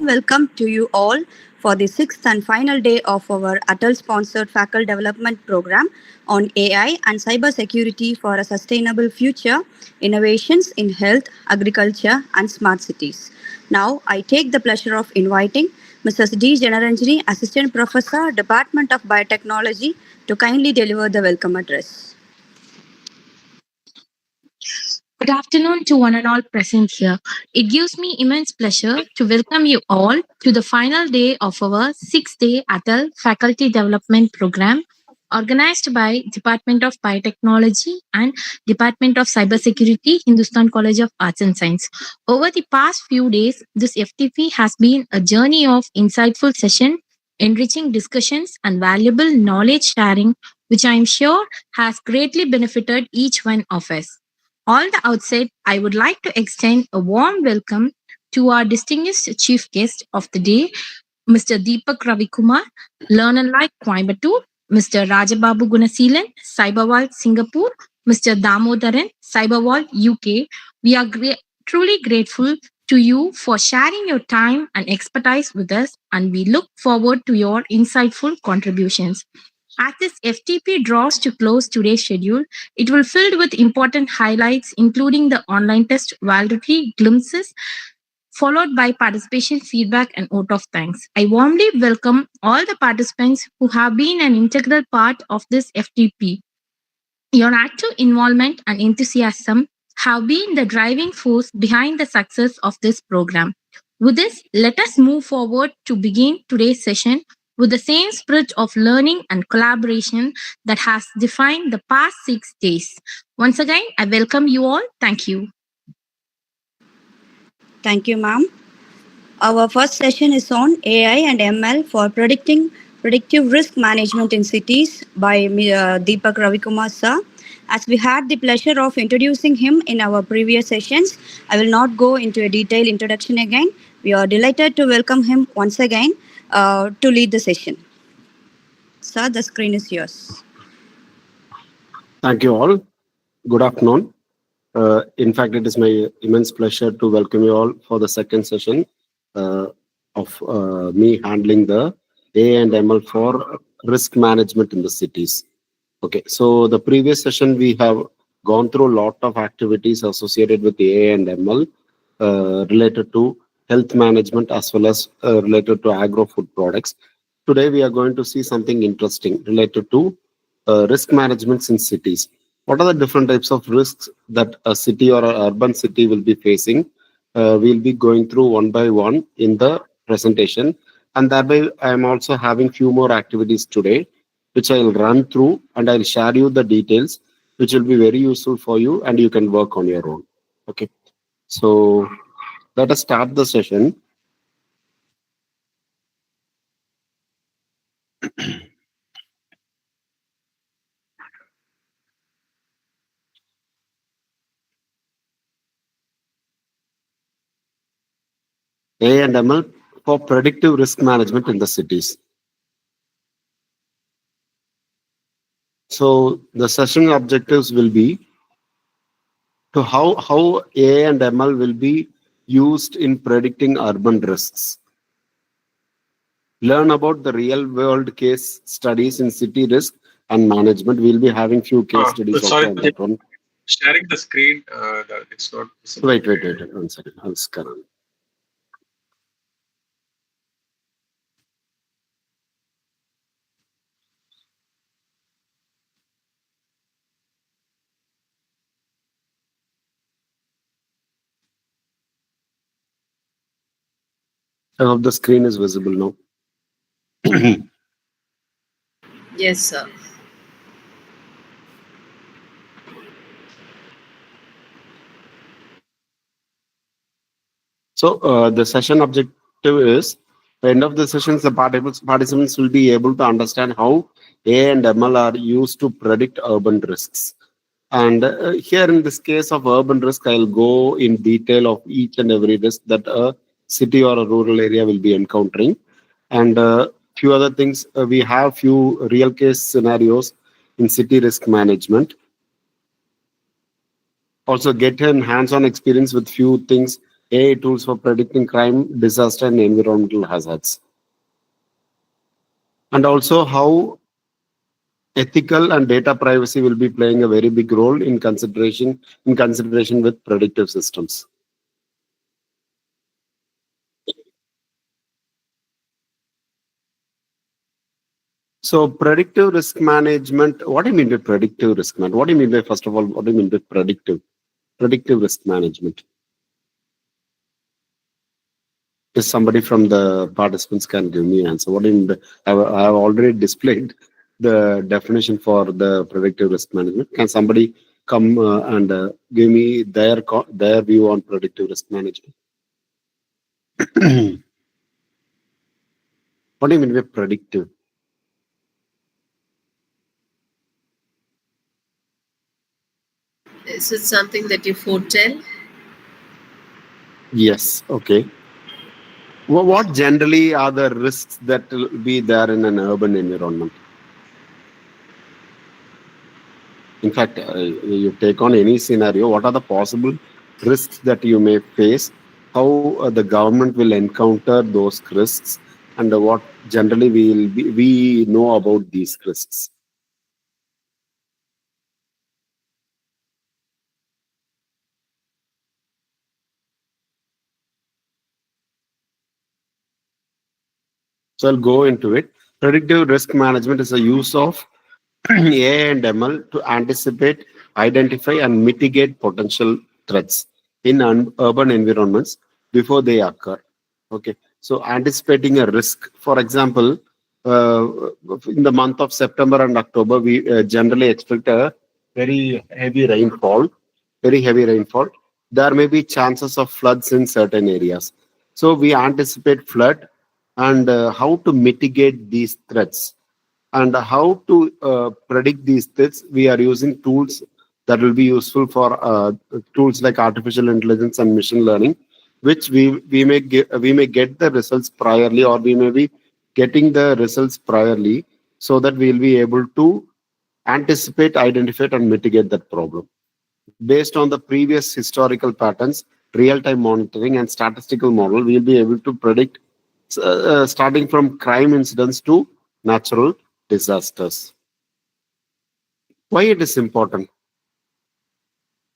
welcome to you all for the sixth and final day of our Atal sponsored faculty development program on AI and cybersecurity for a sustainable future, innovations in health, agriculture, and smart cities. Now, I take the pleasure of inviting Mrs. D. Janaranjani, Assistant Professor, Department of Biotechnology, to kindly deliver the welcome address. Good afternoon to one and all present here. It gives me immense pleasure to welcome you all to the final day of our 6-day Atal Faculty Development Program organized by Department of Biotechnology and Department of Cybersecurity, Hindustan College of Arts and Science. Over the past few days, this FTP has been a journey of insightful session, enriching discussions and valuable knowledge sharing, which I am sure has greatly benefited each one of us. On the outset, I would like to extend a warm welcome to our distinguished chief guest of the day, Mr. Deepak Ravikumar, Learn Like Coimbatore, Mr. Rajababu Gunaseelan, Cyberwall Singapore, Mr. Damodaran, Cyberwall UK. We are truly grateful to you for sharing your time and expertise with us, and we look forward to your insightful contributions. As this FTP draws to close today's schedule, it will filled with important highlights, including the online test validity glimpses, followed by participation feedback and vote of thanks. I warmly welcome all the participants who have been an integral part of this FTP. Your active involvement and enthusiasm have been the driving force behind the success of this program. With this, let us move forward to begin today's session with the same spirit of learning and collaboration that has defined the past 6 days. Once again, I welcome you all. Thank you. Thank you, ma'am. Our first session is on AI and ML for predictive risk management in cities by Deepak Ravikumar sir. As we had the pleasure of introducing him in our previous sessions, I will not go into a detailed introduction again. We are delighted to welcome him once again to lead the session. Sir, the screen is yours. Thank you all. Good afternoon. In fact, it is my immense pleasure to welcome you all for the second session of me handling the AI and ML for risk management in the cities. Okay, so the previous session we have gone through a lot of activities associated with AI and ML related to health management as well as related to agro-food products. Today we are going to see something interesting related to risk management in cities. What are the different types of risks that a city or an urban city will be facing? We'll be going through one by one in the presentation. And thereby, I am also having few more activities today, which I'll run through and I'll share you the details, which will be very useful for you and you can work on your own. Okay. So let us start the session. AI and ML for predictive risk management in the cities. So the session objectives will be to how AI and ML will be used in predicting urban risks. Learn about the real world case studies in city risk and management. We'll be having few case studies also on that one. Sharing the screen, it's not visible. Wait, 1 second. I'll scan on. I hope the screen is visible now. Yes, sir. So the session objective is, at the end of the sessions, the participants will be able to understand how AI and ML are used to predict urban risks. And here in this case of urban risk, I'll go in detail of each and every risk that a city or a rural area will be encountering. And few other things, we have few real case scenarios in city risk management. Also get an hands-on experience with few things AI tools for predicting crime, disaster, and environmental hazards. And also how ethical and data privacy will be playing a very big role in consideration with predictive systems. So predictive risk management, what do you mean by predictive risk management? What do you mean by, first of all, what do you mean by predictive risk management? If somebody from the participants can give me an answer. What do you mean by, I have already displayed the definition for the predictive risk management. Can somebody come and give me their view on predictive risk management? What do you mean by predictive? Is it something that you foretell? Yes. Okay. What generally are the risks that will be there in an urban environment? In fact, you take on any scenario, what are the possible risks that you may face? How the government will encounter those risks, and what generally we know about these risks? So I'll go into it. Predictive risk management is the use of AI and ML to anticipate, identify, and mitigate potential threats in urban environments before they occur. Okay, so anticipating a risk. For example, uh, in the month of September and October, we generally expect a very heavy rainfall. Very heavy rainfall. There may be chances of floods in certain areas. So we anticipate flood and how to mitigate these threats and how to predict these threats. We are using tools that will be useful for tools like artificial intelligence and machine learning, which we may get the results priorly, or we may be getting the results priorly, so that we will be able to anticipate, identify, and mitigate that problem based on the previous historical patterns, real-time monitoring, and statistical model. We will be able to predict starting from crime incidents to natural disasters. Why it is important?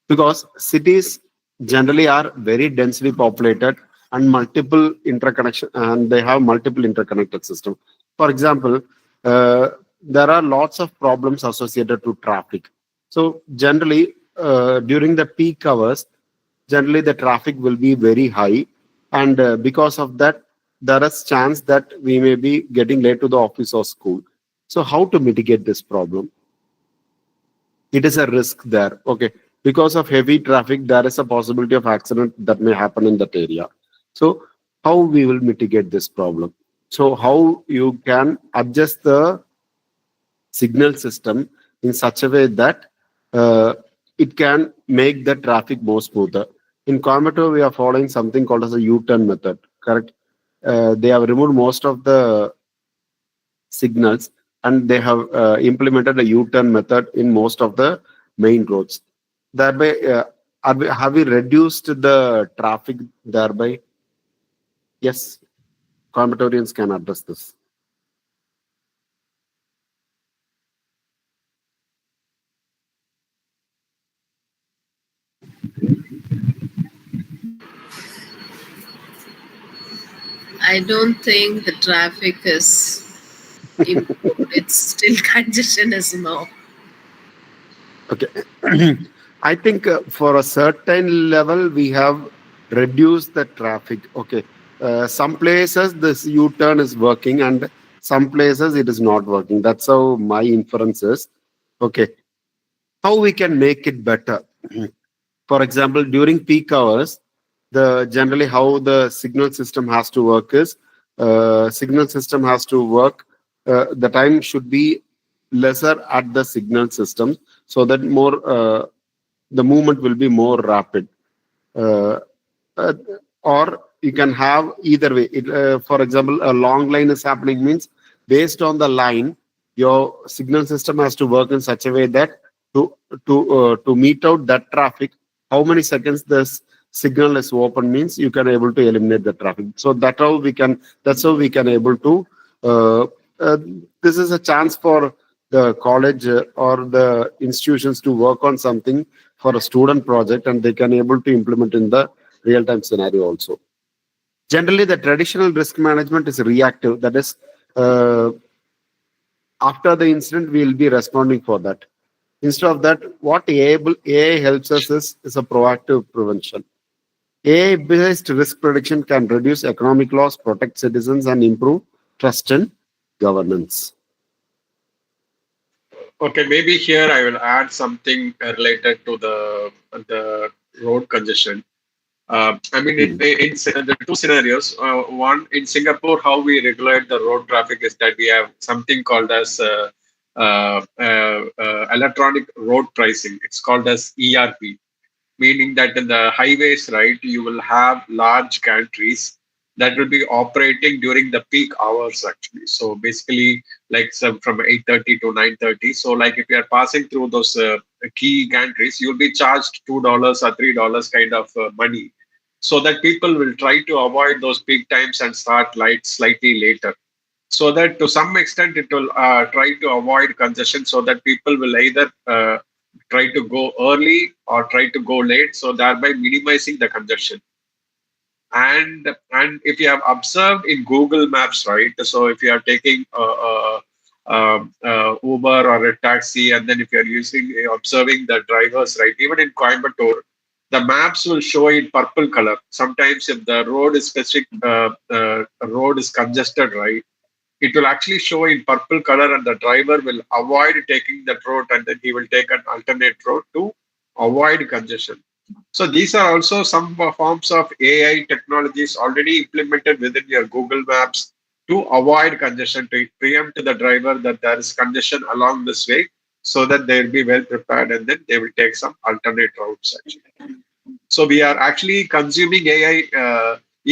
Because cities generally are very densely populated and multiple interconnection, and they have multiple interconnected system. For example, there are lots of problems associated to traffic. So generally, during the peak hours, generally the traffic will be very high, and because of that, there is chance that we may be getting late to the office or school. So how to mitigate this problem? It is a risk there. Okay, because of heavy traffic, there is a possibility of accident that may happen in that area. So how we will mitigate this problem? So how you can adjust the signal system in such a way that uh, it can make the traffic more smoother. In Coimbatore, we are following something called as a U-turn method. Correct. They have removed most of the signals, and they have implemented a U-turn method in most of the main roads. Thereby, have we reduced the traffic thereby? Yes, Coimbatorians can address this. I don't think the traffic is improved. It's still congestion is more. Okay. I think for a certain level, we have reduced the traffic. Okay. Some places this U-turn is working, and some places it is not working. That's how my inference is. Okay. How we can make it better? For example, during peak hours, the generally how the signal system has to work is signal system has to work. The time should be lesser at the signal system, so that more the movement will be more rapid. Uh, uh, or you can have either way. For example, a long line is happening means based on the line, your signal system has to work in such a way that to to meet out that traffic, how many seconds the signal is open means you can able to eliminate the traffic. So that's how we can able to uh, uh, this is a chance for the college or the institutions to work on something for a student project, and they can able to implement in the real time scenario also. Generally, the traditional risk management is reactive. That is, uh, after the incident, we will be responding for that. Instead of that, what AI helps us is a proactive prevention. AI-based risk prediction can reduce economic loss, protect citizens, and improve trust and governance. Okay, maybe here I will add something related to the road congestion. I mean, Hmm. the two scenarios. One, in Singapore, how we regulate the road traffic is that we have something called as electronic road pricing. It's called as ERP, meaning that in the highways, right, you will have large gantries that will be operating during the peak hours actually. So basically, like some from 8:30 to 9:30. So like if you are passing through those key gantries, you'll be charged $2 or $3 kind of money, so that people will try to avoid those peak times and start lights slightly later, so that to some extent it will try to avoid congestion, so that people will either try to go early or try to go late, so thereby minimizing the congestion. And if you have observed in Google Maps, right, so if you are taking Uber or a taxi, and then if you are observing the drivers, right, even in Coimbatore, the maps will show in purple color. Sometimes if the road is specific road is congested, right, it will actually show in purple color, and the driver will avoid taking that road, and then he will take an alternate road to avoid congestion. So these are also some forms of AI technologies already implemented within your Google Maps to avoid congestion, to preempt the driver that there is congestion along this way, so that they will be well prepared, and then they will take some alternate routes actually. So we are actually consuming AI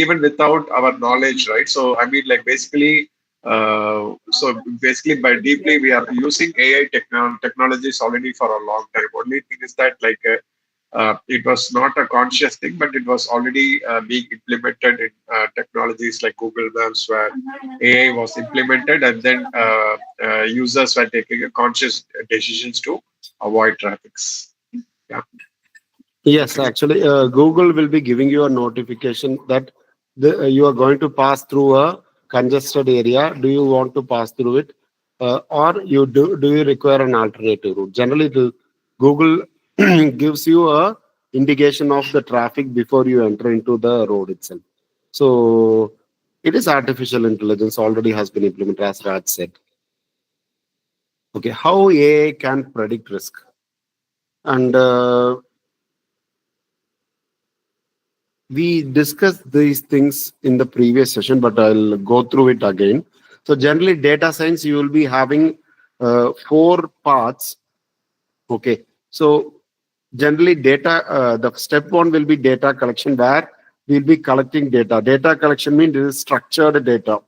even without our knowledge, right? So I mean, like basically by deeply we are using AI technologies already for a long time. Only thing is that it was not a conscious thing, but it was already being implemented in technologies like Google Maps, where AI was implemented, and then users were taking a conscious decisions to avoid traffics. Yeah. Yes, actually, Google will be giving you a notification that you are going to pass through a congested area. Do you want to pass through it, or do you require an alternative route? Generally, Google gives you a indication of the traffic before you enter into the road itself. So it is artificial intelligence already has been implemented, as Raj said. Okay, how AI can predict risk, and we discussed these things in the previous session, but I'll go through it again. So generally, data science, you will be having four parts. Okay. So generally, the step one will be data collection, where we'll be collecting data. Data collection means it is structured data.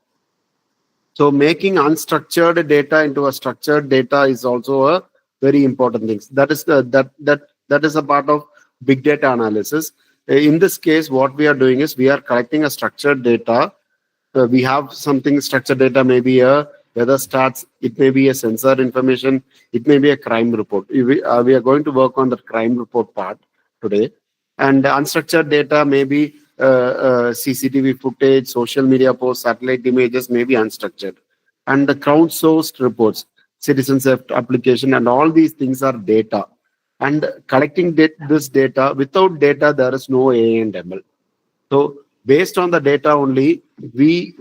So making unstructured data into a structured data is also a very important thing. That is a part of big data analysis. In this case, what we are doing is we are collecting a structured data. We have something structured data, maybe a weather stats, it may be a sensor information, it may be a crime report. We are going to work on the crime report part today. And unstructured data may be CCTV footage, social media posts, satellite images, may be unstructured. And the crowdsourced reports, citizen theft application, and all these things are data. And collecting this data, without data, there is no AI and ML. So based on the data only, we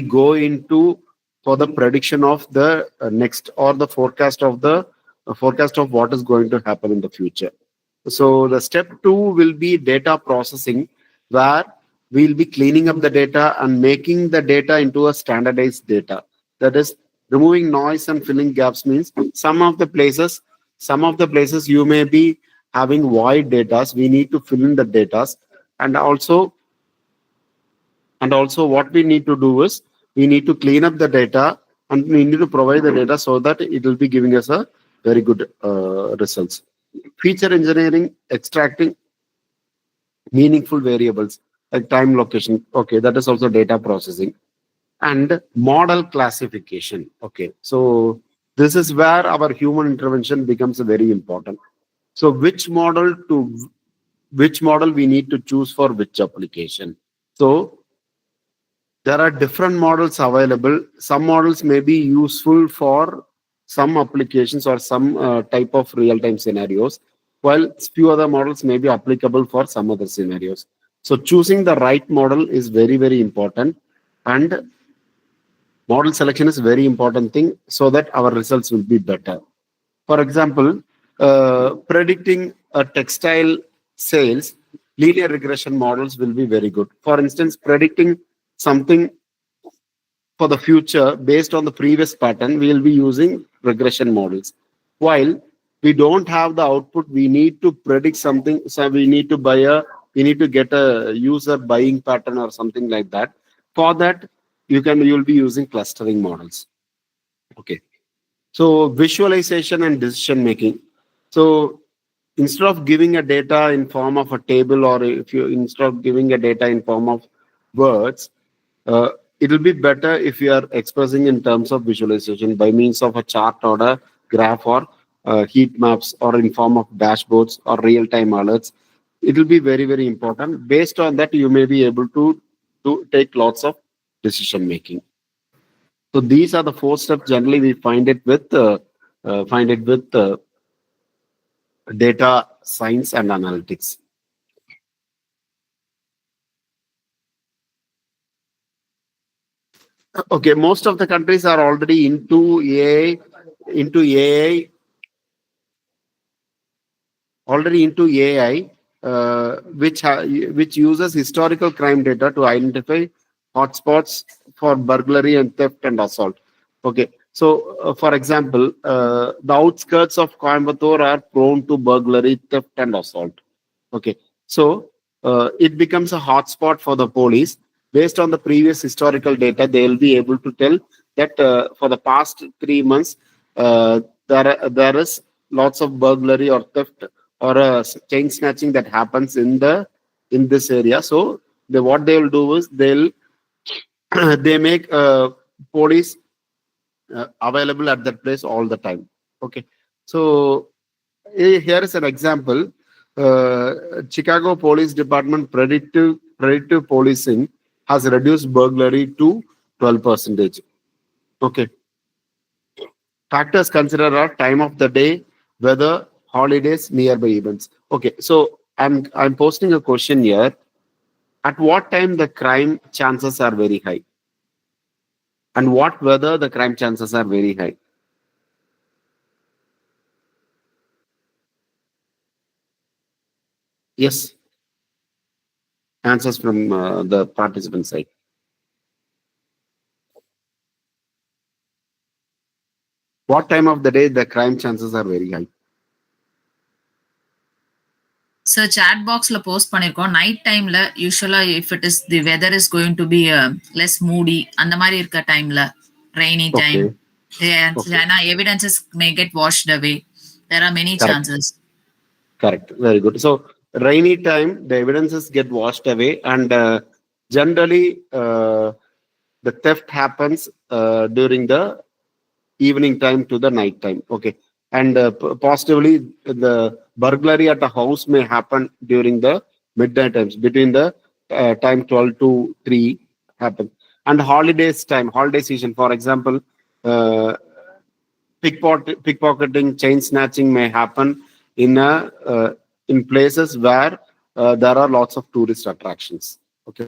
go into for the prediction of the next, or the forecast of what is going to happen in the future. So the step two will be data processing, where we'll be cleaning up the data and making the data into a standardized data. That is, removing noise and filling gaps means some of the places you may be having void data. We need to fill in the data. And also what we need to do is we need to clean up the data, and we need to provide the data so that it will be giving us a very good results. Feature engineering, extracting meaningful variables like time, location. Okay, that is also data processing and model classification. Okay, so this is where our human intervention becomes very important. So which model we need to choose for which application. So there are different models available. Some models may be useful for some applications or some type of real-time scenarios, while few other models may be applicable for some other scenarios. So choosing the right model is very, very important. And model selection is a very important thing so that our results will be better. For example, predicting a textile sales, linear regression models will be very good. For instance, predicting something for the future based on the previous pattern, we will be using regression models. While we don't have the output, we need to predict something. So we need to get a user buying pattern or something like that. For that, you'll be using clustering models. Okay. So visualization and decision making. So instead of giving a data in form of a table, or if you instead of giving a data in form of words, uh, it will be better if you are expressing in terms of visualization by means of a chart or a graph or heat maps or in form of dashboards or real-time alerts. It will be very, very important. Based on that, you may be able to take lots of decision making. So these are the four steps. Generally, we find it with data science and analytics. Okay, most of the countries are already into AI, already into AI, which uses historical crime data to identify hotspots for burglary and theft and assault. Okay, so for example, the outskirts of Coimbatore are prone to burglary, theft, and assault. Okay, so it becomes a hotspot for the police. Based on the previous historical data, they will be able to tell that for the past 3 months, there is lots of burglary or theft or chain snatching that happens in this area. So what they will do is they make police available at that place all the time. Okay, so here is an example. Chicago Police Department predictive policing has reduced burglary to 12%. Okay. Factors considered are time of the day, weather, holidays, nearby events. Okay, so I'm posting a question here. At what time the crime chances are very high? And what weather the crime chances are very high? Yes, answers from the participant side. What time of the day the crime chances are very high? Sir chat பாக்ஸ்ல posted பண்ணிருக்கோம். Night டைம்ல usually if it is the weather is going to be less moody அந்த மாதிரி இருக்க டைம்ல rainy time ஏன்னா evidences may get washed away there are many chances. Correct. Very good. So rainy time, the evidences get washed away, and generally the theft happens during the evening time to the night time. Okay, and positively the burglary at a house may happen during the midnight times between the time 12 to 3 happen, and holidays time, holiday season. For example, pickpocketing, chain snatching may happen in places where there are lots of tourist attractions. Okay.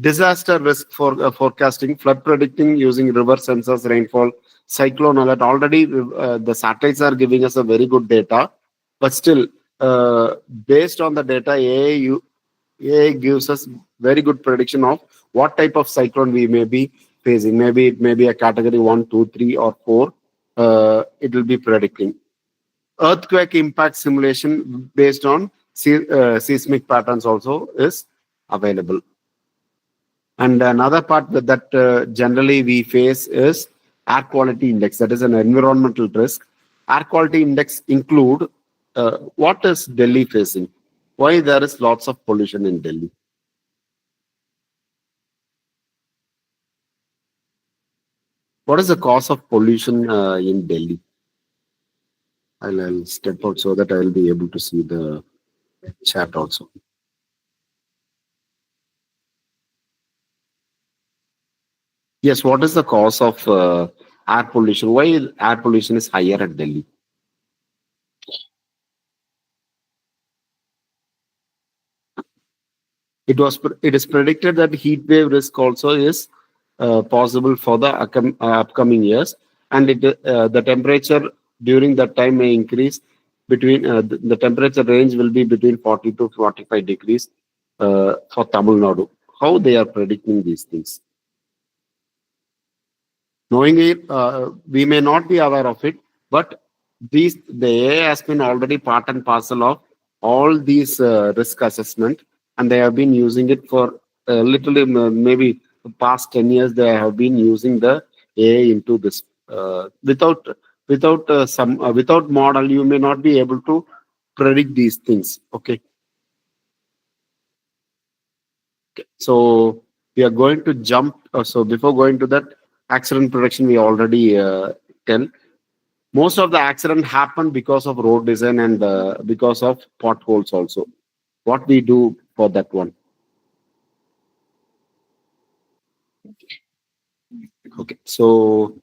Disaster risk for forecasting, flood predicting using river sensors, rainfall, cyclone alert. Already the satellites are giving us a very good data, but still based on the data, AI gives us very good prediction of what type of cyclone we may be facing. Maybe it may be a category 1, 2, 3, or 4. It will be predicting. Earthquake impact simulation based on seismic patterns also is available. And another part that generally we face is air quality index. That is an environmental risk. Air quality index include what is Delhi facing? Why there is lots of pollution in Delhi? What is the cause of pollution in Delhi? I'll step out so that I'll be able to see the chat also. Yes, what is the cause of air pollution? Why air pollution is higher at Delhi? It is predicted that heat wave risk also is possible for the upcoming years, and the temperature during that time may increase between the temperature range will be between 40 to 45 degrees for Tamil Nadu. How they are predicting these things? Knowing it, we may not be aware of it, but the AI has been already part and parcel of all these risk assessment, and they have been using it for literally maybe the past 10 years. They have been using the AI into this. Without model, you may not be able to predict these things. Okay, so we are going to jump. So before going to that, accident protection we already tell. Most of the accident happen because of road design and because of potholes also. What we do for that one? Okay, so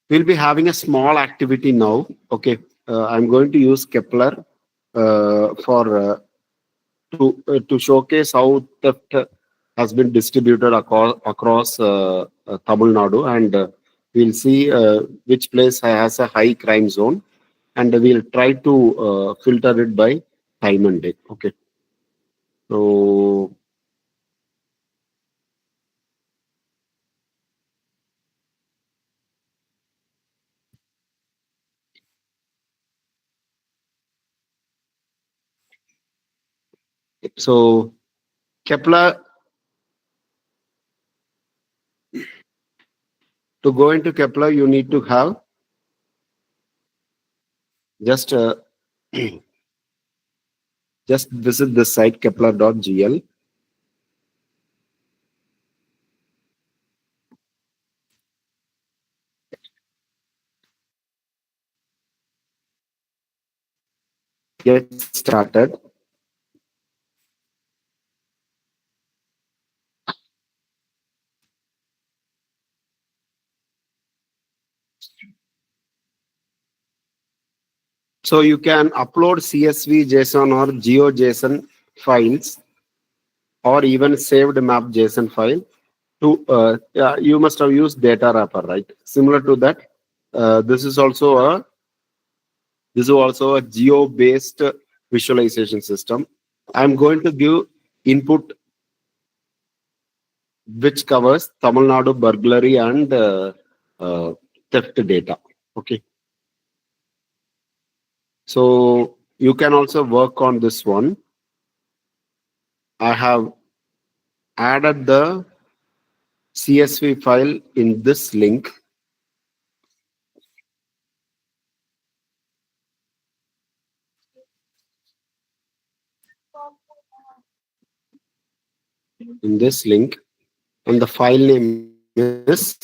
we'll be having a small activity now. Okay, I'm going to use Kepler for to showcase how theft has been distributed across Tamil Nadu, and we'll see which place has a high crime zone, and we'll try to filter it by time and day. Okay, so so Kepler, to go into Kepler, you need to have just just visit the site kepler.gl. Get started. So you can upload CSV, JSON, or GeoJSON files, or even saved map JSON file. You must have used data wrapper, right? Similar to that, this is also a geo-based visualization system. I'm going to give input which covers Tamil Nadu burglary and theft data. Okay. So you can also work on this one. I have added the CSV file in this link. In this link, and the file name is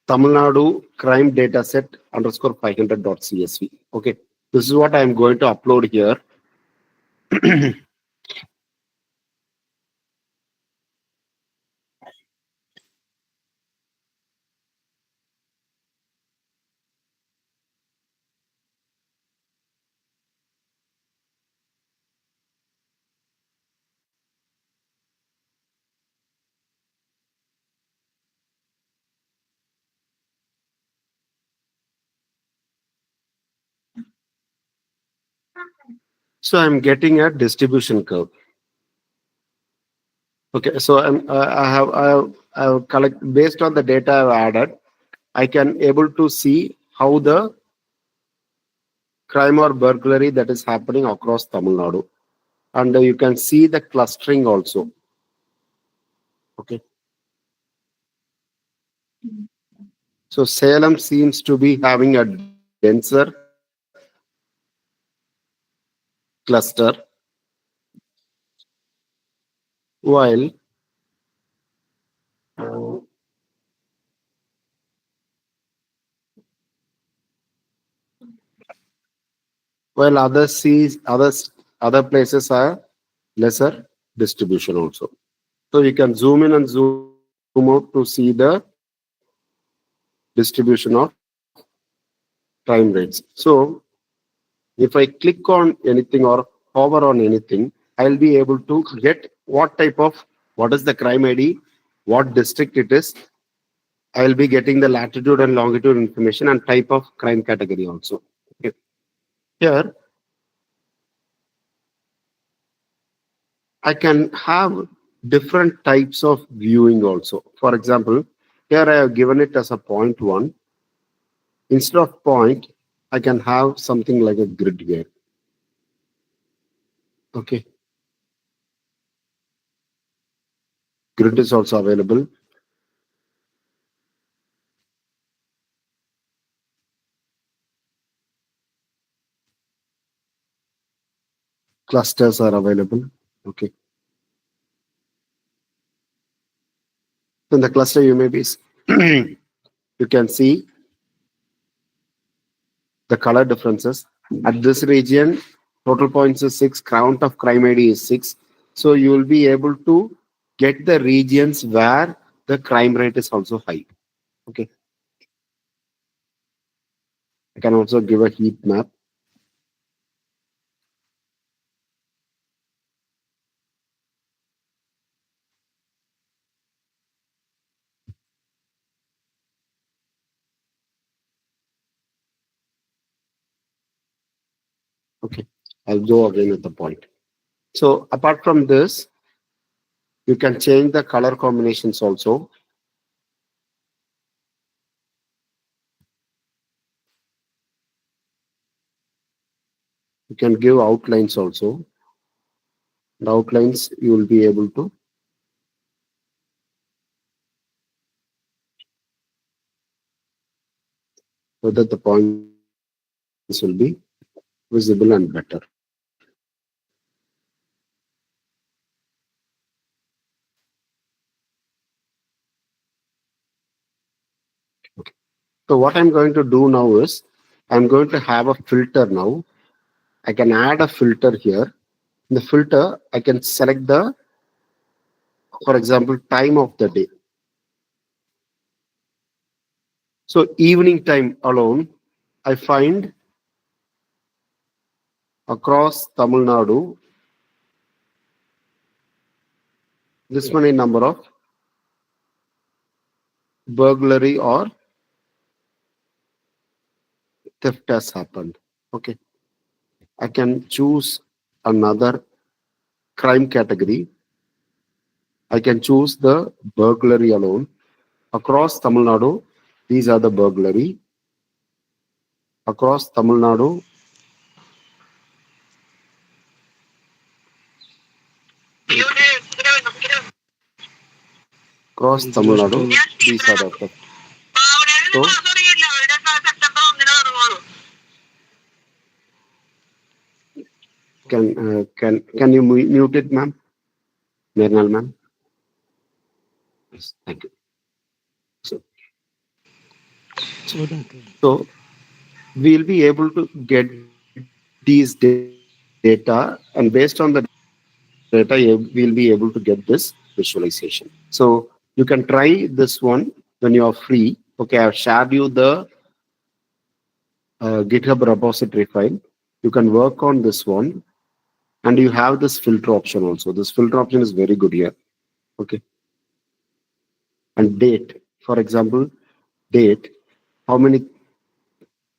Tamil Nadu crime dataset underscore 500.csv. Okay, this is what I am going to upload here. So I'm getting a distribution curve. Okay, so I have collect based on the data I've added. I can able to see how the crime or burglary that is happening across Tamil Nadu, and you can see the clustering also. Okay, So Salem seems to be having a denser cluster, while other places are lesser distribution also. So you can zoom in and zoom out to see the distribution of crime rates. So if I click on anything or hover on anything, I'll be able to get what is the crime ID, what district it is. I'll be getting the latitude and longitude information and type of crime category also. Okay. Here, I can have different types of viewing also. For example, here I have given it as a point one. Instead of point, I can have something like a grid here. Okay. Grid is also available. Clusters are available. Okay. In the cluster, you may be you can see the color differences. At this region, total points is 6, count of crime ID is 6. So you will be able to get the regions where the crime rate is also high. Okay. I can also give a heat map. Okay. I'll go again at the point. So apart from this, you can change the color combinations also. You can give outlines also. The outlines you will be able to so that the points will be visible and better. Okay. So what I'm going to do now is I'm going to have a filter now. I can add a filter here. In the filter, I can select the, for example, time of the day. So evening time alone, I find across Tamil Nadu this many number of burglary or theft has happened. Okay. I can choose another crime category. I can choose the burglary alone. Across Tamil Nadu, these are the burglary. Across Tamil Nadu, across Tamil Nadu, these are the theft. So, can you mute it, ma'am? Nirmal, ma'am. Yes, thank you. So, so we'll be able to get these data, and based on the data, we'll be able to get this visualization. So you can try this one when you are free. Okay, I've shared you the GitHub repository file. You can work on this one, and you have this filter option also. This filter option is very good here. Okay, and date. For example, date. How many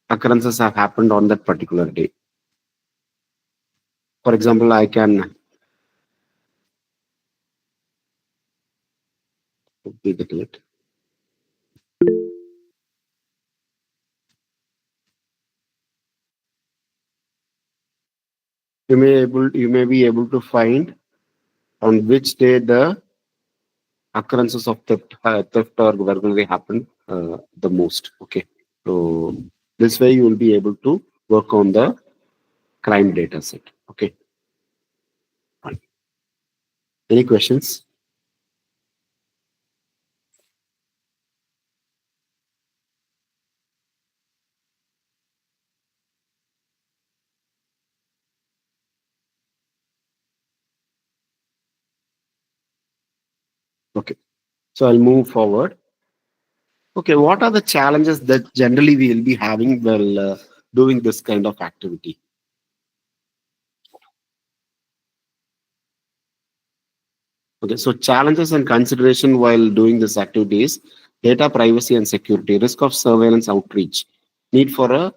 occurrences have happened on that particular day? For example, I can be the date. You may be able to find on which day the occurrences of theft or burglary happened. the most. Okay, so this way you will be able to work on the crime data set. Okay, fine. Any questions? Okay, so I'll move forward. Okay, what are the challenges that generally we will be having while doing this kind of activity? Okay, so challenges and consideration while doing this activity is data privacy and security, risk of surveillance outreach, need for a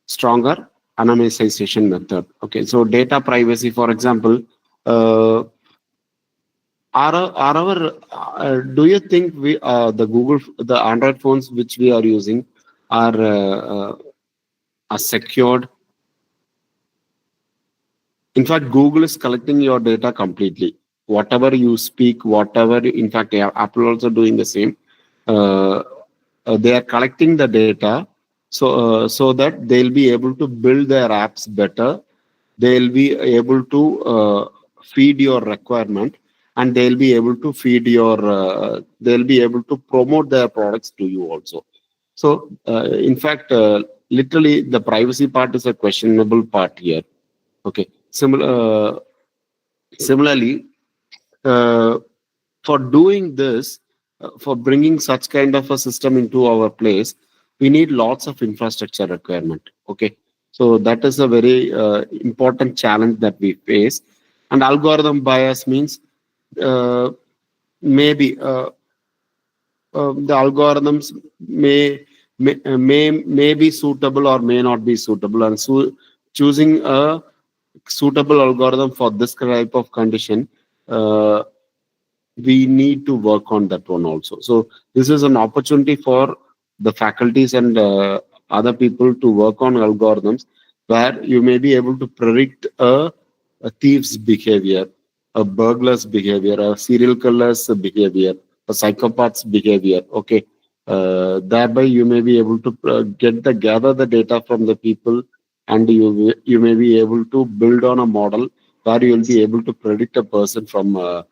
stronger anonymization method. Okay, so data privacy, for example, uh, are our do you think we the Android phones which we are using are secured? In fact, Google is collecting your data completely. Whatever you speak, whatever, in fact, Apple also doing the same. Uh, they are collecting the data so that they'll be able to build their apps better. They'll be able to feed your requirement, and they'll be able to promote their products to you also. So, in fact, literally, the privacy part is a questionable part here. Okay. Similarly, uh, for doing this, for bringing such kind of a system into our place, we need lots of infrastructure requirement. Okay. So that is a very important challenge that we face. And algorithm bias means uh, maybe the algorithms may be suitable or may not be suitable, and so choosing a suitable algorithm for this type of condition, uh, we need to work on that one also. So this is an opportunity for the faculties and other people to work on algorithms where you may be able to predict a thief's behavior, a burglar's behavior, a serial killer's behavior, a psychopath's behavior. Okay, thereby you may be able to gather the data from the people, and you may be able to build on a model where you will be able to predict a person from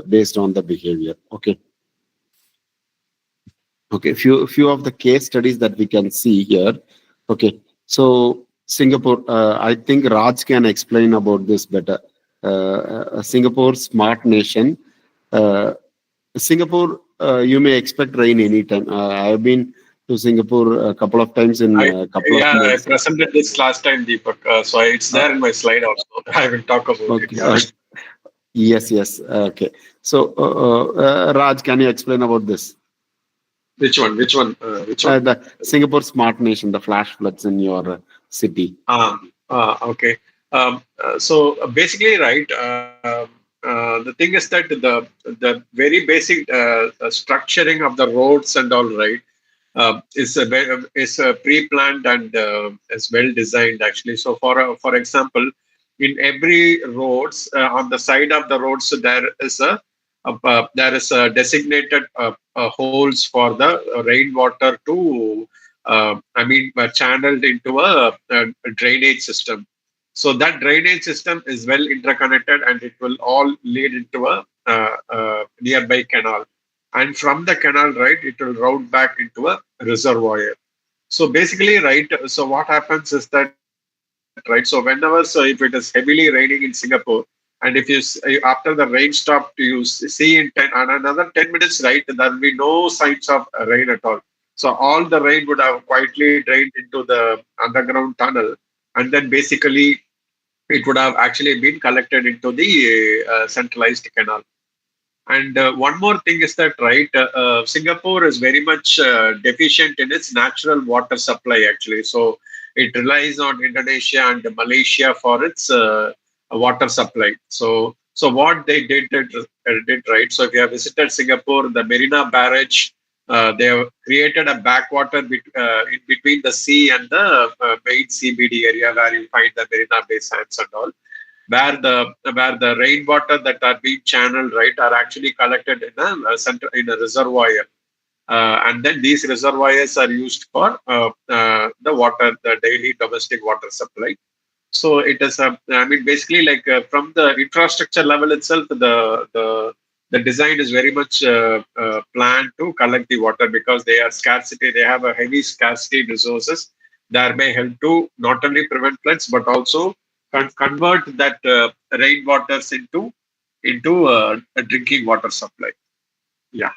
based on the behavior. Okay. Okay. Few of the case studies that we can see here. Okay. So Singapore, I think Raj can explain about this better. Singapore, smart nation. Uh, Singapore, you may expect rain anytime. I have been to Singapore a couple of times in I a couple of yeah, I months. presented this last time, Deepak. So it's Uh, there in my slide also. I will talk about it. okay. Yeah. Yes. Yes. Okay. So Raj, can you explain about this? Which one? Which one? Which one? The Singapore Smart Nation, the flash floods in your city. Okay. So basically, right. The thing is that the very basic structuring of the roads and all, right, is pre-planned and is well designed actually. So for example, in every roads on the side of the roads there is a designated holes for the rainwater to channeled into a drainage system. So that drainage system is well interconnected and it will all lead into a nearby canal, and from the canal, right, it will route back into a reservoir. So basically, right, so what happens is that, right, so whenever, so if it is heavily raining in Singapore, and if after the rain stop, you see in 10 and another 10 minutes, right, there will be no signs of rain at all. So all the rain would have quietly drained into the underground tunnel, and then basically it would have actually been collected into the centralized canal. And one more thing is that, right, Singapore is very much deficient in its natural water supply, actually. So it relies on Indonesia and Malaysia for its water supply. So what they did, right. So if you have visited Singapore, the Marina Barrage, they have created a backwater in between the sea and the main CBD area where you find the Marina Bay Sands and all, where the rainwater that are being channeled, right, are actually collected in a center in a reservoir. And then these reservoirs are used for the water, the daily domestic water supply. So it is I mean, basically, like from the infrastructure level itself, the design is very much planned to collect the water because they are scarcity. They have a heavy scarcity resources that may help to not only prevent floods but also convert that rainwaters into a drinking water supply. Yeah.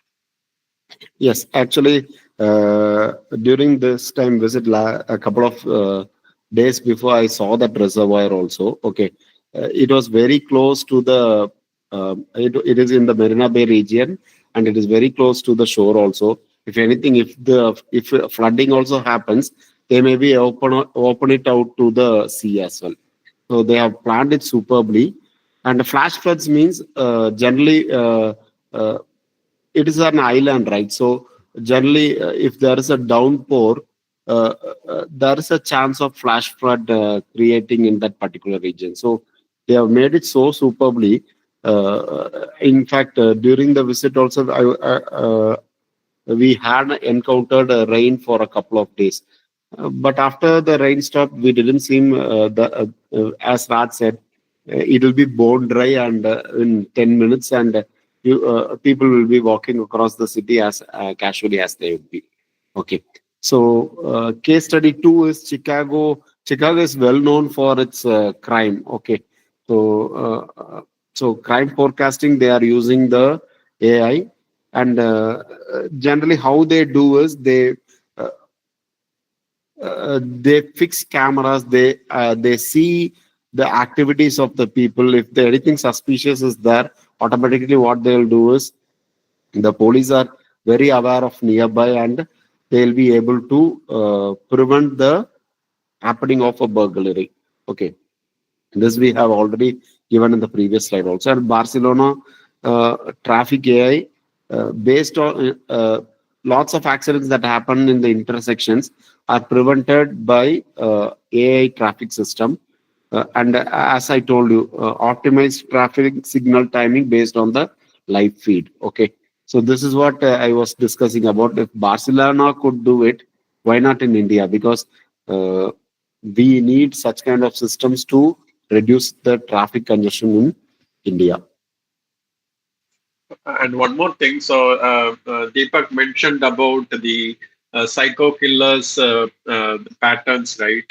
Yes, actually, during this time visit, a couple of days before, I saw that reservoir also. Okay, it was very close to the. It is in the Marina Bay region, and it is very close to the shore also. If anything, if flooding also happens, they may be open it out to the sea as well. So they have planned it superbly. And flash floods means generally. It is an island, right? So generally, if there is a downpour, there is a chance of flash flood creating in that particular region. So they have made it so superbly. In fact, during the visit also, we had encountered rain for a couple of days. But after the rain stopped, we didn't seem, as Raj said, it will be bone dry and in 10 minutes, and people will be walking across the city as casually as they would be. Okay. So, case study two is Chicago. Chicago is well known for its crime. Okay. So crime forecasting, they are using the AI, and generally how they do is they fix cameras. They see the activities of the people. If there anything suspicious is there, automatically what they'll do is the police are very aware of nearby, and they'll be able to prevent the happening of a burglary. Okay, this we have already given in the previous slide also. And Barcelona traffic AI, based on lots of accidents that happen in the intersections are prevented by AI traffic system. And as I told you, optimized traffic signal timing based on the live feed. Okay. So this is what I was discussing about. If Barcelona could do it, why not in India? Because we need such kind of systems to reduce the traffic congestion in India. And one more thing. So Deepak mentioned about the psycho killers patterns, right?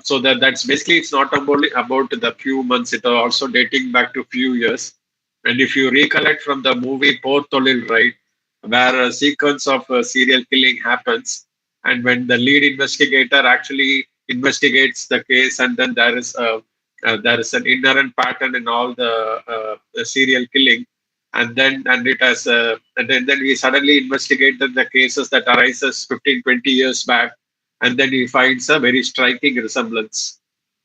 So that's basically, it's not only about the few months. It is also dating back to few years. And if you recollect from the movie Por Tolil, right, where a sequence of serial killing happens, and when the lead investigator actually investigates the case, and then there is an inherent pattern in all the serial killing, and then we suddenly investigated the cases that arises 15-20 years back, and then he finds a very striking resemblance.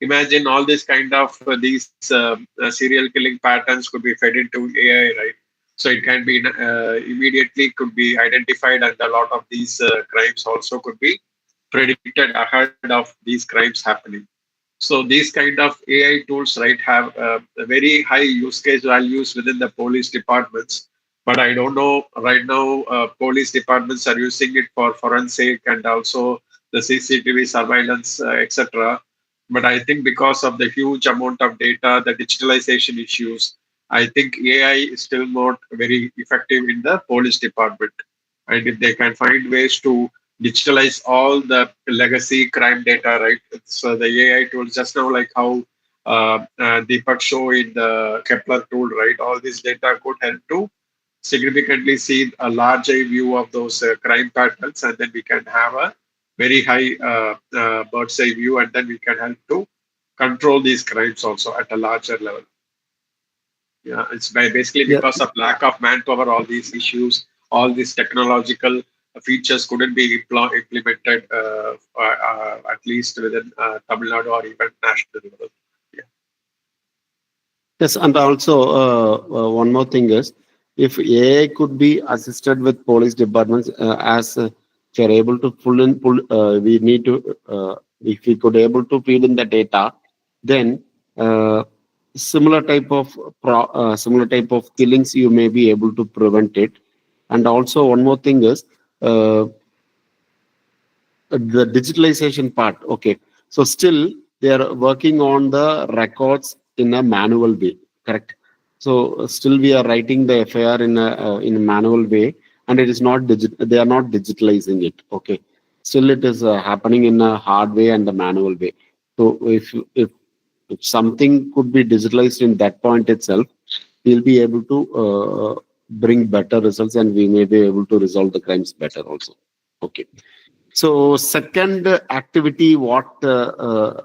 Imagine all this kind of these serial killing patterns could be fed into AI, right? So it can be immediately could be identified, and a lot of these crimes also could be predicted ahead of these crimes happening. So these kind of AI tools, right, have a very high use case values within the police departments. But I don't know right now, police departments are using it for forensic and also the CCTV surveillance, etc. But I think because of the huge amount of data, the digitalization issues, I think AI is still not very effective in the police department. And if they can find ways to digitalize all the legacy crime data, right? So the AI tools, just now, like how Deepak show in the Kepler tool, right? All this data could help to significantly see a large eye view of those crime patterns, and then we can have a very high bird's eye view, and then we can help to control these crimes also at a larger level. Yeah, it's basically Yeah. because of lack of manpower, all these issues, all these technological features couldn't be implemented at least within Tamil Nadu or even national level. Yeah. Yes, and also one more thing is, if AI could be assisted with police departments, as if you're able to we need to, if we could able to feed in the data, then similar type of similar type of killings you may be able to prevent it. And also one more thing is, uh, the digitalization part. Okay. So still they are working on the records in a manual way. Correct. So still we are writing the FIR in a manual way, and it is not they are not digitalizing it. Okay. Still it is happening in a hard way and a manual way. So if something could be digitalized in that point itself, we'll be able to bring better results, and we may be able to resolve the crimes better also. Okay. So second activity, what I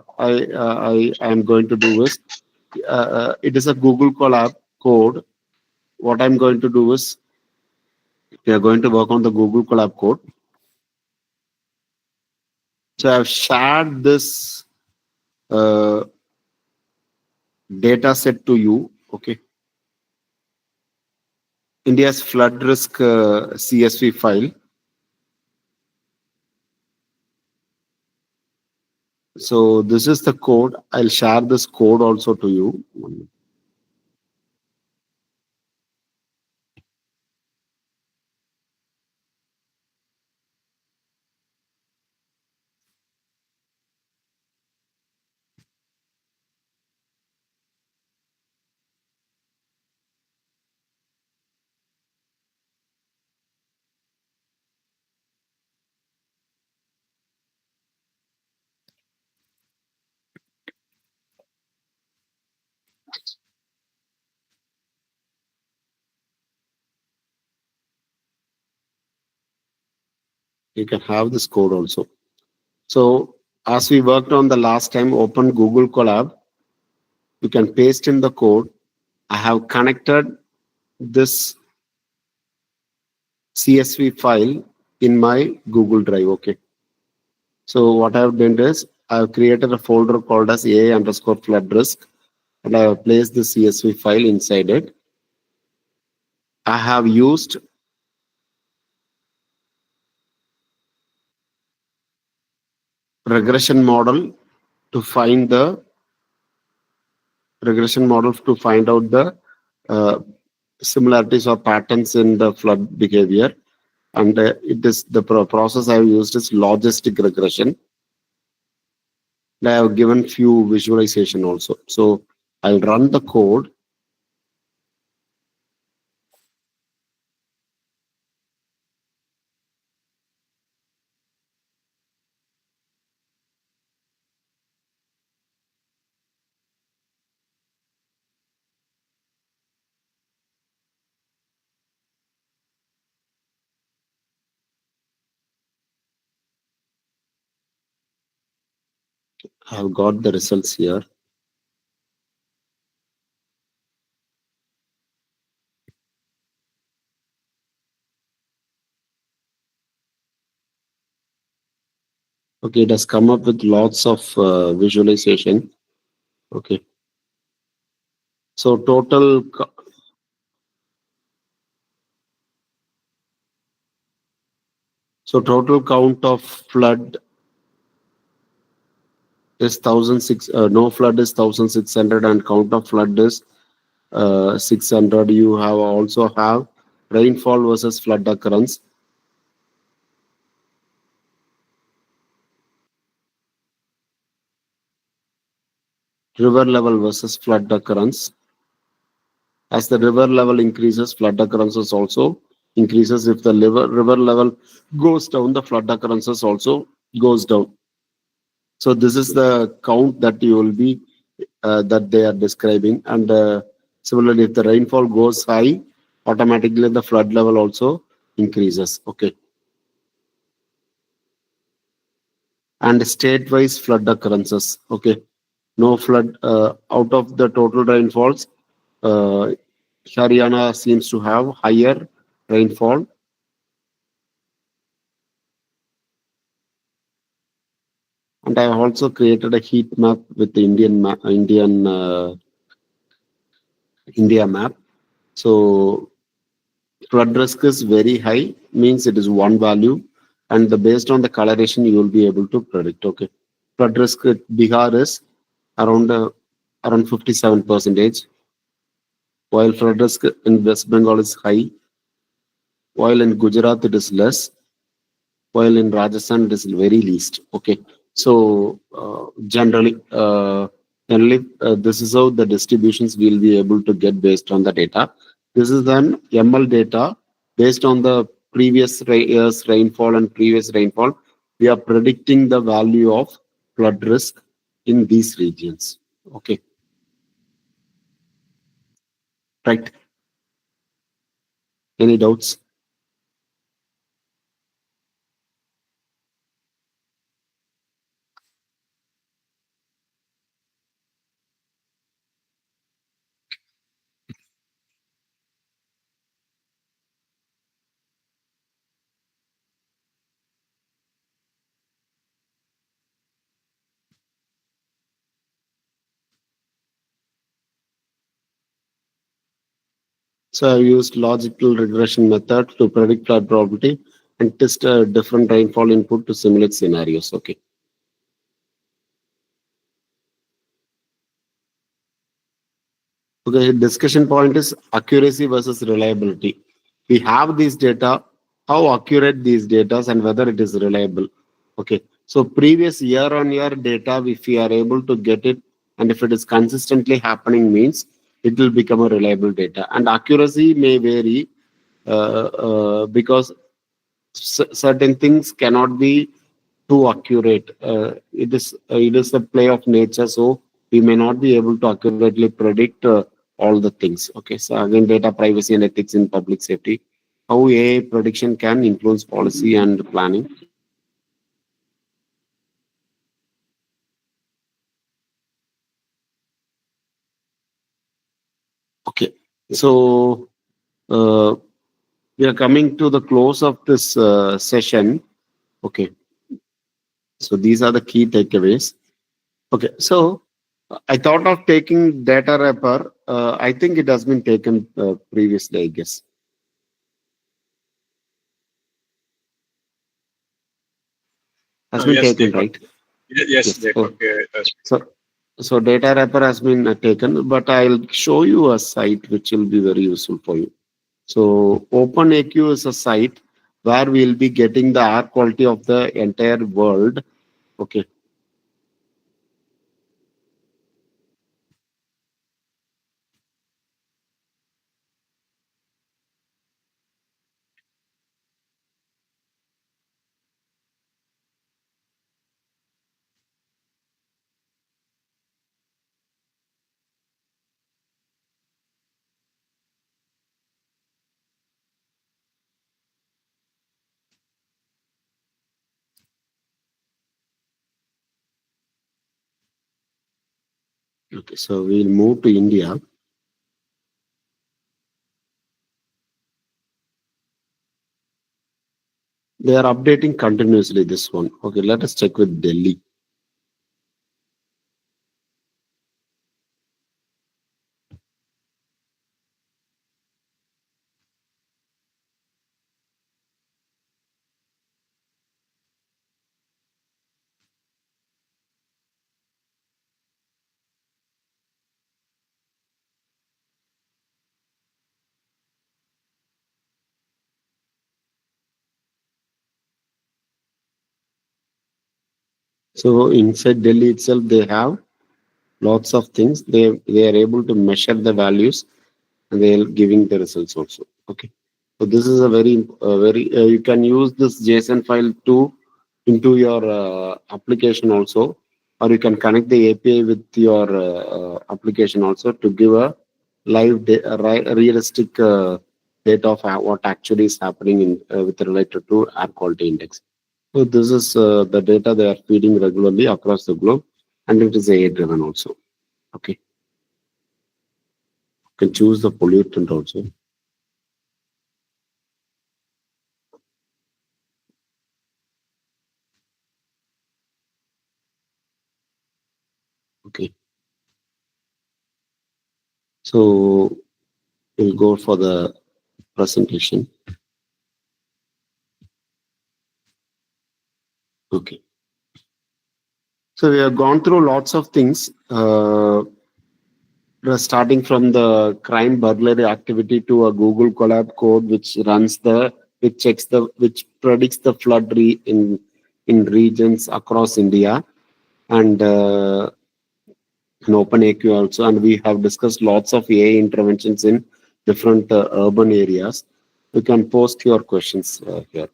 am going to do is, it is a Google Colab code. What I'm going to do is, we are going to work on the Google Colab code. So I've shared this uh, data set to you. Okay, India's flood risk CSV file. So this is the code. I'll share this code also to you. You can have this code also. So as we worked on the last time, open Google Colab. You can paste in the code. I have connected this CSV file in my Google Drive. Okay. So what I have done is I have created a folder called as AI underscore flood risk, and I have placed the CSV file inside it. I have used regression model to find the out the uh, similarities or patterns in the flood behavior. And it is the process I have used is logistic regression. I have given few visualization also. So I'll run the code. I've got the results here. Okay, it has come up with lots of visualization. Okay. So total count of flood is 1,006. No flood is 1,600, and count of flood is 600. You have also have rainfall versus flood occurrence. River level versus flood occurrence. As the river level increases, flood occurrences also increases. If the river level goes down, the flood occurrences also goes down. So this is the count that you will be that they are describing. And similarly, if the rainfall goes high, automatically the flood level also increases. Okay. And state-wise flood occurrences. Okay. No flood out of the total rainfalls. Haryana seems to have higher rainfall. And I have also created a heat map with the India map. So flood risk is very high, means it is one value, and based on the coloration you will be able to predict. Okay, flood risk at Bihar is around 57%, while flood risk in West Bengal is high, while in Gujarat it is less, while in Rajasthan it is very least. Okay, so generally, this is how the distributions we'll be able to get based on the data. This is an ML data based on the previous year's rainfall and previous rainfall. We are predicting the value of flood risk in these regions. Okay, right. Any doubts? So I used logical regression method to predict flood probability and test a different rainfall input to simulate scenarios. Okay. Okay, discussion point is accuracy versus reliability. We have these data, how accurate these data and whether it is reliable. Okay, so previous year on year data, if we are able to get it and if it is consistently happening means it will become a reliable data. And accuracy may vary because certain things cannot be too accurate. It is a play of nature, so we may not be able to accurately predict all the things. Okay, so again, data privacy and ethics in public safety. How AI prediction can influence policy and planning. Okay, so we are coming to the close of this session. Okay, so these are the key takeaways. Okay, so I thought of taking data wrapper. I think it has been taken previously, I guess. Has been Yes, taken, Deepak. right? Yes, Yes. Oh, Deepak. so so data wrapper has been taken, but I'll show you a site which will be very useful for you. So OpenAQ is a site where we'll be getting the air quality of the entire world. Okay. Okay. So we'll move to India. They are updating continuously this one. Okay. Let us check with Delhi. So inside Delhi itself, they have lots of things. They are able to measure the values and they are giving the results also. Okay. So this is a very you can use this JSON file to into your application also, or you can connect the API with your application also to give a realistic data of what actually is happening in with related to air quality index. So this is the data they are feeding regularly across the globe, and it is AI driven also. Okay, you can choose the pollutant also. Okay, so we'll go for the presentation. Okay, so we have gone through lots of things. Starting from the crime burglary activity to a Google Colab code which runs the which predicts the flood in regions across India, and an open AQ also. And we have discussed lots of AI interventions in different urban areas. You can post your questions here.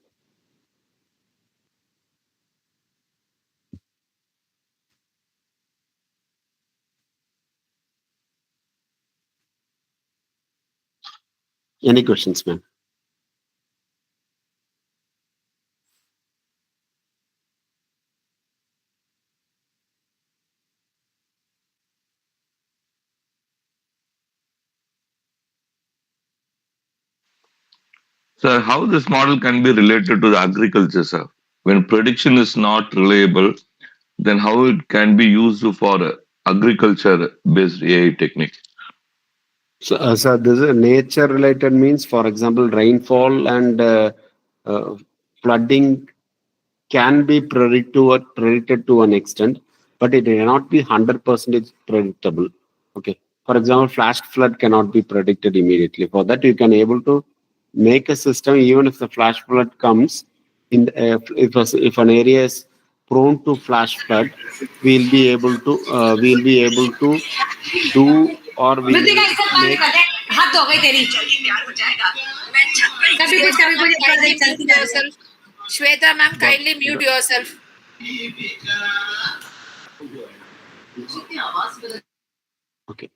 Any questions, ma'am? So how this model can be related to the agriculture, sir? When prediction is not reliable, then how it can be used for agriculture-based AI technique? So this is nature related means, for example, rainfall and uh, flooding can be predicted to an extent, but it cannot be 100% predictable. Okay. For example, flash flood cannot be predicted immediately. For that, you can able to make a system even if the flash flood comes in. If an area is prone to flash flood, we'll be able to do, or we'll make. Kindly mute yourself. Shweta ma'am, Got, kindly mute got, yourself. okay.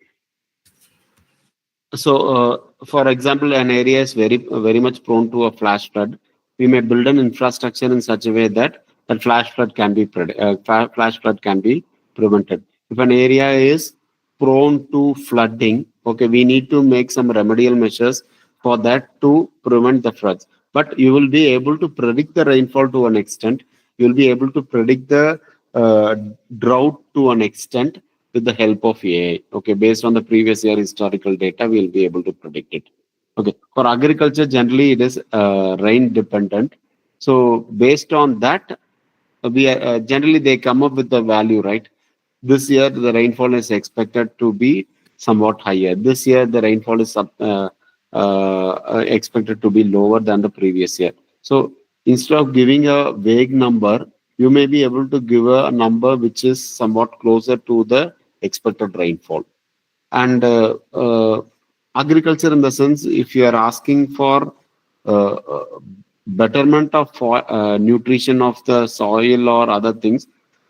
So, for example, an area is very much prone to a flash flood. We may build an infrastructure in such a way that flash flood can be flash flood can be prevented. If an area is prone to flooding, okay, we need to make some remedial measures for that to prevent the floods. But you will be able to predict the rainfall to an extent. You will be able to predict the uh, drought to an extent with the help of AI. Okay, based on the previous year historical data, we'll be able to predict it. Okay, for agriculture, generally it is rain dependent. So based on that, we generally they come up with the value, right? This year the rainfall is expected to be somewhat higher. This year the rainfall is expected to be lower than the previous year. So instead of giving a vague number, you may be able to give a number which is somewhat closer to the expected rainfall. And agriculture, in the sense, if you are asking for betterment of nutrition of the soil or other things,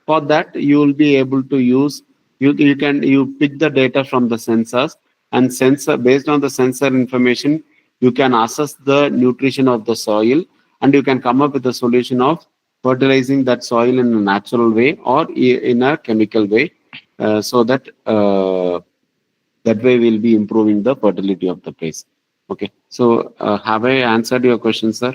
for that you will be able to use, you pick the data from the sensors, and sensor, based on the sensor information, you can assess the nutrition of the soil, and you can come up with a solution of fertilizing that soil in a natural way or in a chemical way, so that that way we'll be improving the fertility of the place. Okay, so have I answered your question, sir?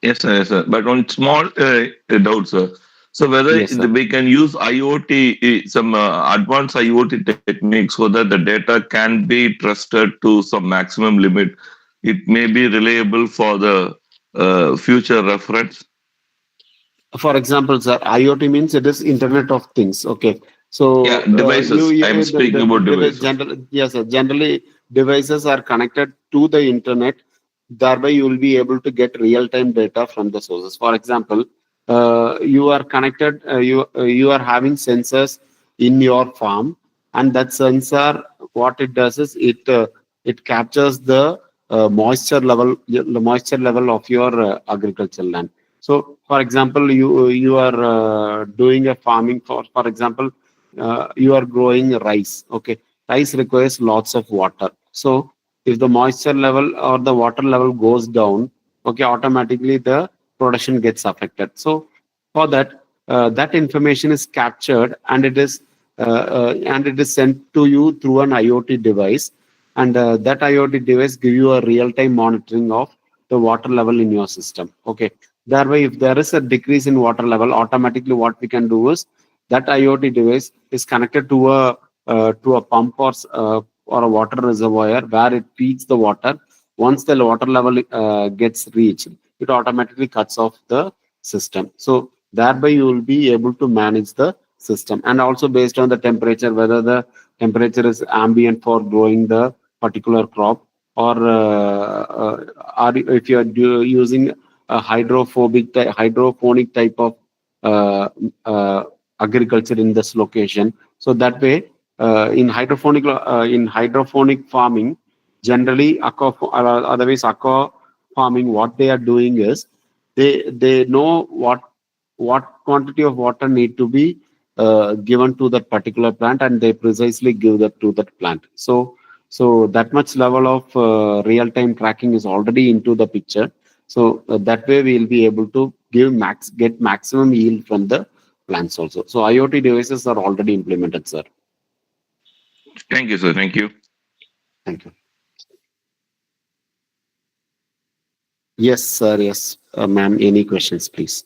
Yes, sir. Yes, sir. But one small doubt, sir. So whether Yes, sir. we can use IoT, some advanced IoT techniques, so that the data can be trusted to some maximum limit. It may be reliable for the future reference. For example, sir, IoT means it is Internet of Things. Okay, Yeah, so devices. I'm speaking about devices. yes, sir, generally devices are connected to the internet. Thereby, you will be able to get real-time data from the sources. For example, you are connected. You are having sensors in your farm, and that sensor, what it does is it captures the moisture level of your agricultural land. So, for example, you are doing a farming, for example, you are growing rice. Okay, rice requires lots of water. So, if the moisture level or the water level goes down, okay, automatically the production gets affected. So, for that, that information is captured, and it is sent to you through an IoT device, and that IoT device give you a real time monitoring of the water level in your system. Okay, thereby, if there is a decrease in water level, automatically what we can do is that IoT device is connected to a pump or a water reservoir where it feeds the water. Once the water level gets reached, it automatically cuts off the system. So thereby you will be able to manage the system, and also based on the temperature, whether the temperature is ambient for growing the particular crop, or if you are using a hydroponic type of uh, uh, agriculture in this location. So that way, in hydroponic farming, generally otherwise aqua farming, what they are doing is they know what quantity of water need to be given to that particular plant, and they precisely give that to that plant. So that much level of real time tracking is already into the picture. So that way we will be able to get maximum yield from the plants also. So IoT devices are already implemented, sir. Thank you, sir. Thank you. Thank you. Yes, sir. Yes, ma'am. Any questions, please?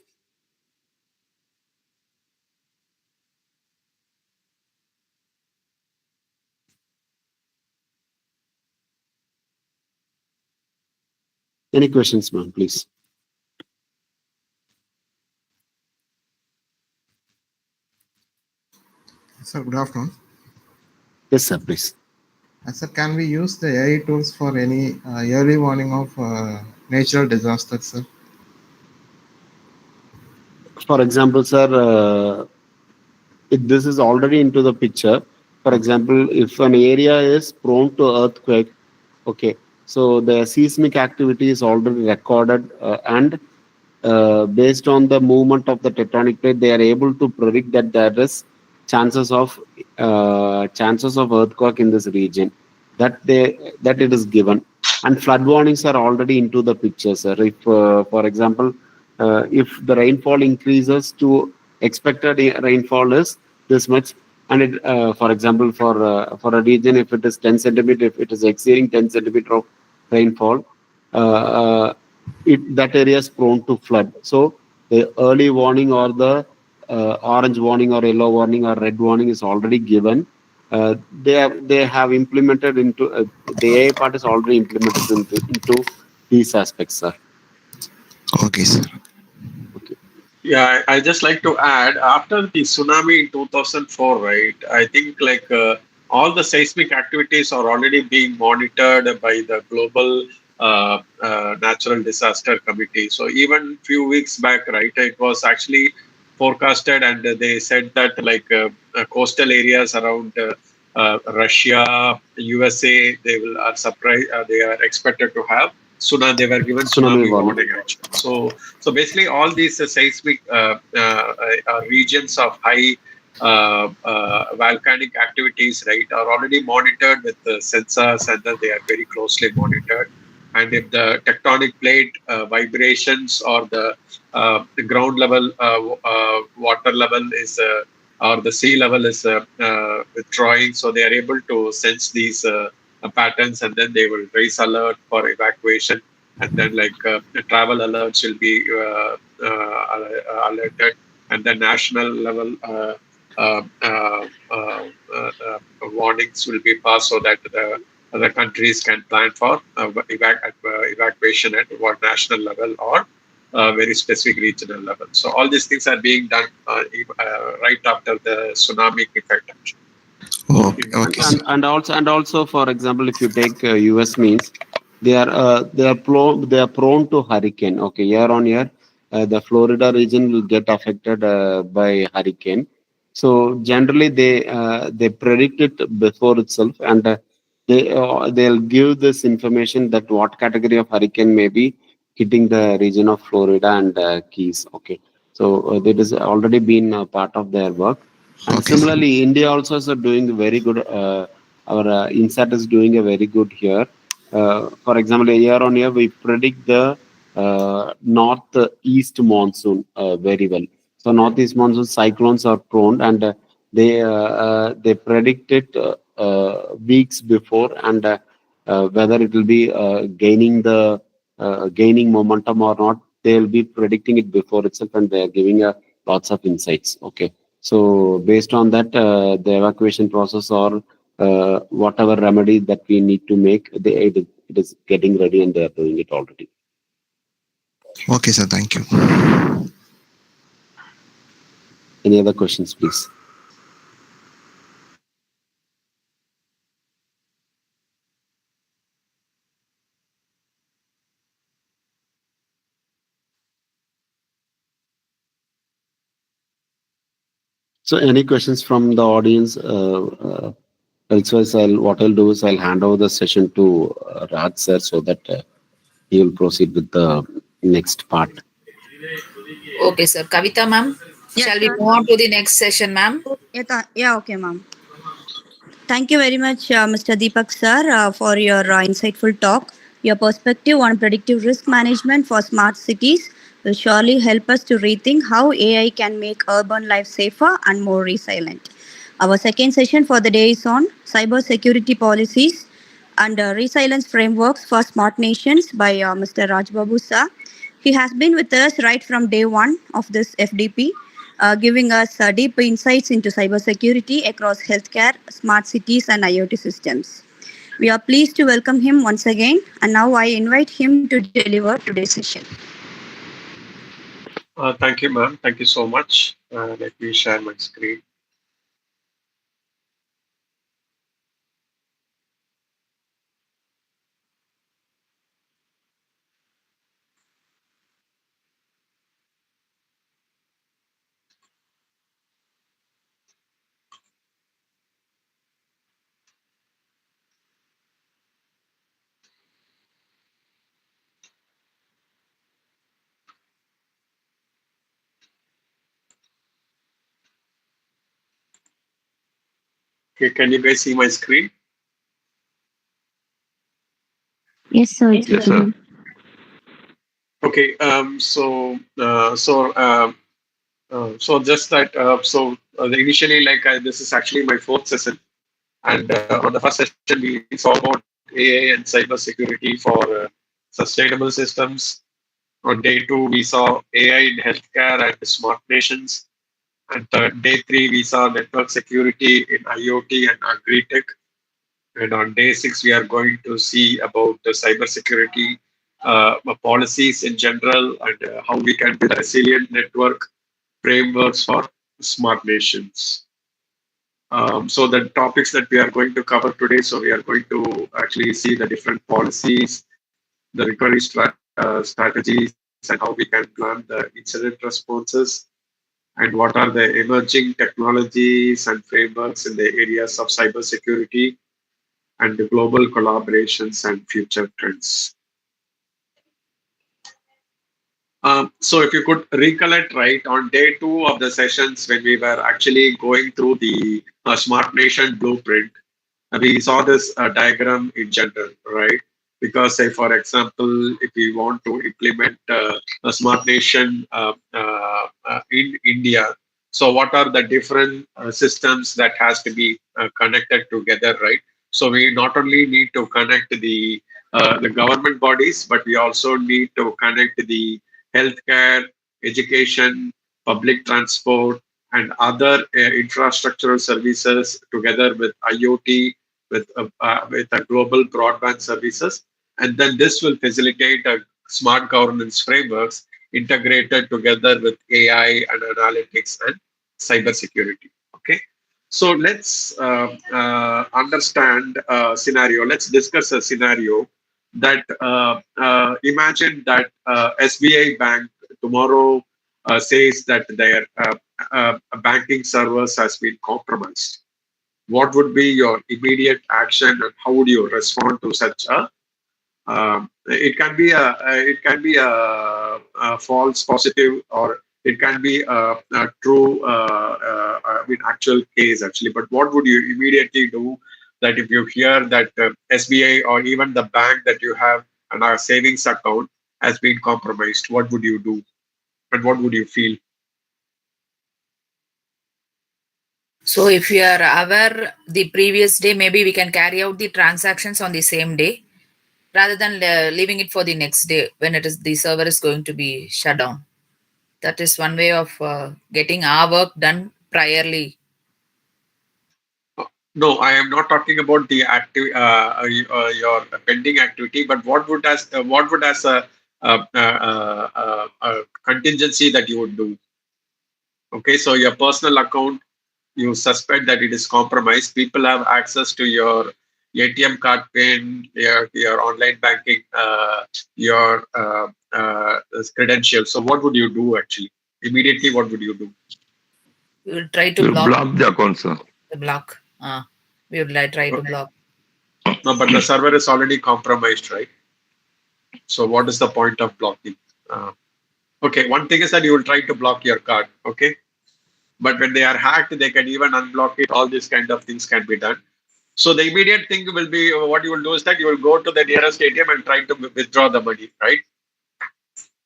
Any questions, ma'am, please? Sir, good afternoon. Yes, sir, please. Sir, can we use the AI tools for any early warning of natural disasters, sir? For example, sir, this is already into the picture. For example, if an area is prone to earthquake, okay, so the seismic activity is already recorded, and based on the movement of the tectonic plate, they are able to predict that there is chances of earthquake in this region. That it is given, and flood warnings are already into the picture, sir. If, for example, if the rainfall increases to expected rainfall is this much, and it, for example, for a region, if it is 10 centimeter, if it is exceeding 10 centimeter of rainfall, that area is prone to flood. So the early warning or the orange warning or yellow warning or red warning is already given. They have implemented into the AI part is already implemented into these aspects, sir. Okay, sir. Okay. Yeah, I just like to add after the tsunami in 2004, right? I think like all the seismic activities are already being monitored by the global natural disaster committee. So even few weeks back, right, it was actually forecasted, and they said that like coastal areas around Russia, USA, they will are surprised. They are expected to have tsunami. They were given Tsunami tsunami warning. warning actually. So basically, all these seismic regions of high volcanic activities, right, are already monitored with the sensors, and then they are very closely monitored. And if the tectonic plate vibrations or the ground level water level is or the sea level is withdrawing, so they are able to sense these patterns, and then they will raise alert for evacuation, and then like the travel alerts will be alerted, and the national level uh, uh, uh, warnings will be passed so that the other countries can plan for evacuation at what national level or very specific regional level. So all these things are being done right after the tsunami effect. Actually. Okay, okay, sir. And also, for example, if you take US means they are prone to hurricane. Okay, year on year, the Florida region will get affected by hurricane. So generally, they predict it before itself, and they'll give this information that what category of hurricane may be hitting the region of Florida and Keys. Okay, so that is already been a part of their work. And Okay, sir. similarly, India also is doing very good. Our INSAT is doing a very good here. For example, year on year, we predict the northeast monsoon very well. So northeast monsoon cyclones are prone, and they predict it weeks before, and whether it will be gaining momentum or not, they will be predicting it before itself, and they are giving lots of insights. Okay. So based on that, the evacuation process or whatever remedy that we need to make, it is getting ready, and they are doing it already. Okay, sir. Thank you. Any other questions, please? So any questions from the audience? Elsewise, what I'll do is I'll hand over the session to Raj sir so that he will proceed with the next part. Okay, sir. Kavita, ma'am. Yes, Shall we sir. move on to the next session, ma'am? Yeah, okay, ma'am. Thank you very much, Mr. Deepak sir, for your insightful talk. Your perspective on predictive risk management for smart cities will surely help us to rethink how AI can make urban life safer and more resilient. Our second session for the day is on cybersecurity policies and resilience frameworks for smart nations by Mr. Rajbabu sir. He has been with us right from day one of this FDP, giving us deep insights into cybersecurity across healthcare, smart cities, and IoT systems. We are pleased to welcome him once again, and now I invite him to deliver today's session. Thank you, ma'am. Thank you so much. Let me share my screen. Okay, can you guys see my screen? Yes, sir. It's Yes, sir. visible. Okay. So just that. Initially, this is actually my fourth session, and on the first session we saw about AI and cybersecurity for sustainable systems. On day two, we saw AI in healthcare and smart nations. And day three, we saw network security in IoT and agri-tech. And on day six, we are going to see about the cybersecurity policies in general and how we can build a resilient network frameworks for smart nations. So the topics that we are going to cover today, so we are going to actually see the different policies, the recovery strategies, and how we can plan the incident responses, and what are the emerging technologies and frameworks in the areas of cybersecurity and the global collaborations and future trends. So if you could recollect, right, on day two of the sessions when we were actually going through the Smart Nation blueprint, we saw this diagram in general, right? Because, say, for example, if we want to implement a smart nation in India, so what are the different systems that has to be connected together, right? So we not only need to connect the government bodies, but we also need to connect the healthcare, education, public transport, and other infrastructural services together with IoT, with a global broadband services, and then this will facilitate a smart governance frameworks integrated together with AI and analytics and cybersecurity. Okay, so let's understand a scenario. Let's discuss a scenario that imagine that SBI Bank tomorrow says that their banking servers has been compromised. What would be your immediate action and how would you respond to such a it can be a false positive, or it can be a true actual case actually. But what would you immediately do that if you hear that SBI or even the bank that you have and our savings account has been compromised? What would you do and what would you feel? So if we are aware the previous day, maybe we can carry out the transactions on the same day rather than leaving it for the next day when it is the server is going to be shut down. That is one way of getting our work done priorly. No, I am not talking about the active your pending activity, but what would as a contingency that you would do? Okay, so your personal account, you suspect that it is compromised. People have access to your ATM card pin, your online banking, your credentials. So what would you do actually? Immediately, what would you do? We will try to You block block the account, sir. the block. We will try to block. No, but the server is already compromised, right? So what is the point of blocking? Uh, okay, one thing is that you will try to block your card. Okay, but when they are hacked, they can even unblock it. All these kind of things can be done. So the immediate thing will be what you will do is that you will go to the nearest ATM and try to withdraw the money, right?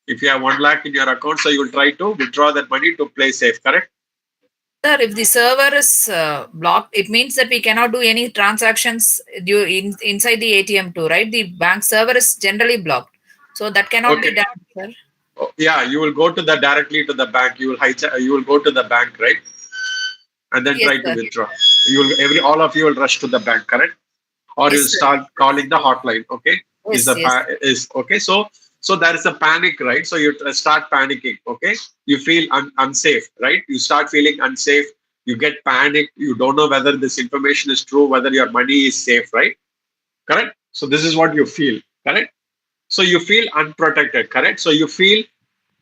If you have 1 lakh in your account, so you will try to withdraw that money to play safe, correct? Sir, if the server is blocked, it means that we cannot do any transactions inside the ATM too, right? The bank server is generally blocked. So that cannot be Okay. done, sir. Oh, yeah, you will go to the directly to the bank. You will go to the bank, right? And then Yes, try to sir. withdraw. You will all of you will rush to the bank, correct? Or Yes, you'll sir. start calling the hotline. Okay, is Yes, the yes. is okay. So there is a panic, right? So you start panicking. Okay, you feel unsafe, right? You start feeling unsafe. You get panicked. You don't know whether this information is true, whether your money is safe, right? Correct. So this is what you feel, correct? So you feel unprotected, correct? So you feel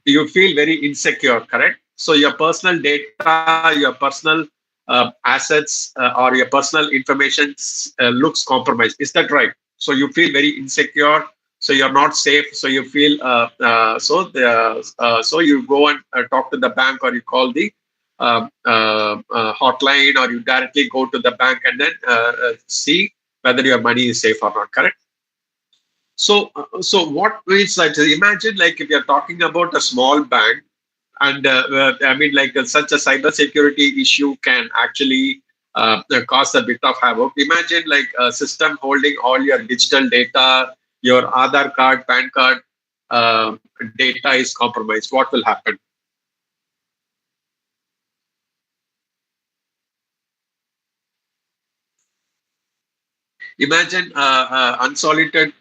very insecure, correct? So your personal data, your personal assets, or your personal information looks compromised. Is that right? So you feel very insecure. So you're not safe. So you feel so you go and talk to the bank, or you call the hotline, or you directly go to the bank and then see whether your money is safe or not. Correct. So what means that imagine like if you're talking about a small bank, and I mean like such a cybersecurity issue can actually cause a bit of havoc. Imagine like a system holding all your digital data, your Aadhaar card, PAN card data is compromised. What will happen? Imagine unsolicited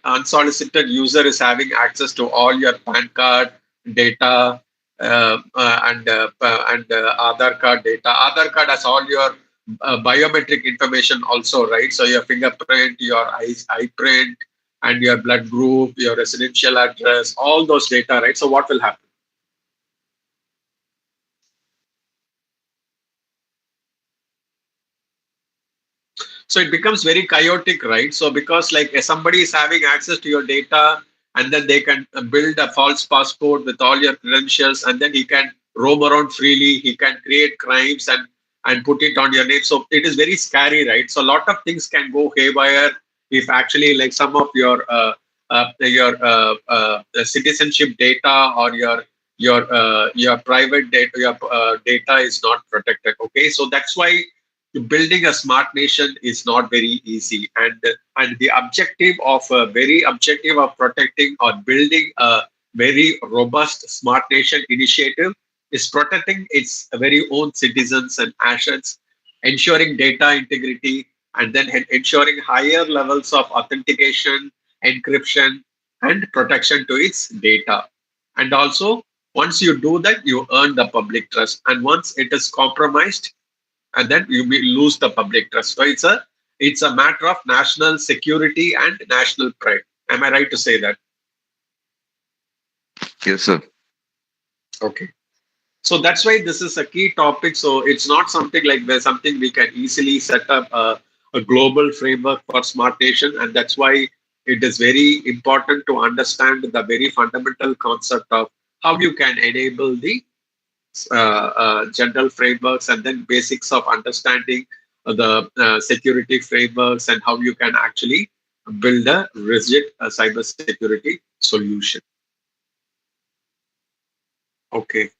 user is having access to all your PAN card data and Aadhaar card data. Aadhaar card has all your biometric information also, right? So your fingerprint, your eye print, and your blood group, your residential address, all those data, right? So what will happen? So it becomes very chaotic, right? So because like somebody is having access to your data, and then they can build a false passport with all your credentials, and then he can roam around freely, he can create crimes and put it on your name. So it is very scary, right? So a lot of things can go haywire if actually like some of your citizenship data, or your private data, your data is not protected. Okay, so that's why building a smart nation is not very easy, and the objective of protecting or building a very robust smart nation initiative is protecting its very own citizens and assets, ensuring data integrity, and then ensuring higher levels of authentication, encryption, and protection to its data. And also, once you do that, you earn the public trust, and once it is compromised, and then you may lose the public trust. So it's a matter of national security and national pride. Am I right to say that? Yes, sir. Okay. So that's why this is a key topic. So it's not something like there's something we can easily set up a global framework for smart nation, and that's why it is very important to understand the very fundamental concept of how you can enable the general frameworks, and then basics of understanding the security frameworks, and how you can actually build a rigid cyber security solution. Okay,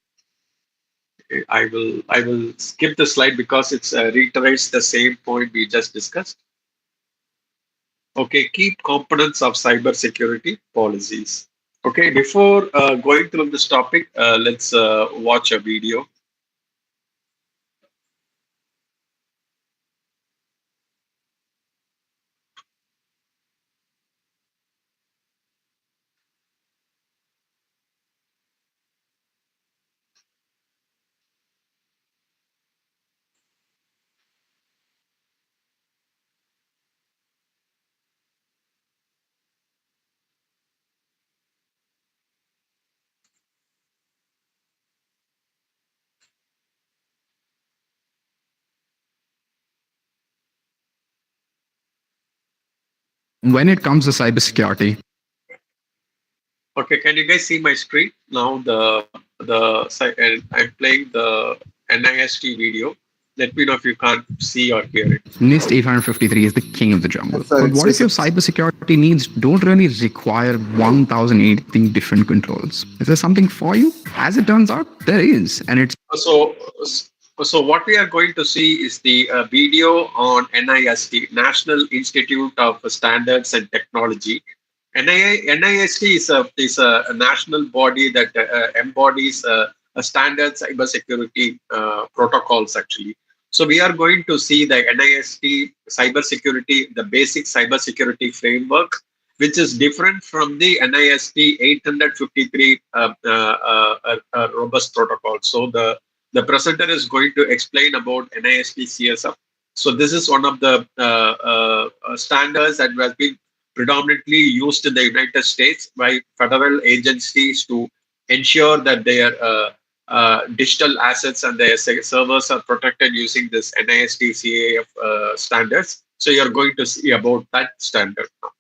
I will skip the slide because it reiterates the same point we just discussed. Okay, key components of cyber security policies. Okay, before going through this topic, let's watch a video. When it comes to cybersecurity, Okay, can you guys see my screen now? And I'm playing the NIST video. Let me know if you can't see or hear it. NIST 853 is the king of the jungle. Yes, sir, But it's what if your visible. cybersecurity needs don't really require 1018 different controls? Is there something for you? As it turns out, there is, and it's So, so what we are going to see is the video on NIST, National Institute of Standards and Technology. NIST is a national body that embodies a standard cybersecurity protocols actually. So we are going to see the NIST cybersecurity, the basic cybersecurity framework, which is different from the NIST 853 robust protocol. So the presenter is going to explain about NIST CSF. So this is one of the standards that has been predominantly used in the United States by federal agencies to ensure that their digital assets and their servers are protected using this NIST CAF standards. So you're going to see about that standard now.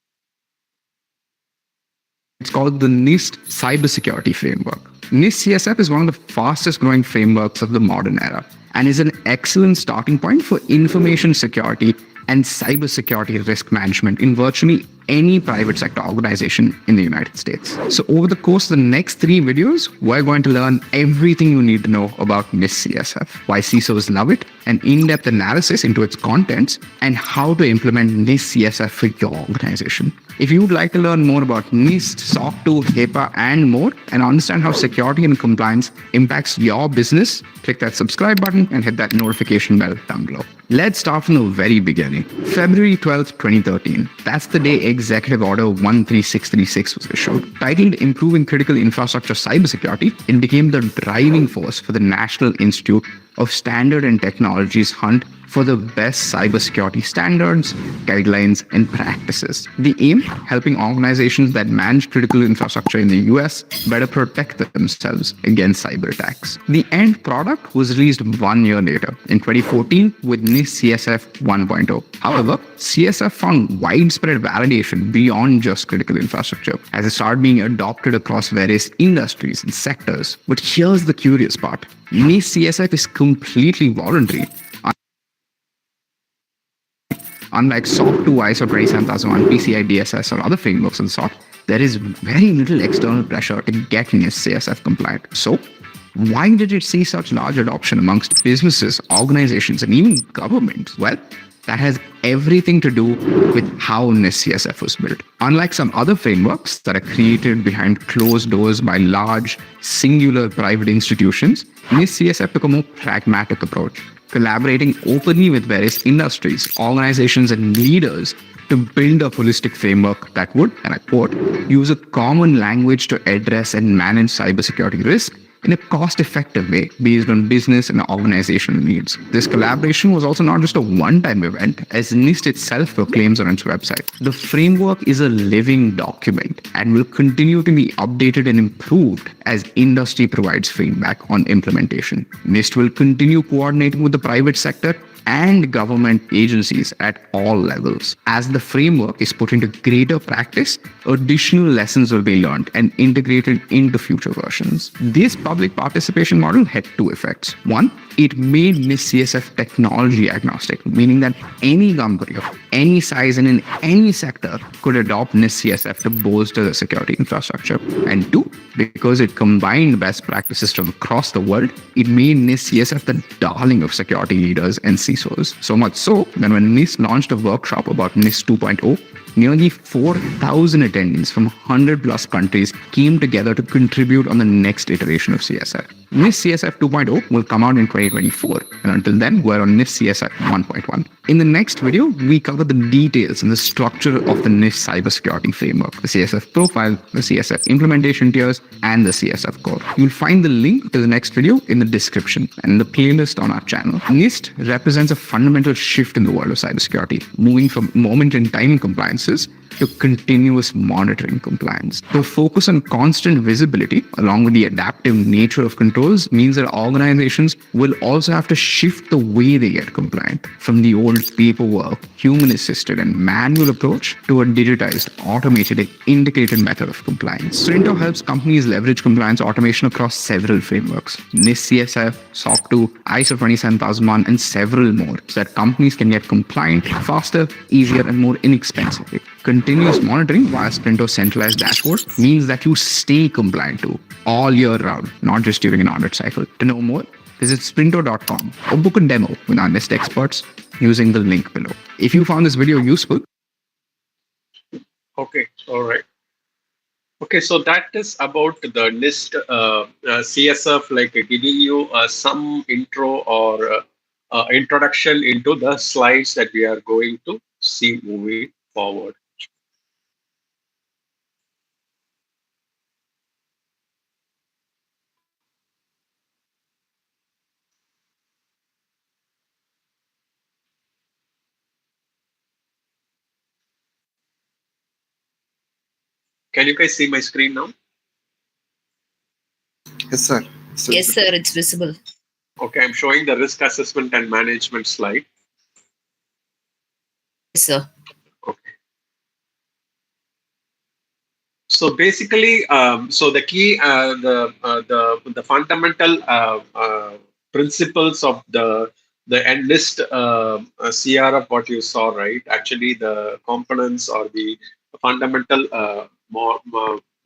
It's called the NIST Cybersecurity Framework. NIST CSF is one of the fastest growing frameworks of the modern era and is an excellent starting point for information security and cybersecurity risk management in virtually any private sector organization in the United States. So over the course of the next 3 videos, we're going to learn everything you need to know about NIST CSF, why CISOs love it, an in-depth analysis into its contents, and how to implement NIST CSF for your organization. If you would like to learn more about NIST, SOC 2, HIPAA, and more, and understand how security and compliance impacts your business, click that subscribe button and hit that notification bell down below. Let's start from the very beginning. February 12th, 2013. That's the day Executive Order 13636 was issued. Titled Improving Critical Infrastructure Cybersecurity, it became the driving force for the National Institute of Standard and Technology's hunt for the best cybersecurity standards, guidelines, and practices. The aim, helping organizations that manage critical infrastructure in the US better protect themselves against cyber attacks. The end product was released 1 year later, in 2014, with NIST CSF 1.0. However, CSF found widespread validation beyond just critical infrastructure, as it started being adopted across various industries and sectors. But here's the curious part. NIST CSF is completely voluntary. Unlike SOC 2, ISO 27001, PCI DSS, or other frameworks of the sort, there is very little external pressure to get NIST CSF compliant. So, why did it see such large adoption amongst businesses, organizations, and even governments? Well, that has everything to do with how NIST CSF was built. Unlike some other frameworks that are created behind closed doors by large, singular private institutions, NIST CSF took a more pragmatic approach, collaborating openly with various industries, organizations, and leaders to build a holistic framework that would, and I quote, use a common language to address and manage cybersecurity risk in a cost-effective way based on business and organizational needs. This collaboration was also not just a one-time event, as NIST itself proclaims on its website. The framework is a living document and will continue to be updated and improved as industry provides feedback on implementation. NIST will continue coordinating with the private sector and government agencies at all levels. As the framework is put into greater practice, additional lessons will be learned and integrated into future versions. This public participation model had 2 effects. One, it made NIST CSF technology agnostic, meaning that any company of any size and in any sector could adopt NIST CSF to bolster the security infrastructure. And 2, because it combined best practices from across the world, it made NIST CSF the darling of security leaders and CISOs. So much so that when NIST launched a workshop about NIST 2.0, nearly 4,000 attendees from 100 plus countries came together to contribute on the next iteration of CSF. NIST CSF 2.0 will come out in 2024, and until then, we're on NIST CSF 1.1. In the next video, we cover the details and the structure of the NIST cybersecurity framework, the CSF profile, the CSF implementation tiers, and the CSF core. You'll find the link to the next video in the description and the playlist on our channel. NIST represents a fundamental shift in the world of cybersecurity, moving from moment-in-time compliances to continuous monitoring compliance. The focus on constant visibility, along with the adaptive nature of controls, means that organizations will also have to shift the way they get compliant from the old paperwork, human assisted, and manual approach to a digitized, automated, and indicated method of compliance. Sprinto helps companies leverage compliance automation across several frameworks: NIST CSF, SOC 2, ISO 27001, and several more, so that companies can get compliant faster, easier, and more inexpensively. Continuous monitoring via Sprinto's centralized dashboard means that you stay compliant too, all year round, not just during an audit cycle. To know more, visit sprinto.com or book a demo with our NIST experts using the link below. If you found this video useful, Okay, all right. Okay, so that is about the list CSF, like giving you some intro or introduction into the slides that we are going to see moving forward. Can you guys see my screen now? Yes, sir. Yes, sir, it's visible. Okay, I'm showing the risk assessment and management slide. Yes, sir. Okay. So basically, so the key, the fundamental principles of the end list CRF, what you saw, right? Actually, the components or the fundamental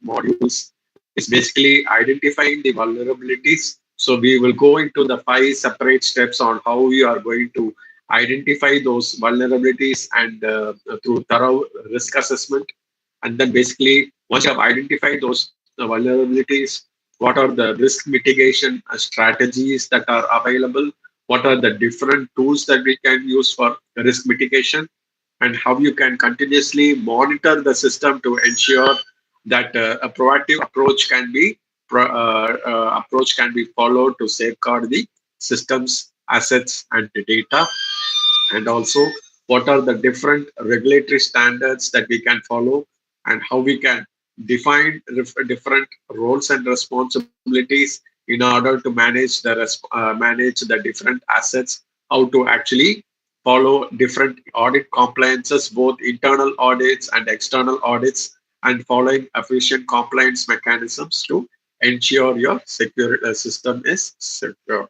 modules is basically identifying the vulnerabilities. So we will go into the 5 separate steps on how we are going to identify those vulnerabilities and through thorough risk assessment. And then basically, once you have identified those vulnerabilities, what are the risk mitigation strategies that are available? What are the different tools that we can use for risk mitigation? And how you can continuously monitor the system to ensure that a proactive approach can be followed to safeguard the system's assets and the data. And also, what are the different regulatory standards that we can follow, and how we can define different roles and responsibilities in order to manage the different assets, how to actually follow different audit compliances, both internal audits and external audits, and following efficient compliance mechanisms to ensure your secure system is secure.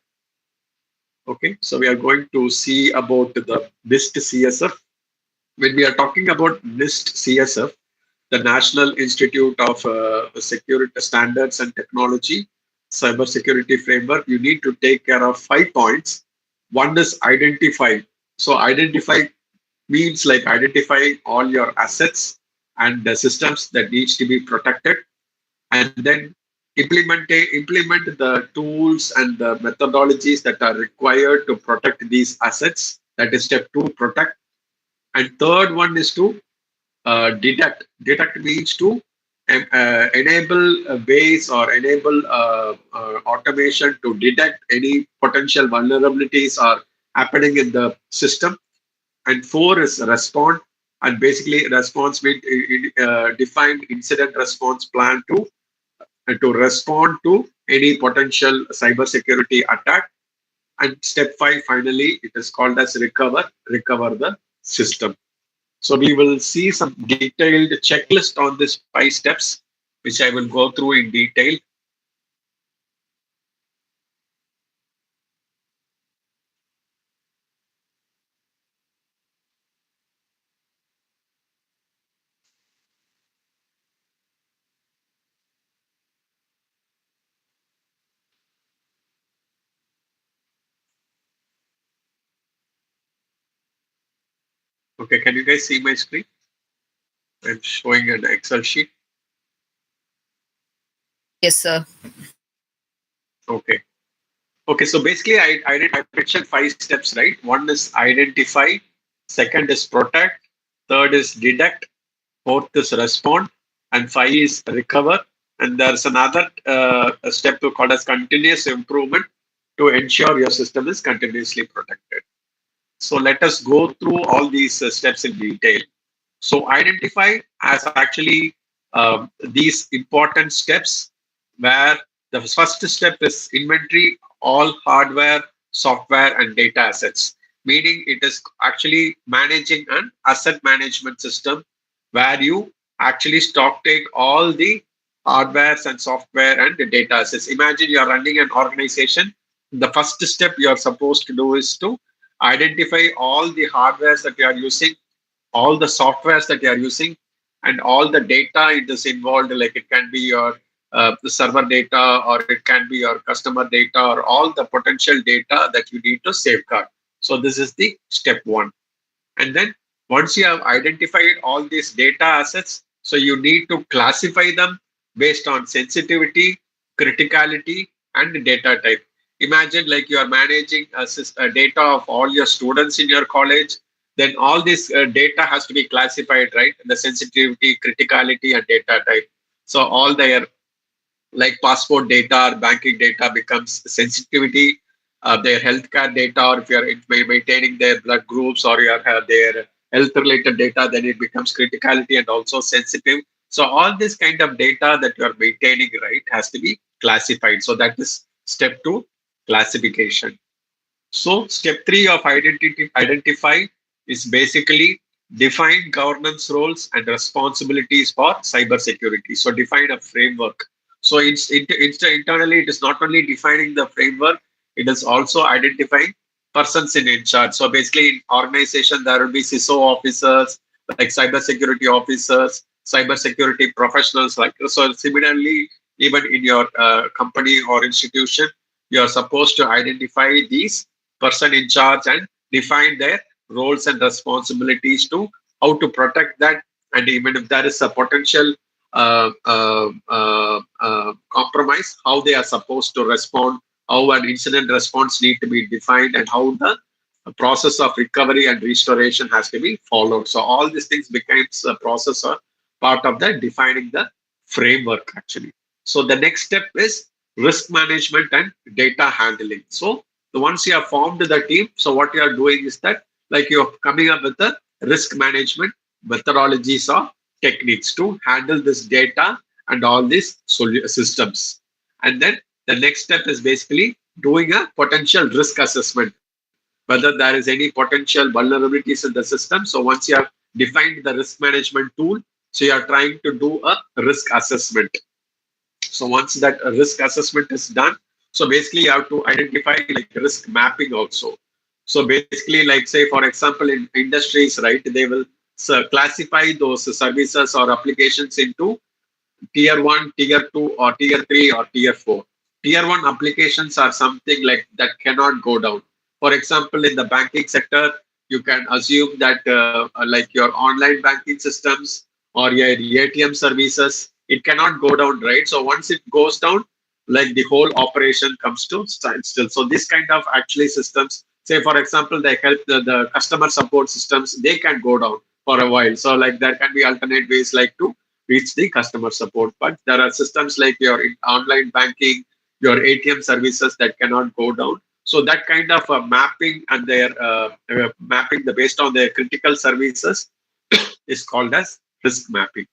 Okay, so we are going to see about the NIST CSF. When we are talking about NIST CSF, the National Institute of Security Standards and Technology, Cybersecurity Framework, you need to take care of 5 points. One is identify. So identify means like identifying all your assets and the systems that needs to be protected, and then implement the tools and the methodologies that are required to protect these assets. That is step 2, protect. And third one is to detect. Detect means to enable ways or enable automation to detect any potential vulnerabilities are happening in the system. And 4 is respond. And basically, response means defined incident response plan to respond to any potential cybersecurity attack. And step 5, finally, it is called as recover the system. So we will see some detailed checklist on these 5 steps, which I will go through in detail. Okay, can you guys see my screen? I'm showing an Excel sheet. Yes, sir. Okay. Okay, so basically I mentioned 5 steps, right? One is identify, second is protect, third is detect, fourth is respond, and 5 is recover. And there's another step called as continuous improvement to ensure your system is continuously protected. So let us go through all these steps in detail. So identify as actually these important steps where the first step is inventory all hardware, software, and data assets. Meaning it is actually managing an asset management system where you actually stock take all the hardwares and software and the data assets. Imagine you are running an organization. The first step you are supposed to do is to identify all the hardwares that you are using, all the softwares that you are using, and all the data it is involved. Like it can be your the server data, or it can be your customer data, or all the potential data that you need to safeguard. So this is the step one. And then once you have identified all these data assets, so you need to classify them based on sensitivity, criticality, and data type. Imagine like you are managing a data of all your students in your college, then all this data has to be classified, right? The sensitivity, criticality, and data type. So all their like passport data or banking data becomes sensitivity, their healthcare data, or if you are maintaining their blood groups or you have their health related data, then it becomes criticality and also sensitive. So all this kind of data that you are maintaining, right, has to be classified. So that is step two, classification. So step three of identify is basically define governance roles and responsibilities for cybersecurity. So define a framework. So internally, it is not only defining the framework, it is also identifying persons in charge. So basically, in organization, there will be CISO officers, like cybersecurity officers, cybersecurity professionals. Like so, similarly, even in your company or institution, you are supposed to identify these person in charge and define their roles and responsibilities to how to protect that. And even if there is a potential compromise, how they are supposed to respond, how an incident response need to be defined, and how the process of recovery and restoration has to be followed. So all these things becomes a process or part of the defining the framework actually. So the next step is risk management and data handling. So once you have formed the team, so what you are doing is that like you're coming up with the risk management methodologies or techniques to handle this data and all these systems. And then the next step is basically doing a potential risk assessment, whether there is any potential vulnerabilities in the system. So once you have defined the risk management tool, so you are trying to do a risk assessment. So once that risk assessment is done, so basically you have to identify like risk mapping also. So basically, like say for example in industries, right, they will classify those services or applications into tier 1, tier 2, or tier 3, or tier 4. Tier 1 applications are something like that cannot go down. For example, in the banking sector, you can assume that like your online banking systems or your ATM services, it cannot go down, right? So once it goes down, like the whole operation comes to standstill. So this kind of actually systems, say for example, they help the customer support systems, they can go down for a while. So like there can be alternate ways like to reach the customer support. But there are systems like your online banking, your ATM services that cannot go down. So that kind of mapping and their mapping the based on their critical services is called as risk mapping.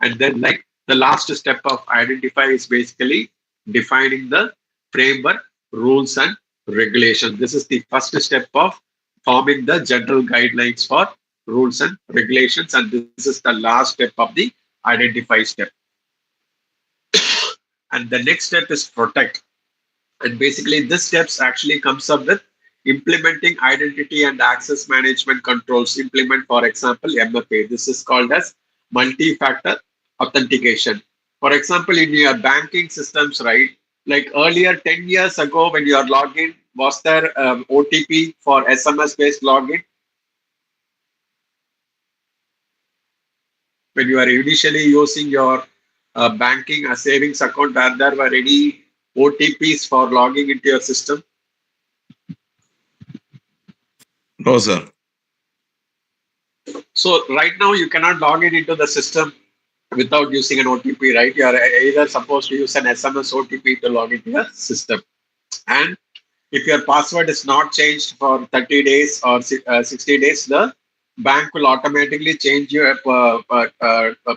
And then like the last step of identify is basically defining the framework, rules and regulations. This is the first step of forming the general guidelines for rules and regulations. And this is the last step of the identify step. And the next step is protect. And basically this steps actually comes up with implementing identity and access management controls. Implement, for example, MFA. This is called as multi-factor authentication. For example, in your banking systems, right? Like earlier, 10 years ago, when you are logged was there OTP for SMS-based login? When you are initially using your banking or savings account, there were any OTPs for logging into your system? No, sir. So right now you cannot log in into the system without using an OTP, right? You are either supposed to use an SMS OTP to log into your system. And if your password is not changed for 30 days or 60 days, the bank will automatically change you,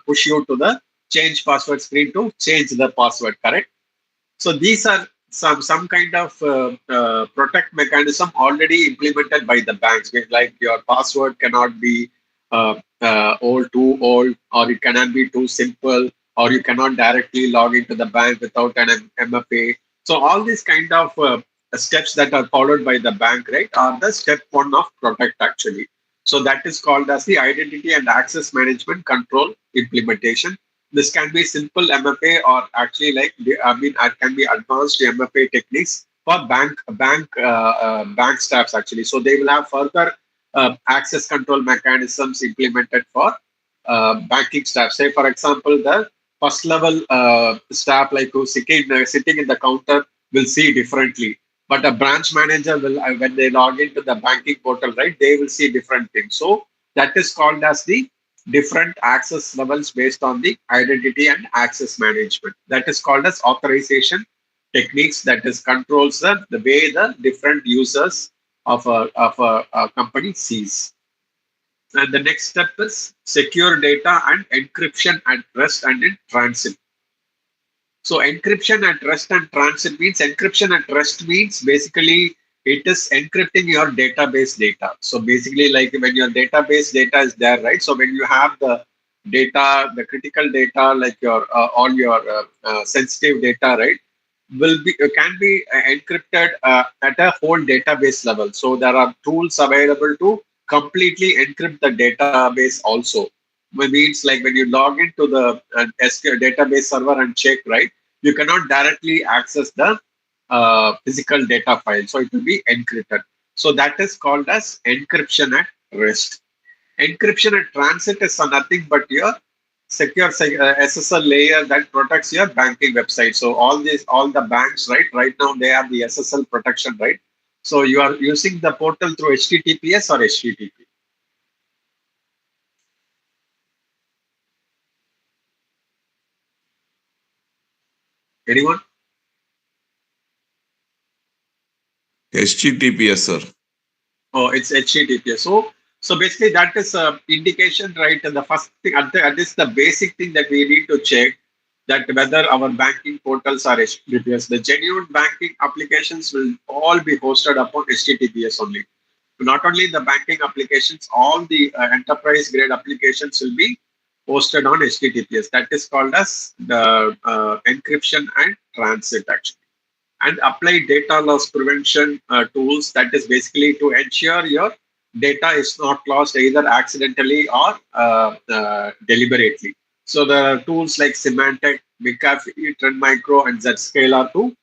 push you to the change password screen to change the password, correct? So these are some kind of protect mechanism already implemented by the banks. Like your password cannot be too old, or it cannot be too simple, or you cannot directly log into the bank without an MFA. So all these kind of steps that are followed by the bank, right, are the step one of protect actually. So that is called as the identity and access management control implementation. This can be simple MFA, or actually it can be advanced MFA techniques for bank staffs actually. So they will have further access control mechanisms implemented for banking staff. Say for example, the first level staff like who's sitting in the counter will see differently, but a branch manager will when they log into the banking portal, right, they will see different things. So that is called as the different access levels based on the identity and access management. That is called as authorization techniques, that is controls the way the different users of a company sees. And the next step is secure data and encryption at rest and in transit. So encryption at rest and transit means, encryption at rest means basically it is encrypting your database data. So basically, like when your database data is there, right? So when you have the data, the critical data, like your all your sensitive data, right, will be can be encrypted at a whole database level. So there are tools available to completely encrypt the database also. Which means like when you log into the SQL database server and check, right, you cannot directly access the physical data file. So it will be encrypted. So that is called as encryption at rest. Encryption at transit is nothing but your secure SSL layer that protects your banking website. So all the banks, right now they have the SSL protection, right? So you are using the portal through HTTPS or HTTP. Anyone? HTTPS, sir. Oh, it's HTTPS. So basically that is a indication, right? And the first thing, that is the basic thing that we need to check, that whether our banking portals are HTTPS. The genuine banking applications will all be hosted upon HTTPS only. Not only the banking applications, all the enterprise grade applications will be hosted on HTTPS. That is called as the encryption and transit actually. And apply data loss prevention tools, that is basically to ensure your data is not lost either accidentally or deliberately. So the tools like Symantec, McAfee, Trend Micro, and Zscaler are two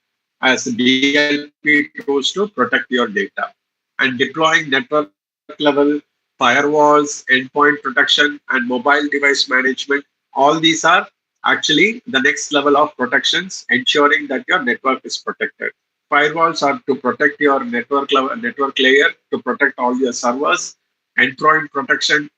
as DLP tools to protect your data. And deploying network level firewalls, endpoint protection, and mobile device management, all these are actually the next level of protections, ensuring that your network is protected. Firewalls are to protect your network layer, to protect all your servers. Endpoint protection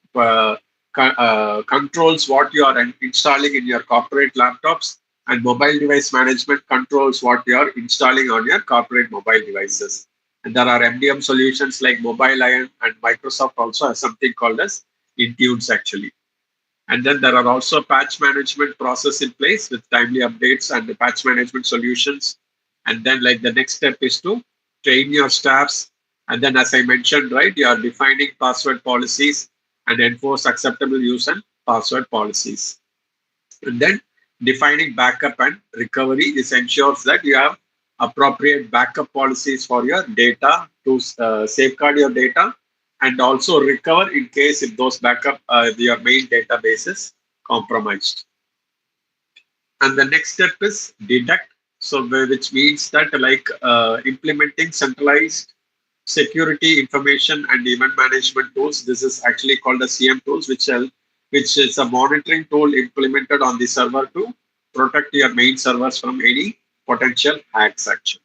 controls what you are installing in your corporate laptops, and mobile device management controls what you are installing on your corporate mobile devices. And there are MDM solutions like Mobile Iron, and Microsoft also has something called as Intunes actually. And then there are also patch management process in place with timely updates and the patch management solutions. And then like the next step is to train your staffs. And then as I mentioned, right, you are defining password policies and enforce acceptable use and password policies. And then defining backup and recovery. This ensures that you have appropriate backup policies for your data to safeguard your data, and also recover in case if those backup your main database is compromised. And the next step is detect. So which means that like implementing centralized security information and event management tools. This is actually called as CM tools, which is a monitoring tool implemented on the server to protect your main servers from any potential hacks actually.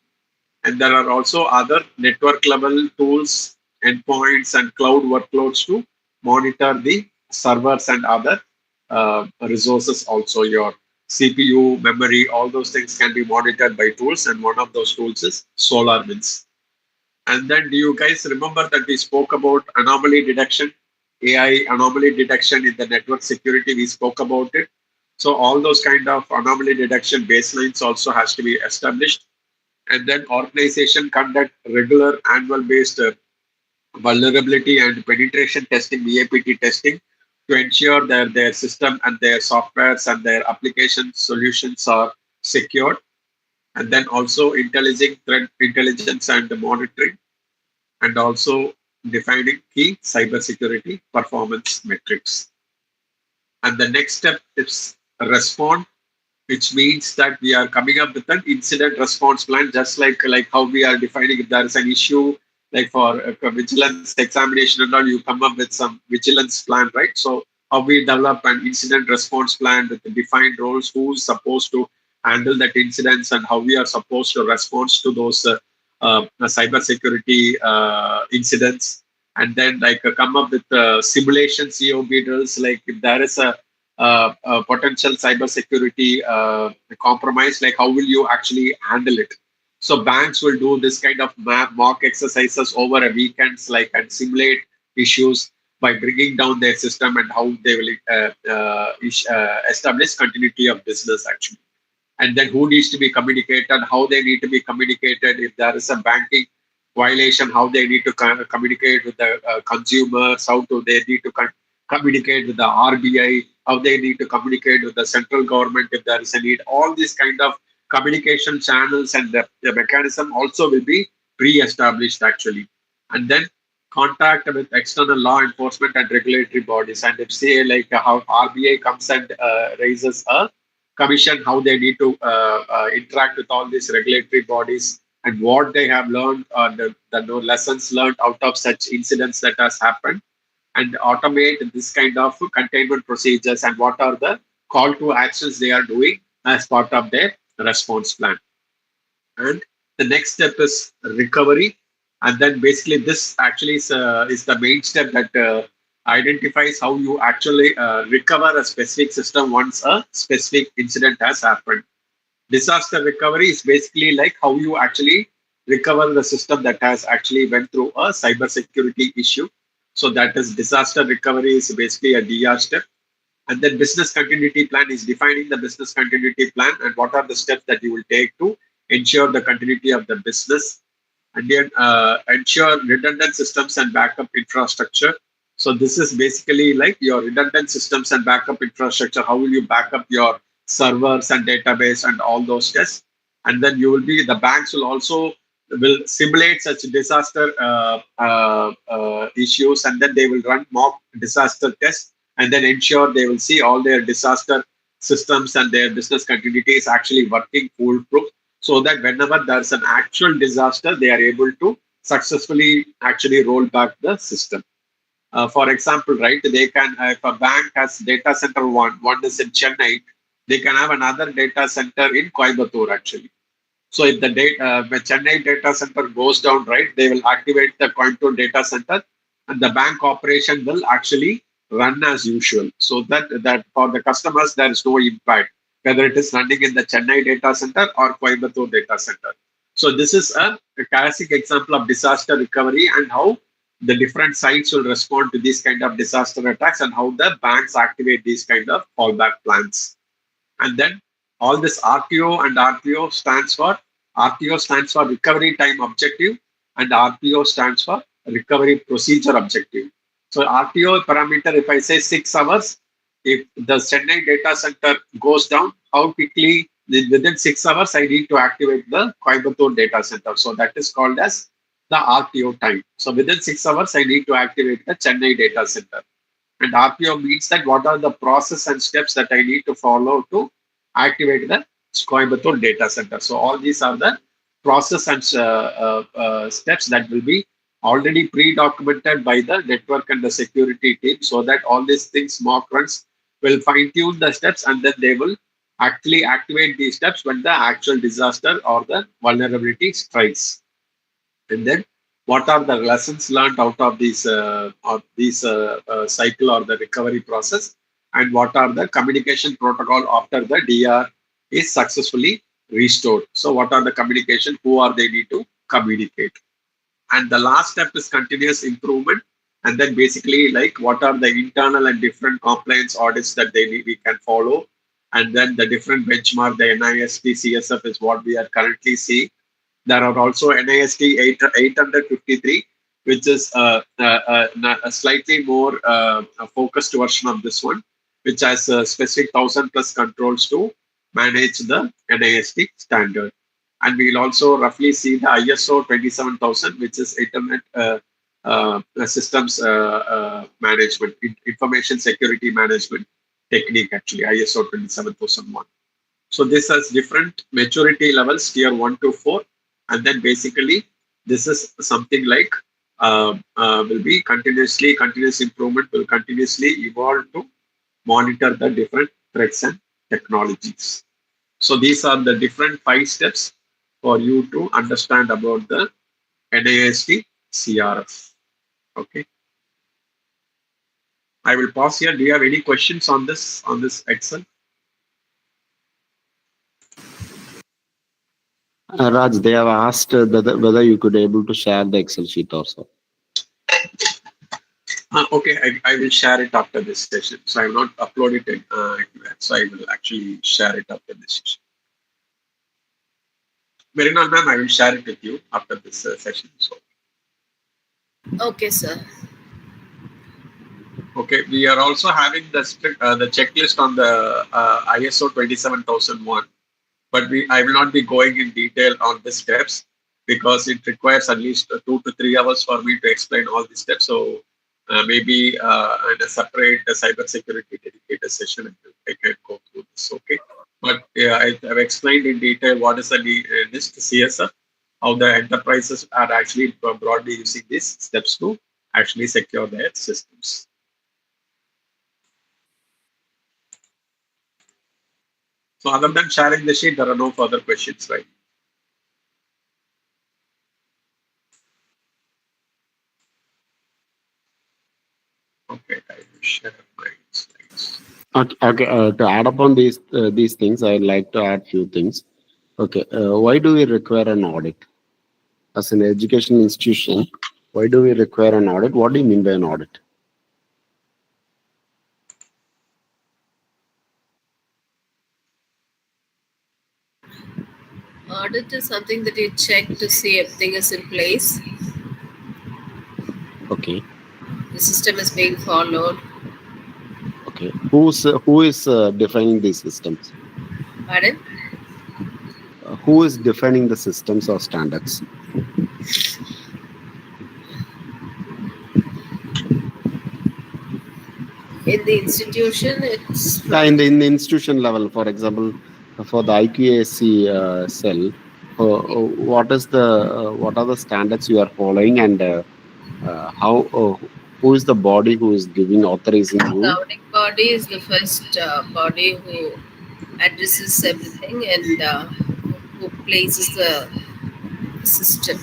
And there are also other network level tools, endpoints, and cloud workloads to monitor the servers and other resources. Also, your CPU, memory, all those things can be monitored by tools. And one of those tools is SolarWinds. And then, do you guys remember that we spoke about anomaly detection? AI anomaly detection in the network security. We spoke about it. So all those kind of anomaly detection baselines also has to be established. And then organization conduct regular annual based vulnerability and penetration testing, VAPT testing, to ensure that their system and their softwares and their application solutions are secured. And then also intelligent threat intelligence and monitoring, and also defining key cybersecurity performance metrics. And the next step is respond, which means that we are coming up with an incident response plan, just like how we are defining if there is an issue, like for vigilance examination and all, you come up with some vigilance plan, right? So how we develop an incident response plan with the defined roles, who's supposed to handle that incidents, and how we are supposed to respond to those cyber security incidents. And then come up with simulation COB drills, like if there is a potential cybersecurity compromise, like how will you actually handle it? So banks will do this kind of mock exercises over a weekends, like, and simulate issues by bringing down their system and how they will establish continuity of business actually. And then who needs to be communicated, how they need to be communicated. If there is a banking violation, how they need to communicate with the consumers, how do they need to communicate with the RBI, how they need to communicate with the central government if there is a need. All these kind of communication channels and the mechanism also will be pre-established actually. And then contact with external law enforcement and regulatory bodies. And if say like how RBI comes and raises a commission, how they need to interact with all these regulatory bodies and what they have learned, the lessons learned out of such incidents that has happened, and automate this kind of containment procedures, and what are the call to actions they are doing as part of their response plan. And the next step is recovery. And then basically this actually is the main step that identifies how you actually recover a specific system once a specific incident has happened. Disaster recovery is basically like how you actually recover the system that has actually went through a cybersecurity issue. So that is disaster recovery is basically a DR step. And then business continuity plan is defining the business continuity plan and what are the steps that you will take to ensure the continuity of the business. And then ensure redundant systems and backup infrastructure. So this is basically like your redundant systems and backup infrastructure. How will you back up your servers and database and all those tests? And then the banks will also will simulate such disaster issues, and then they will run mock disaster tests, and then ensure they will see all their disaster systems and their business continuity is actually working foolproof, so that whenever there's an actual disaster, they are able to successfully actually roll back the system. For example, right, they can, if a bank has data center one is in Chennai, they can have another data center in Coimbatore actually. So if the Chennai data center goes down, right, they will activate the Coimbatore data center, and the bank operation will actually run as usual. So that for the customers, there is no impact, whether it is running in the Chennai data center or Coimbatore data center. So this is a classic example of disaster recovery and how the different sites will respond to these kind of disaster attacks and how the banks activate these kind of fallback plans. And then all this RTO and RPO stands for recovery time objective, and RPO stands for recovery procedure objective. So RTO parameter, if I say 6 hours, if the Chennai data center goes down, how quickly within 6 hours I need to activate the Coimbatore data center. So that is called as the RTO time. So within 6 hours I need to activate the Chennai data center. And RPO means that what are the process and steps that I need to follow to activate the Coimbatore data center. So all these are the process and steps that will be already pre-documented by the network and the security team, so that all these things, mock runs, will fine-tune the steps, and then they will actually activate these steps when the actual disaster or the vulnerability strikes. And then what are the lessons learned out of these cycle or the recovery process, and what are the communication protocol after the DR is successfully restored. So what are the communication, who are they need to communicate. And the last step is continuous improvement. and then basically like what are the internal and different compliance audits that we can follow, and then the different benchmark, the NIST CSF is what we are currently seeing. There are also NIST 853, which is a slightly more focused version of this one, which has specific 1000 plus controls to manage the NIST standard. And we'll also roughly see the ISO 27000, which is Internet Systems Management, Information Security Management technique, actually, ISO 27001. So this has different maturity levels, tier 1 to 4. And then basically, this is something like will be continuous improvement will continuously evolve to monitor the different threats and technologies. So these are the different 5 steps for you to understand about the NIST CRF. Okay. I will pause here. Do you have any questions on this Excel? Raj, they have asked whether you could able to share the Excel sheet also. Okay, I will share it after this session. So I will not upload it anywhere. So I will actually share it after this session. Merinal ma'am, I will share it with you after this session. So. Okay, sir. Okay, we are also having the checklist on the ISO 27001, but I will not be going in detail on the steps because it requires at least 2 to 3 hours for me to explain all the steps. So maybe in a separate cybersecurity dedicated session, I can go through this. Okay, but I have explained in detail what is the NIST CSF, how the enterprises are actually broadly using these steps to actually secure their systems. So other than sharing the sheet, there are no further questions, right? Okay, I will share my slides. Okay. To add upon these things, I'd like to add few things. Okay. Why do we require an audit? As an education institution, why do we require an audit? What do you mean by an audit? Audit is something that you check to see everything is in place. Okay. The system is being followed. Okay. Who is defining these systems? Pardon? Who is defining the systems or standards? In the institution, it's In the institution level, for example, for the IQAC cell, what are the standards you are following, and how who is the body who is giving authorizing you? The governing body is the first body who addresses everything and who places the system.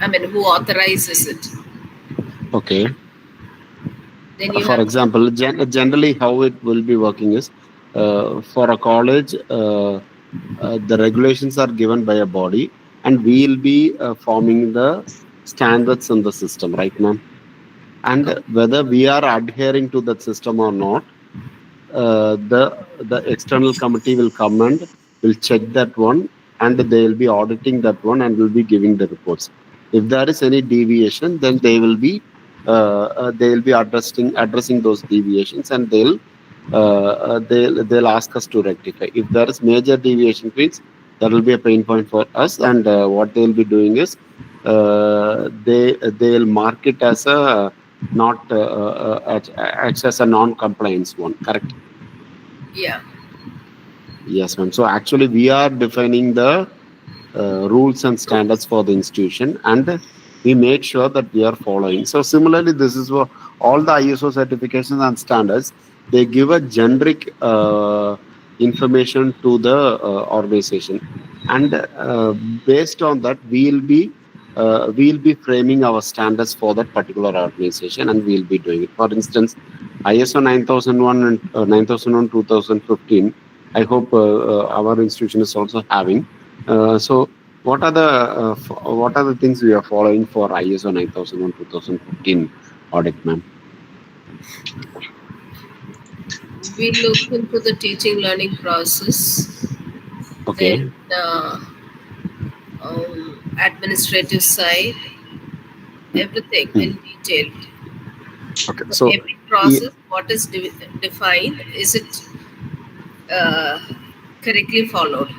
I mean, who authorizes it. Okay. Then you For example, generally how it will be working is for a college, the regulations are given by a body, and we will be forming the standards in the system, right, ma'am? And whether we are adhering to that system or not, the external committee will come and will check that one, and they will be auditing that one and will be giving the reports. If there is any deviation, then they will be addressing those deviations, and they'll ask us to rectify. If there is major deviation, means that will be a pain point for us, and what they'll be doing is they'll mark it as a not as a non-compliance one, correct? Yeah. Yes, ma'am. So actually, we are defining the rules and standards for the institution, and we make sure that we are following. So similarly, this is what all the ISO certifications and standards, they give a generic information to the organization, and based on that, we'll be framing our standards for that particular organization, and we'll be doing it. For instance, ISO 9001 and 9001 2015. I hope our institution is also having. So what are the things we are following for ISO 9001 2015 audit, ma'am? We look into the teaching learning process, Okay. then administrative side, everything Hmm. in detail. Okay. So, Every process, what is defined, is it uh, correctly followed?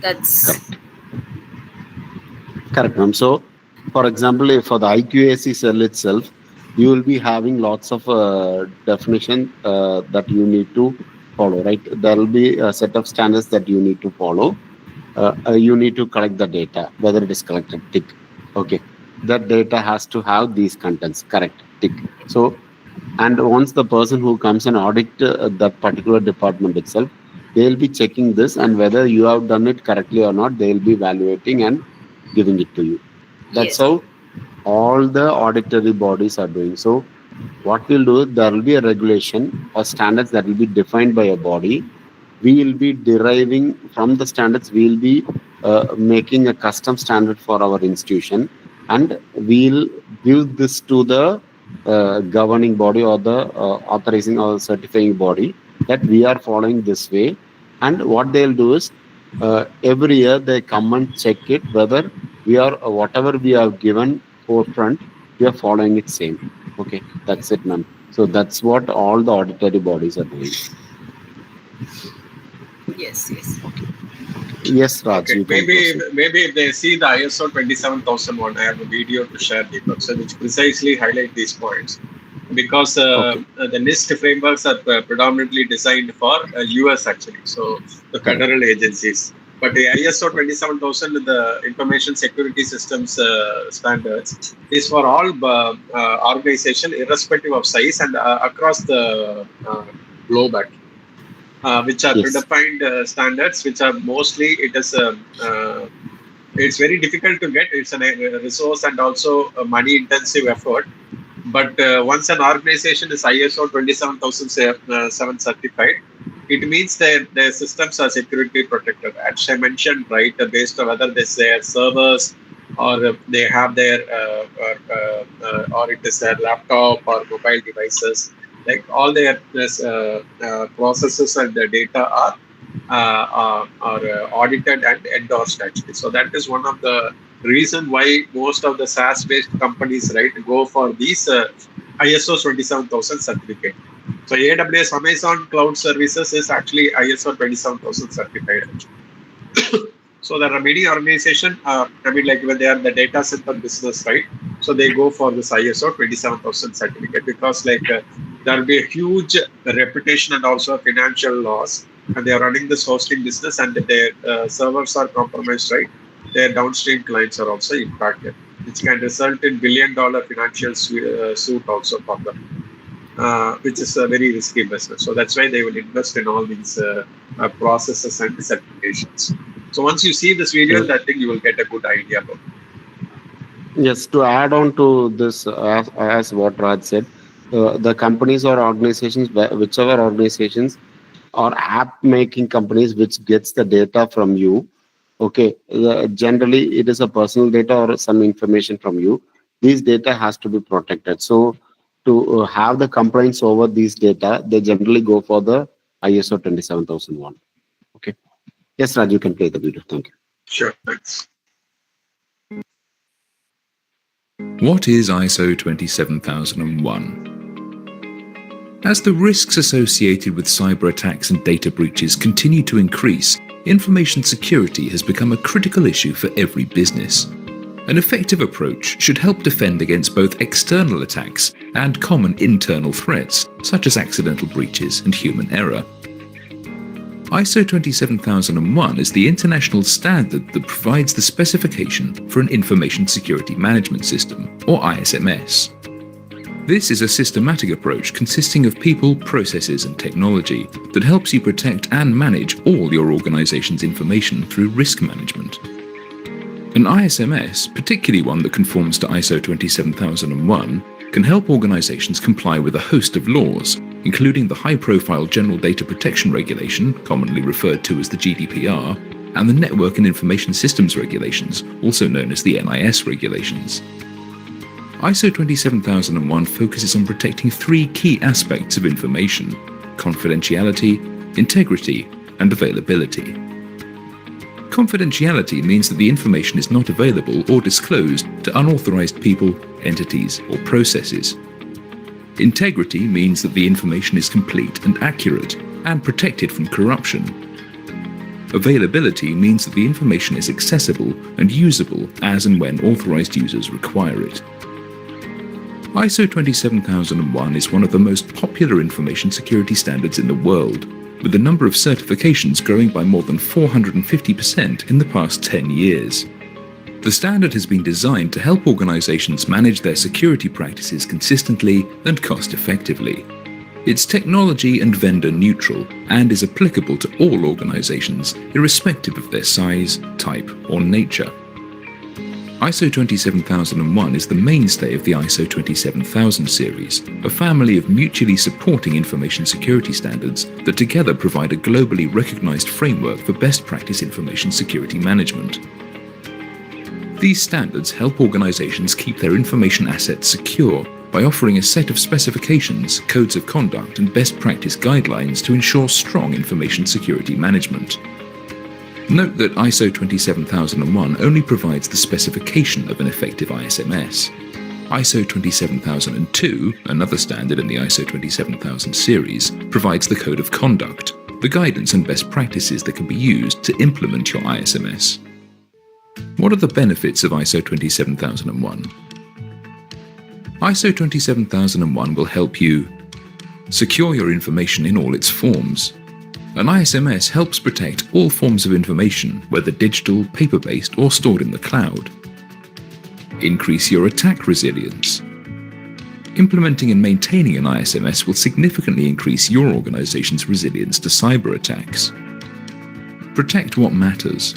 That's correct. Correct, ma'am. So, for example, if for the IQAC cell itself, you will be having lots of definition that you need to follow, right? There will be a set of standards that you need to follow. You need to collect the data, whether it is collected, tick. Okay. That data has to have these contents, correct, tick. So, and once the person who comes and audit that particular department itself, they'll be checking this, and whether you have done it correctly or not, they'll be evaluating and giving it to you. That's yes, how all the auditory bodies are doing. So what we'll do, there will be a regulation or standards that will be defined by a body. We will be deriving from the standards, we will be making a custom standard for our institution, and we'll give this to the governing body or the authorizing or certifying body that we are following this way. And what they'll do is every year they come and check it whether we are whatever we have given forefront, we are following it same. Okay, that's it, ma'am. So that's what all the auditory bodies are doing. yes, yes. Okay. Yes, Raj, Okay, you can proceed. maybe if they see the ISO 27001, I have a video to share, Deepak, so which precisely highlight these points. Because Okay. the NIST frameworks are predominantly designed for US actually, so the federal agencies. But the ISO 27000, the Information Security Systems standards, is for all organization, irrespective of size and across the globe actually. Which are Yes. predefined standards, which are mostly it's very difficult to get. It's a resource and also a money-intensive effort. But once an organization is ISO 27007 certified, it means their systems are security protected. As I mentioned, right, based on whether this their servers or they have their or it is their laptop or mobile devices, like all their processes and the data are audited and endorsed actually. So that is one of the reason why most of the SaaS-based companies, right, go for these ISO 27000 certificate. So AWS, Amazon Cloud Services is actually ISO 27000 certified. So there are many organizations, like when they are the data center business, right? So they go for this ISO 27000 certificate because there will be a huge reputation and also financial loss. And they are running this hosting business and their servers are compromised, right? Their downstream clients are also impacted, which can result in billion-dollar financial suit also for them, which is a very risky business. So that's why they will invest in all these processes and certifications. So once you see this video, I think you will get a good idea about it. Yes, to add on to this, as what Raj said, the companies or organizations, whichever organizations or app making companies which gets the data from you, okay, generally it is a personal data or some information from you. These data has to be protected. So to have the complaints over these data, they generally go for the ISO 27001. Okay. Yes, Raj, you can play the video. Thank you. Sure, thanks. What is ISO 27001? As the risks associated with cyber attacks and data breaches continue to increase, information security has become a critical issue for every business. An effective approach should help defend against both external attacks and common internal threats, such as accidental breaches and human error. ISO 27001 is the international standard that provides the specification for an Information Security Management System, or ISMS. This is a systematic approach consisting of people, processes, and technology that helps you protect and manage all your organization's information through risk management. An ISMS, particularly one that conforms to ISO 27001, can help organizations comply with a host of laws, including the high-profile General Data Protection Regulation, commonly referred to as the GDPR, and the Network and Information Systems Regulations, also known as the NIS regulations. ISO 27001 focuses on protecting three key aspects of information: confidentiality, integrity, and availability. Confidentiality means that the information is not available or disclosed to unauthorized people, entities, or processes. Integrity means that the information is complete and accurate and protected from corruption. Availability means that the information is accessible and usable as and when authorized users require it. ISO 27001 is one of the most popular information security standards in the world, with the number of certifications growing by more than 450% in the past 10 years. The standard has been designed to help organizations manage their security practices consistently and cost-effectively. It's technology and vendor neutral and is applicable to all organizations, irrespective of their size, type, or nature. ISO 27001 is the mainstay of the ISO 27000 series, a family of mutually supporting information security standards that together provide a globally recognized framework for best practice information security management. These standards help organizations keep their information assets secure by offering a set of specifications, codes of conduct, and best practice guidelines to ensure strong information security management. Note that ISO 27001 only provides the specification of an effective ISMS. ISO 27002, another standard in the ISO 27000 series, provides the code of conduct, the guidance and best practices that can be used to implement your ISMS. What are the benefits of ISO 27001? ISO 27001 will help you secure your information in all its forms. An ISMS helps protect all forms of information, whether digital, paper-based, or stored in the cloud. Increase your attack resilience. Implementing and maintaining an ISMS will significantly increase your organization's resilience to cyber attacks. Protect what matters.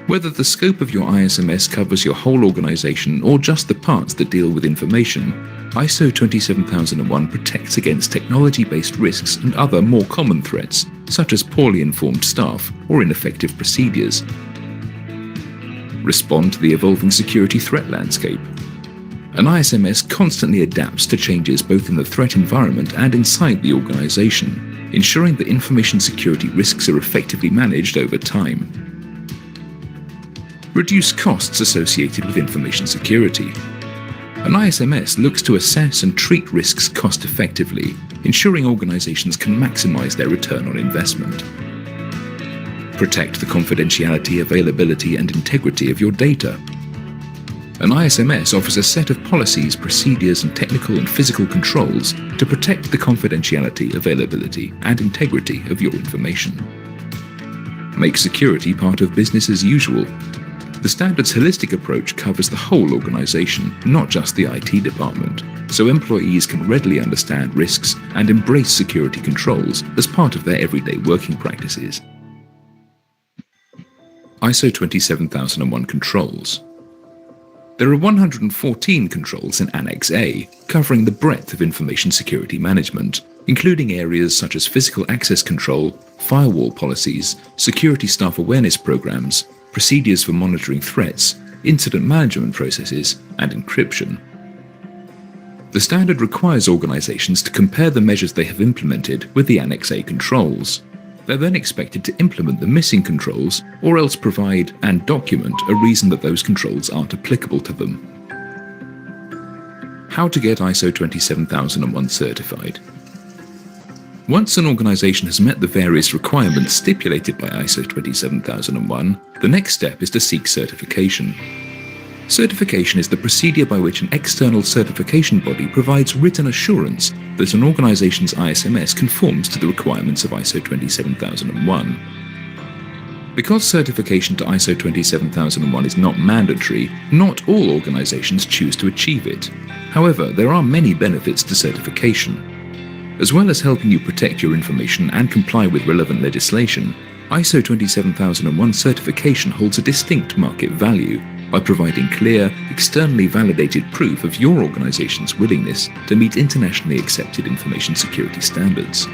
Whether the scope of your ISMS covers your whole organization or just the parts that deal with information, ISO 27001 protects against technology-based risks and other more common threats, such as poorly informed staff or ineffective procedures. Respond to the evolving security threat landscape. An ISMS constantly adapts to changes both in the threat environment and inside the organization, ensuring that information security risks are effectively managed over time. Reduce costs associated with information security. An ISMS looks to assess and treat risks cost-effectively, ensuring organizations can maximize their return on investment. Protect the confidentiality, availability, and integrity of your data. An ISMS offers a set of policies, procedures, and technical and physical controls to protect the confidentiality, availability, and integrity of your information. Make security part of business as usual. The standard's holistic approach covers the whole organization, not just the IT department, so employees can readily understand risks and embrace security controls as part of their everyday working practices. ISO 27001 controls. There are 114 controls in Annex A, covering the breadth of information security management, including areas such as physical access control, firewall policies, security staff awareness programs, procedures for monitoring threats, incident management processes, and encryption. The standard requires organizations to compare the measures they have implemented with the Annex A controls. They're then expected to implement the missing controls or else provide and document a reason that those controls aren't applicable to them. How to get ISO 27001 certified. Once an organization has met the various requirements stipulated by ISO 27001, the next step is to seek certification. Certification is the procedure by which an external certification body provides written assurance that an organization's ISMS conforms to the requirements of ISO 27001. Because certification to ISO 27001 is not mandatory, not all organizations choose to achieve it. However, there are many benefits to certification. As well as helping you protect your information and comply with relevant legislation, ISO 27001 certification holds a distinct market value by providing clear, externally validated proof of your organization's willingness to meet internationally accepted information security standards.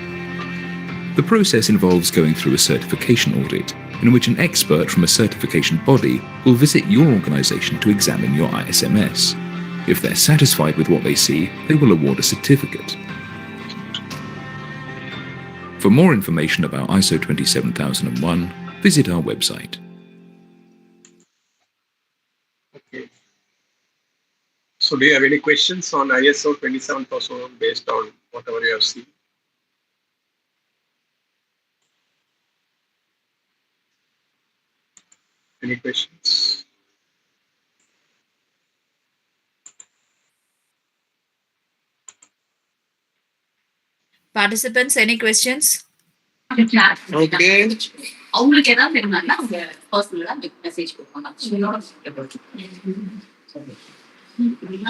The process involves going through a certification audit, in which an expert from a certification body will visit your organization to examine your ISMS. If they're satisfied with what they see, they will award a certificate. For more information about ISO 27001, visit our website. Okay. So do you have any questions on ISO 27001 based on whatever you have seen? Any questions? Participants, any questions? Okay.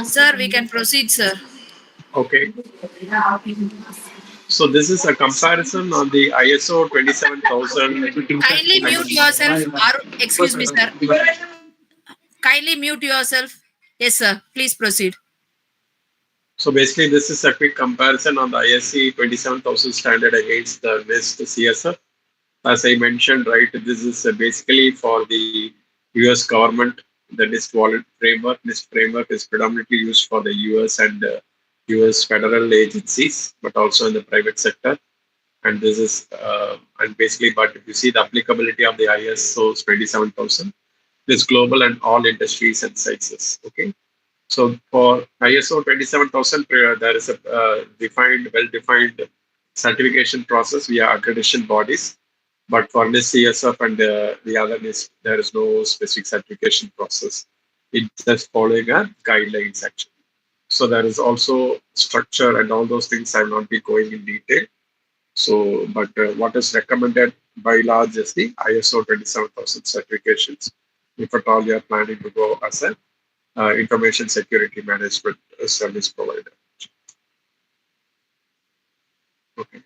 Sir, we can proceed, sir. Okay. So this is a comparison on the ISO 27000. Kindly mute yourself. Excuse me, sir. Kindly mute yourself. Yes, sir. Please proceed. So basically, this is a quick comparison on the ISC 27000 standard against the NIST CSF. As I mentioned, right, this is basically for the US government. The NIST wallet framework. NIST framework is predominantly used for the US and US federal agencies, but also in the private sector. And this is, and basically, but if you see the applicability of the ISO 27000, it's global and all industries and sizes. Okay. So for ISO 27000, there is a well-defined certification process via accreditation bodies. But for NIST CSF and the other NIST, there is no specific certification process. It's just following a guidelines actually. So there is also structure and all those things. I will not be going in detail. So, but what is recommended by large is the ISO 27000 certifications. If at all you are planning to go as a information security management service provider. Okay.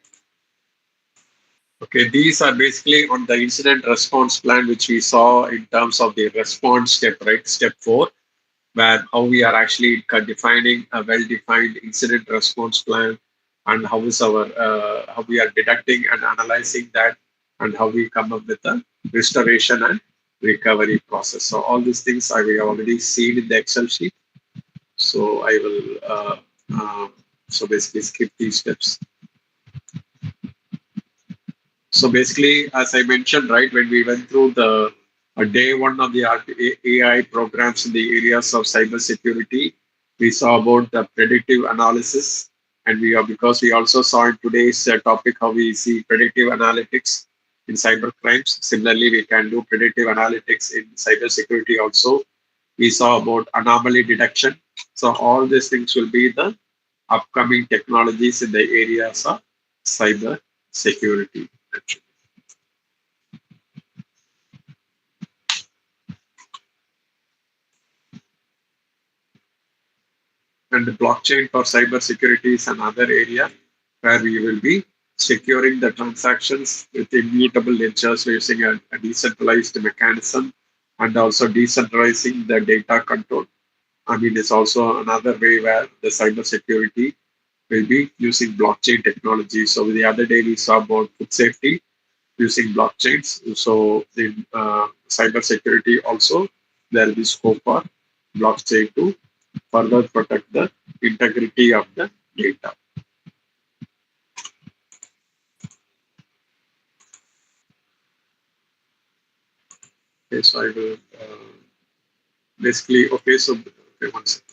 Okay, these are basically on the incident response plan, which we saw in terms of the response step, right? Step 4, where how we are actually defining a well-defined incident response plan, and how is our how we are deducting and analyzing that, and how we come up with a restoration and recovery process. So all these things I have already seen in the Excel sheet. So I will so basically skip these steps. So basically, as I mentioned, right, when we went through the day one of the AI programs in the areas of cybersecurity, we saw about the predictive analysis, and because we also saw in today's topic how we see predictive analytics in cyber crimes. Similarly, we can do predictive analytics in cybersecurity also. We saw about anomaly detection. So all these things will be the upcoming technologies in the areas of cyber security. And the blockchain for cyber security is another area where we will be securing the transactions with immutable ledgers using a decentralized mechanism, and also decentralizing the data control. I mean, it's also another way where the cyber security will be using blockchain technology. So the other day we saw about food safety using blockchains. So in cyber security also, there will be scope for blockchain to further protect the integrity of the data. Okay, so I will basically, okay, so okay, one second.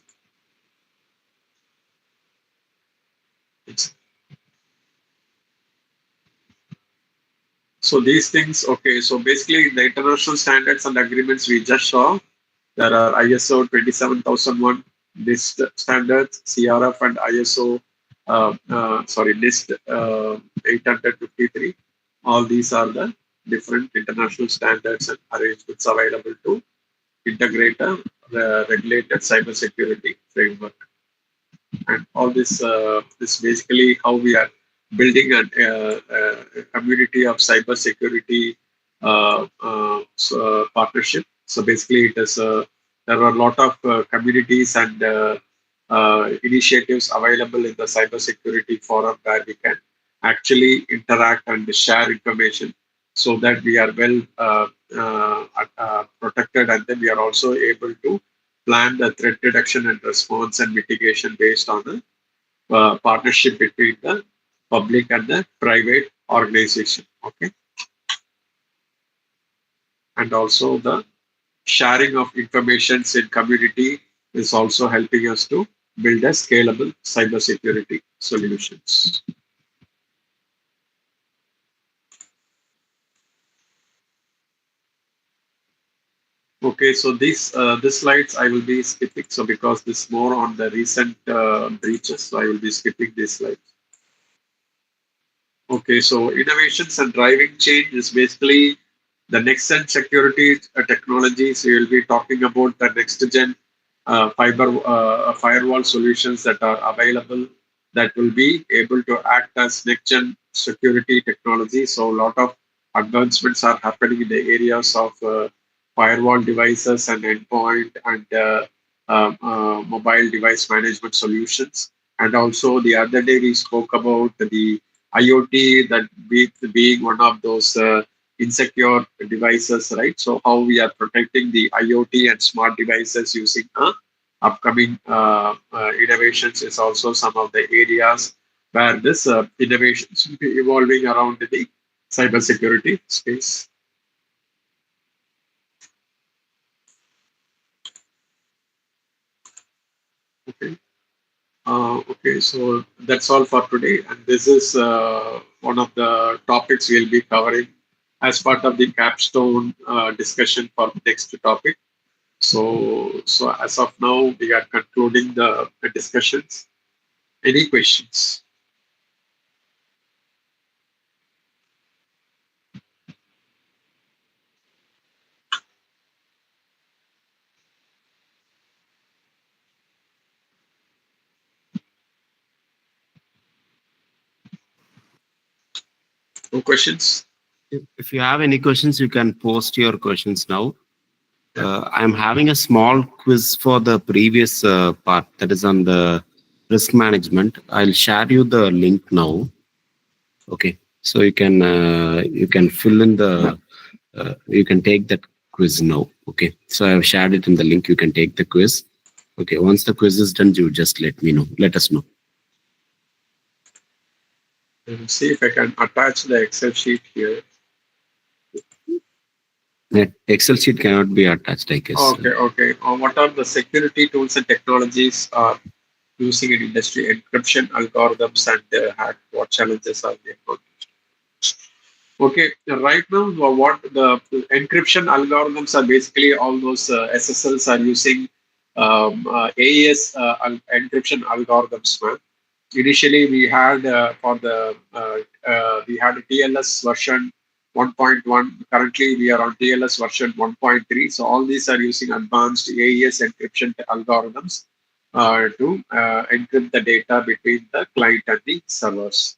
So these things, okay, so basically the international standards and agreements we just saw, there are ISO 27001 NIST standards, CRF and ISO, NIST 853. All these are the different international standards and arrangements available to integrate a regulated cybersecurity framework. And all this is basically how we are building a community of cybersecurity partnership. So basically, it is there are a lot of communities and initiatives available in the cybersecurity forum where we can actually interact and share information, so that we are well protected, and then we are also able to plan the threat detection and response and mitigation based on the partnership between the public and the private organization. Okay, and also the sharing of information in community is also helping us to build a scalable cybersecurity solutions. Okay, so this slides I will be skipping. So because this more on the recent breaches, so I will be skipping these slides. Okay, so innovations and driving change is basically the next gen security technologies. We will be talking about the next gen firewall solutions that are available that will be able to act as next gen security technology. So a lot of advancements are happening in the areas of firewall devices and endpoint and mobile device management solutions. And also the other day we spoke about the IoT that being one of those insecure devices, right? So how we are protecting the IoT and smart devices using upcoming innovations is also some of the areas where this innovations will be evolving around the cybersecurity space. Okay. Okay, so that's all for today, and this is one of the topics we'll be covering as part of the capstone discussion for the next topic. So as of now, we are concluding the discussions. Any questions? No questions? If you have any questions, you can post your questions now. I'm having a small quiz for the previous part that is on the risk management. I'll share you the link now. Okay, so you can fill in the you can take that quiz now. Okay, so I've shared it in the link. You can take the quiz. Okay, once the quiz is done, you just let me know. Let us know. Let see if I can attach the Excel sheet here. That Excel sheet cannot be attached, I guess. Okay. What are the security tools and technologies are using in industry encryption algorithms and what challenges are they? Okay, right now, what the encryption algorithms are basically all those SSLs are using AES encryption algorithms. Man. Initially, we had we had a TLS version 1.1. Currently, we are on TLS version 1.3. So all these are using advanced AES encryption algorithms to encrypt the data between the client and the servers.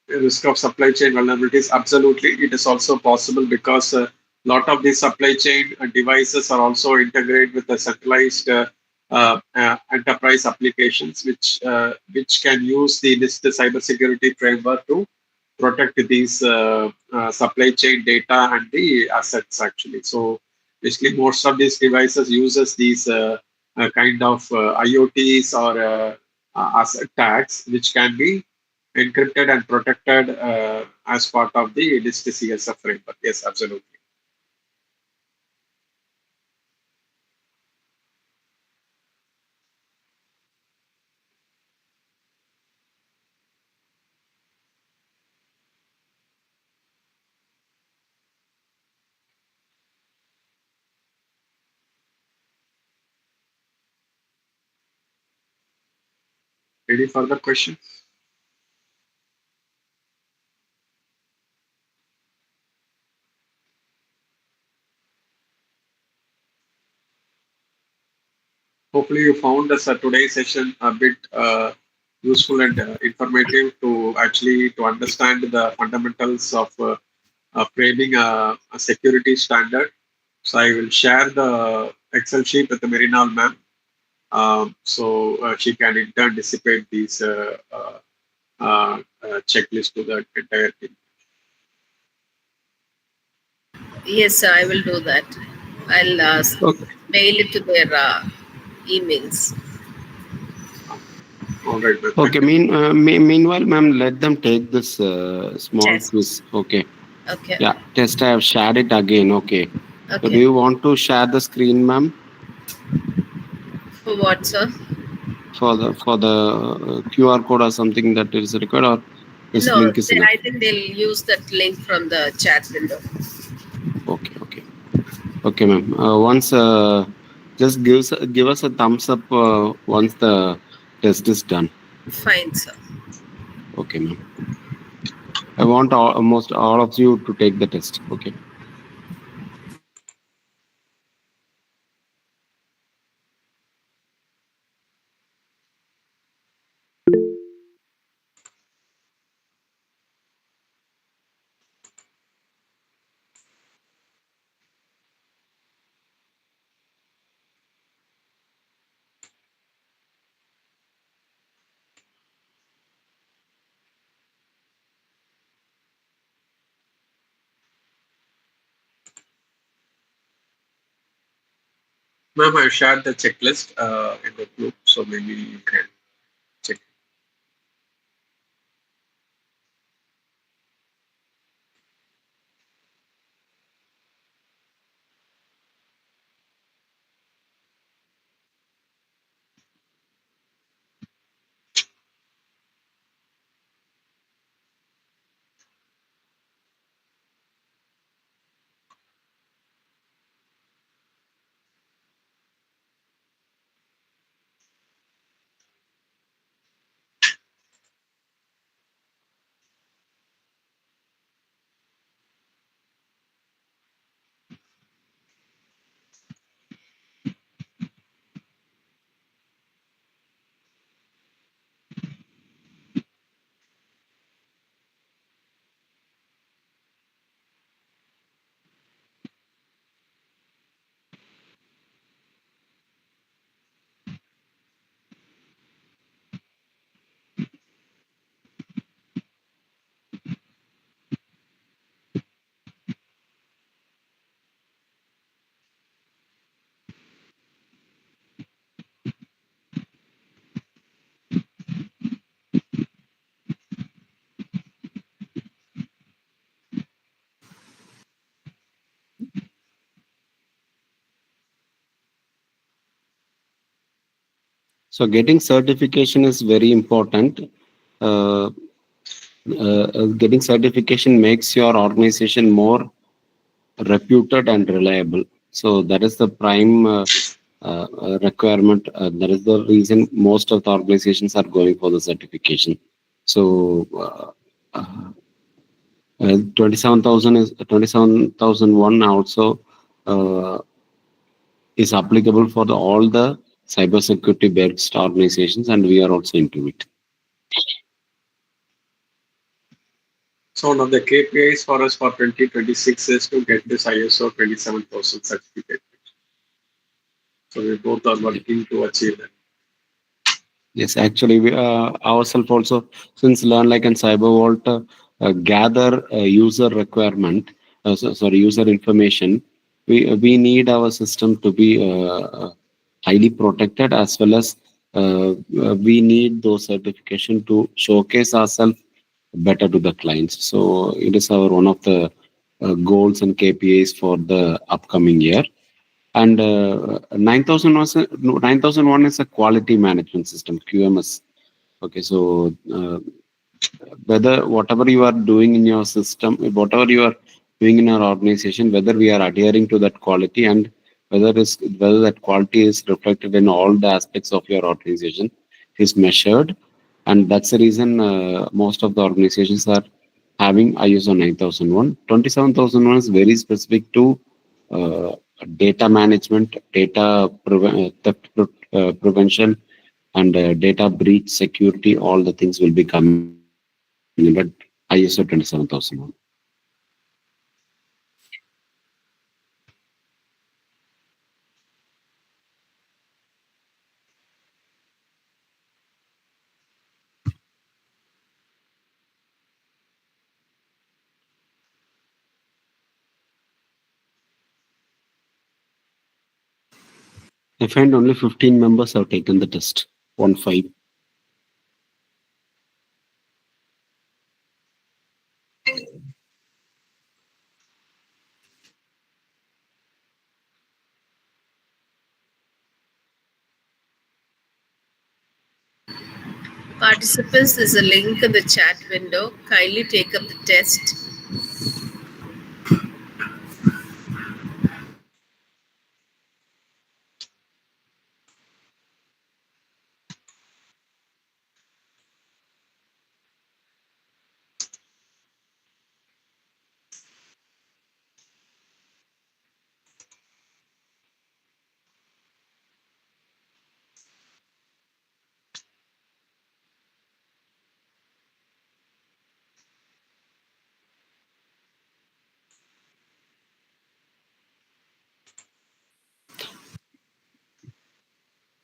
Risk of supply chain vulnerabilities, absolutely. It is also possible because a lot of these supply chain devices are also integrated with the centralized enterprise applications, which can use the NIST cybersecurity framework to protect these supply chain data and the assets actually. So basically, most of these devices uses these kind of IoTs or asset tags, which can be encrypted and protected as part of the NIST CSF framework. Yes, absolutely. Any further questions? Hopefully, you found this today's session a bit useful and informative to actually to understand the fundamentals of framing a security standard. So I will share the Excel sheet with the Merinal ma'am. So she can in turn dissipate these checklist to the entire team. Yes, I will do that. I'll Okay. mail it to their emails. All right, ma'am. Thank Okay. you. Meanwhile, ma'am, let them take this small Test. quiz. Okay. Okay. Yeah. Test. I have shared it again. Okay. So, do Okay. you want to share the screen, ma'am, For what, sir? for the QR code or something that is required, or this No, link is enough? I think they'll use that link from the chat window. Okay. Okay. Okay, ma'am. Once, just give us a thumbs up once the test is done. Fine, sir. Okay, ma'am. I want almost all of you to take the test. Okay. Ma'am, I've shared the checklist in the group, so maybe you can check. So getting certification is very important. Uh, Getting certification makes your organization more reputed and reliable. So that is the prime requirement. That is the reason most of the organizations are going for the certification. So 27,000 is 27,001 also uh, is applicable for all the cybersecurity based organizations, and we are also into it. So one of the KPIs for us for 2026 is to get this ISO 27000 certificate. So we both are working to achieve that. Yes, actually, we ourselves also, since Learn Like and CyberVault gather user requirement, sorry, user information, we need our system to be highly protected, as well as we need those certification to showcase ourselves better to the clients. So it is our one of the goals and KPIs for the upcoming year. And 9001 is a quality management system, QMS. Okay, so whether whatever you are doing in your system, whatever you are doing in your organization, whether we are adhering to that quality, and whether that quality is reflected in all the aspects of your organization is measured. And that's the reason most of the organizations are having ISO 9001. 27001 is very specific to uh, data management, theft prevention, and data breach security. All the things will be coming in that ISO 27001. I find only 15 members have taken the test. 1 5. Participants, there's a link in the chat window. Kindly take up the test.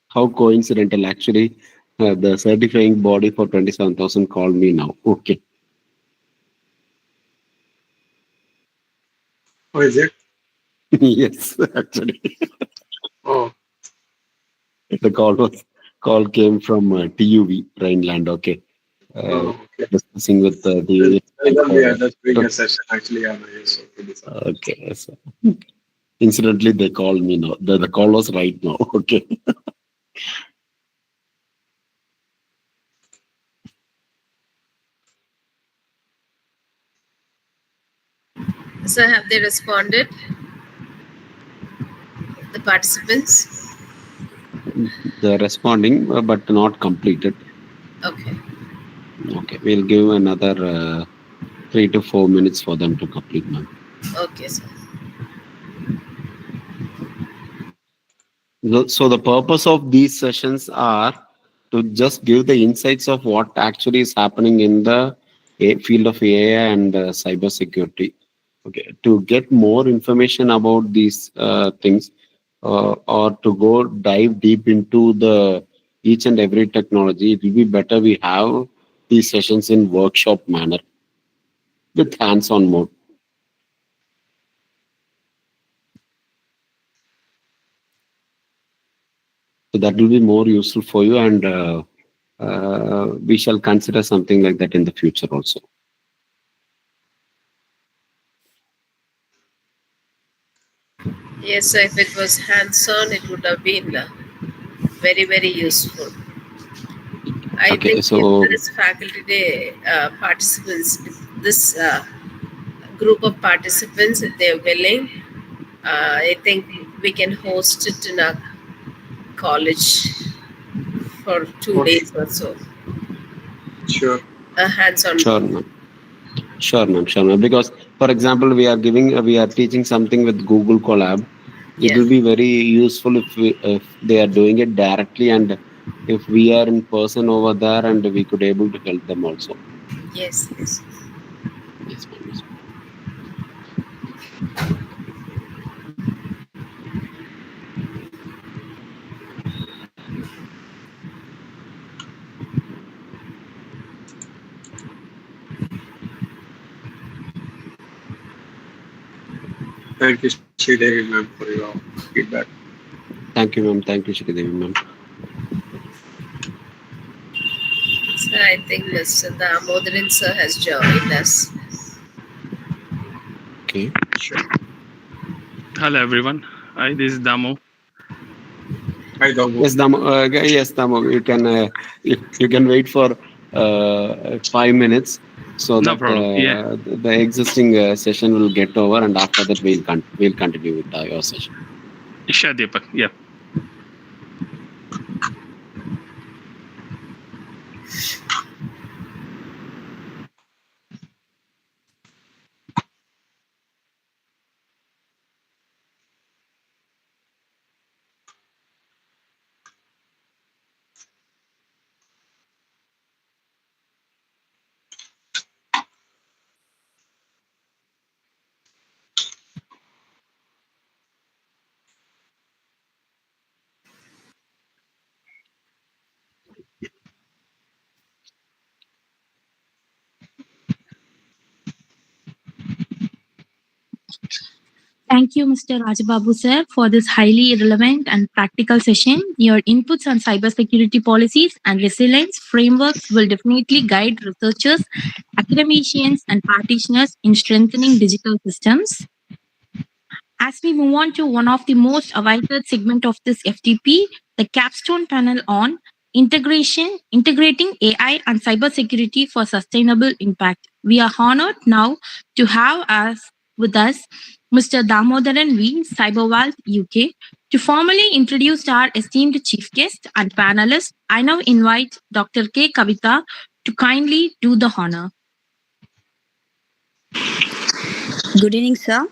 How coincidental. Actually, the certifying body for 27,000 called me now. Okay. Oh, is it? Yes, actually. Oh, The call came from TUV, Rhineland. Okay. oh, okay. Discussing with Well, the. we are just doing a session actually on ISO 27. Okay. So incidentally, they called me now. The call was right now. Okay. So have they responded? The participants? They're responding, but not completed. Okay. Okay. We'll give another 3 to 4 minutes for them to complete, ma'am. Okay, sir. So the purpose of these sessions are to just give the insights of what actually is happening in the field of AI and cyber security. Okay, to get more information about these things, or to go dive deep into the each and every technology, it will be better we have these sessions in workshop manner with hands-on mode. So that will be more useful for you, and we shall consider something like that in the future also. Yes, so if it was hands-on, it would have been very, very useful. I Okay, think if so there is faculty day participants, this group of participants, if they're willing, I think we can host it in a college for 2 days or so. Sure. A hands-on sure, mode. ma'am. Sure, ma'am. Sure, ma'am. Because, for example, we are teaching something with Google Colab. It Yeah. will be very useful if they are doing it directly, and if we are in person over there, and we could able to help them also. Yes. Yes. Yes, ma'am. Yes, Thank you, Sridevi ma'am, for your feedback. thank you, ma'am. Thank you, Shridevi, ma'am. So I think Mr. Damodaran sir has joined us. Okay. Sure. Hello everyone. Hi, this is Damo. Hi, Damu. Yes, Damo. Yes, Damo. You can wait for 5 minutes so No that problem. Yeah, the existing session will get over, and after that we'll continue with your session. sure, Deepak. Yeah. Thank you, Mr. Rajababu sir, for this highly relevant and practical session. Your inputs on cybersecurity policies and resilience frameworks will definitely guide researchers, academicians, and practitioners in strengthening digital systems. As we move on to one of the most awaited segment of this FTP, the capstone panel on integrating AI and cybersecurity for sustainable impact. We are honored now to have with us Mr. Damodaran V, CyberWalt UK. To formally introduce our esteemed chief guest and panelists, I now invite Dr. K. Kavita to kindly do the honor. Good evening, sir.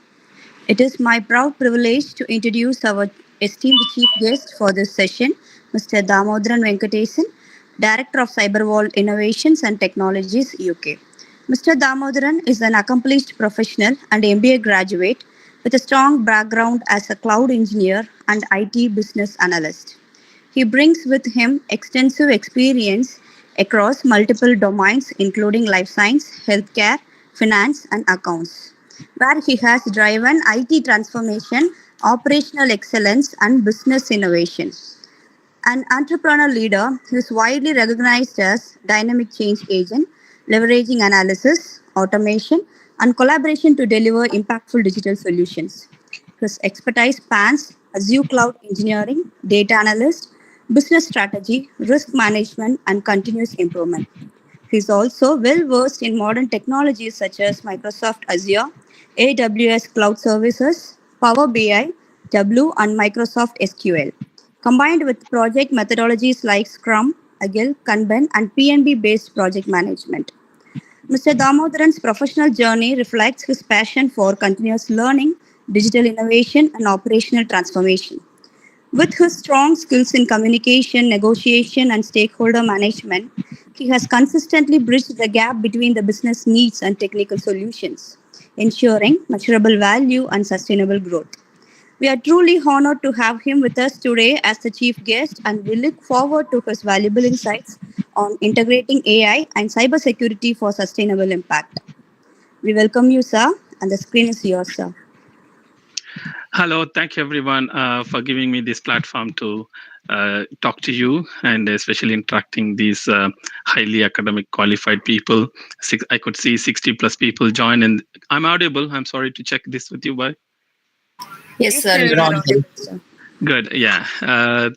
It is my proud privilege to introduce our esteemed chief guest for this session, Mr. Damodaran Venkatesan, Director of CyberWault Innovations and Technologies, UK. Mr. Damodaran is an accomplished professional and MBA graduate with a strong background as a cloud engineer and IT business analyst. He brings with him extensive experience across multiple domains, including life science, healthcare, finance, and accounts, where he has driven IT transformation, operational excellence, and business innovation. An entrepreneur leader who is widely recognized as dynamic change agent, leveraging analysis, automation, and collaboration to deliver impactful digital solutions. His expertise spans Azure cloud engineering, data analyst, business strategy, risk management, and continuous improvement. He is also well versed in modern technologies such as Microsoft Azure, AWS Cloud Services, Power BI, Tableau, and Microsoft SQL, combined with project methodologies like Scrum, Agile, Kanban, and PNB based project management. Mr. Damodaran's professional journey reflects his passion for continuous learning, digital innovation, and operational transformation. With his strong skills in communication, negotiation, and stakeholder management, he has consistently bridged the gap between the business needs and technical solutions, ensuring measurable value and sustainable growth. We are truly honored to have him with us today as the chief guest, and we look forward to his valuable insights on integrating AI and cybersecurity for sustainable impact. We welcome you, sir, and the screen is yours, sir. Hello, thank you everyone for giving me this platform to talk to you and especially interacting these highly academic qualified people. I could see 60 plus people join, and I'm audible. I'm sorry to check this with you, bye. Yes, sir, you're audible. Good. Yeah.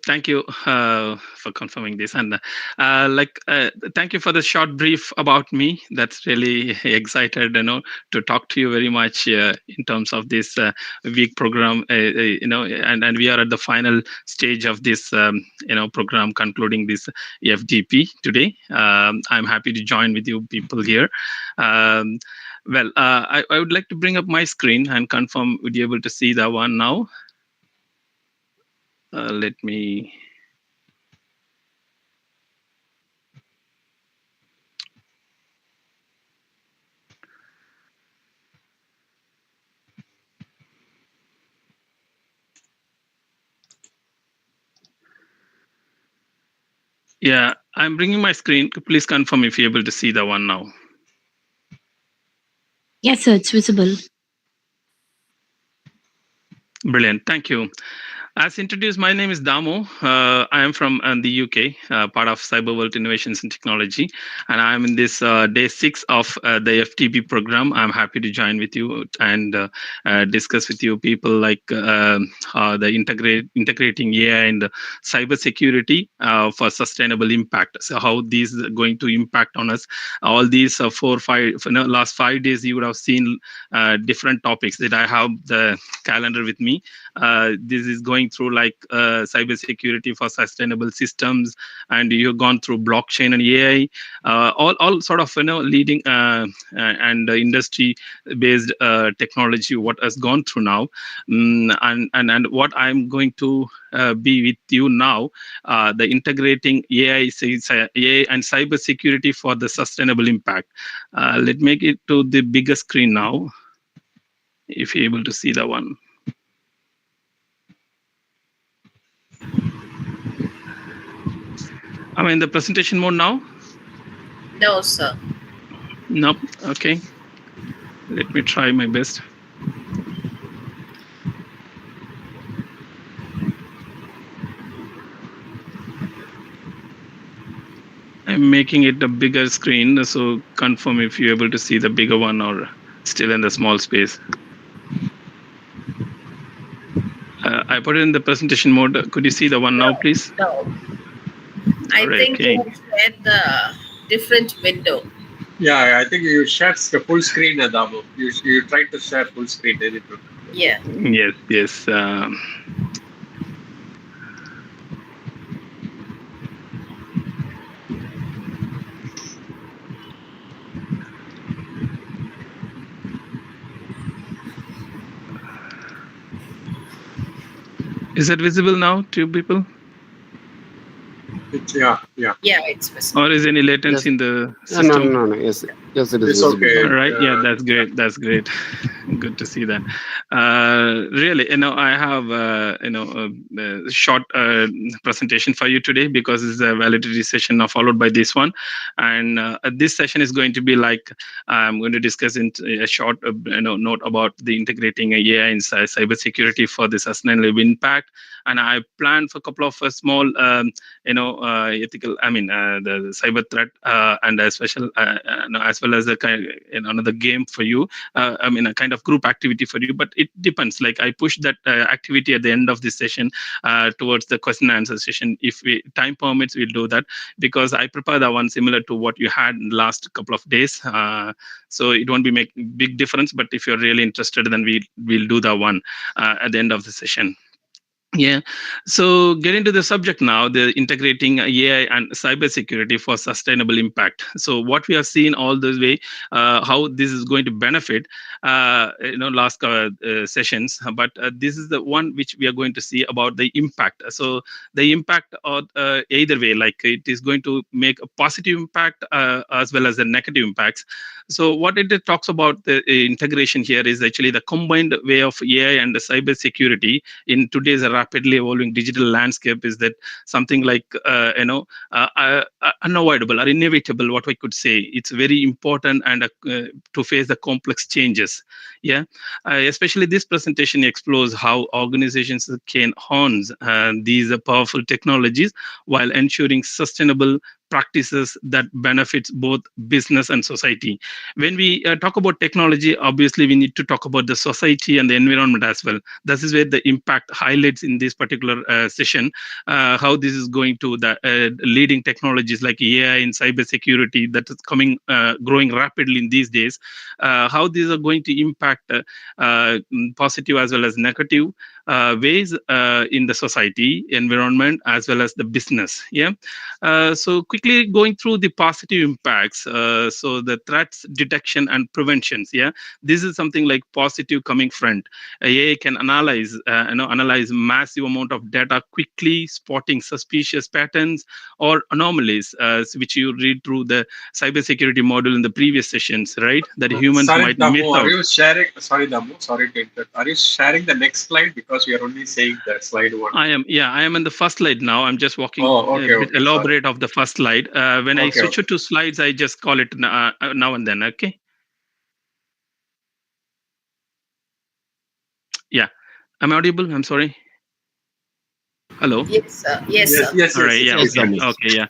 Thank you for confirming this, and thank you for the short brief about me. That's really excited, to talk to you very much in terms of this week program. And we are at the final stage of this, program, concluding this FDP today. I'm happy to join with you people here. I would like to bring up my screen and confirm. Would you able to see that one now? Let me. Yeah, I'm bringing my screen. Please confirm if you're able to see the one now. Yes, sir, it's visible. Brilliant. Thank you. As introduced, my name is Damo. I am from the UK, part of CyberWorld Innovations and Technology, and I'm in this day 6 of the FTP program. I'm happy to join with you and discuss with you people like the integrating AI and cybersecurity for sustainable impact. So how these are going to impact on us. All these last 5 days, you would have seen different topics that I have the calendar with me. This is going through like cybersecurity for sustainable systems, and you've gone through blockchain and AI, all sort of leading and industry based technology. What has gone through now, and what I'm going to be with you now, the integrating AI and cybersecurity for the sustainable impact. Let's make it to the bigger screen now, if you're able to see that one. Am I in the presentation mode now? No, sir. Nope. Okay. Let me try my best. making it a bigger screen. So confirm if you're able to see the bigger one or still in the small space. I put it in the presentation mode. Could you see the one now, please? No. I Alright, think okay. you have shared the different window. Yeah, I think you shared the full screen, Adamu. You tried to share full screen, didn't you? Yeah. Yes. Is that visible now to people? Yeah. Yeah, it's visible. Or is any latency in the system? No. Yes, it is It's visible. okay. All right. Yeah, that's great. Good to see that. Really, I have a short presentation for you today because it's a validity session now followed by this one, and this session is going to be like I'm going to discuss in a short note about the integrating AI in cybersecurity for the sustainable impact, and I planned for a couple of small ethical, the cyber threat and a special as well as a kind another game for you, a kind of group activity for you, but it depends. Like I push that activity at the end of this session towards the question and answer session. If time permits, we'll do that because I prepare that one similar to what you had in the last couple of days. So it won't be make big difference, but if you're really interested, then we'll do that one at the end of the session. Yeah. So get into the subject now, the integrating AI and cybersecurity for sustainable impact. So what we have seen all this way, how this is going to benefit, last sessions, but this is the one which we are going to see about the impact. So the impact of either way, like it is going to make a positive impact as well as the negative impacts. So what it talks about the integration here is actually the combined way of AI and the cybersecurity in today's rapidly evolving digital landscape is that something like unavoidable or inevitable, what we could say. It's very important and to face the complex changes. Yeah, especially this presentation explores how organizations can harness these powerful technologies while ensuring sustainable practices that benefits both business and society. When we talk about technology, obviously we need to talk about the society and the environment as well. This is where the impact highlights in this particular session, how this is going to the leading technologies like AI and cybersecurity that is growing rapidly in these days, how these are going to impact positive as well as negative ways in the society, environment, as well as the business. Yeah. So quickly going through the positive impacts. So the threats detection and preventions. Yeah, this is something like positive coming front. AI can analyze massive amount of data quickly, spotting suspicious patterns or anomalies, which you read through the cybersecurity module in the previous sessions, right? That humans Sorry, might miss Damu, out. are you sharing? Sorry, Damu, sorry to interrupt. Are you sharing the next slide because we are only saying the slide one? I am in the first slide now. I'm just walking okay, a bit elaborate of the first slide. When I switch it to slides, I just call it now and then. Okay. Yeah. I'm audible. I'm sorry. Hello. Yes, sir. All right. Yeah. Okay. Yeah.